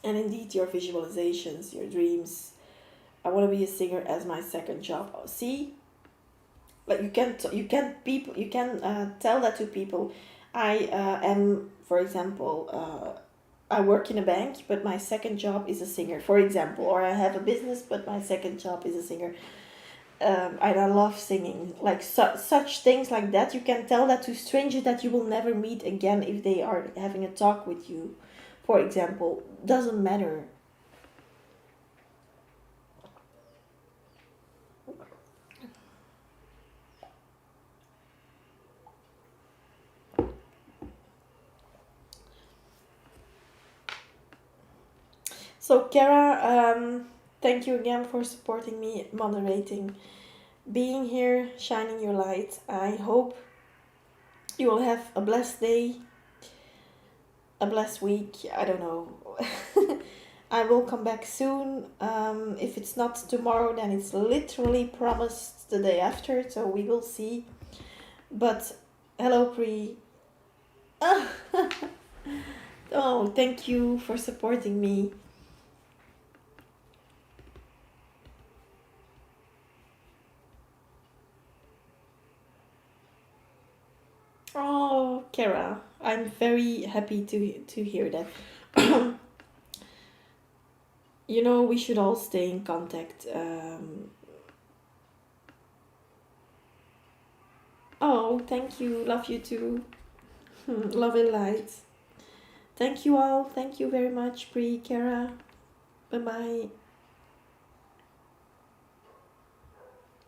And indeed, your visualizations, your dreams. I want to be a singer as my second job. See, like you can tell that to people. I am, for example, I work in a bank, but my second job is a singer, for example, or I have a business, but my second job is a singer. And I love singing, like such things like that. You can tell that to strangers that you will never meet again if they are having a talk with you, for example. Doesn't matter. So Kara, thank you again for supporting me, moderating, being here, shining your light. I hope you will have a blessed day, a blessed week. I don't know. I will come back soon. If it's not tomorrow, then it's literally promised the day after. So we will see. But hello, Pri. Oh, thank you for supporting me. Oh, Kara, I'm very happy to hear that. We should all stay in contact. Oh, thank you. Love you too. Love and light. Thank you all. Thank you very much, Pri, Kara. Bye bye.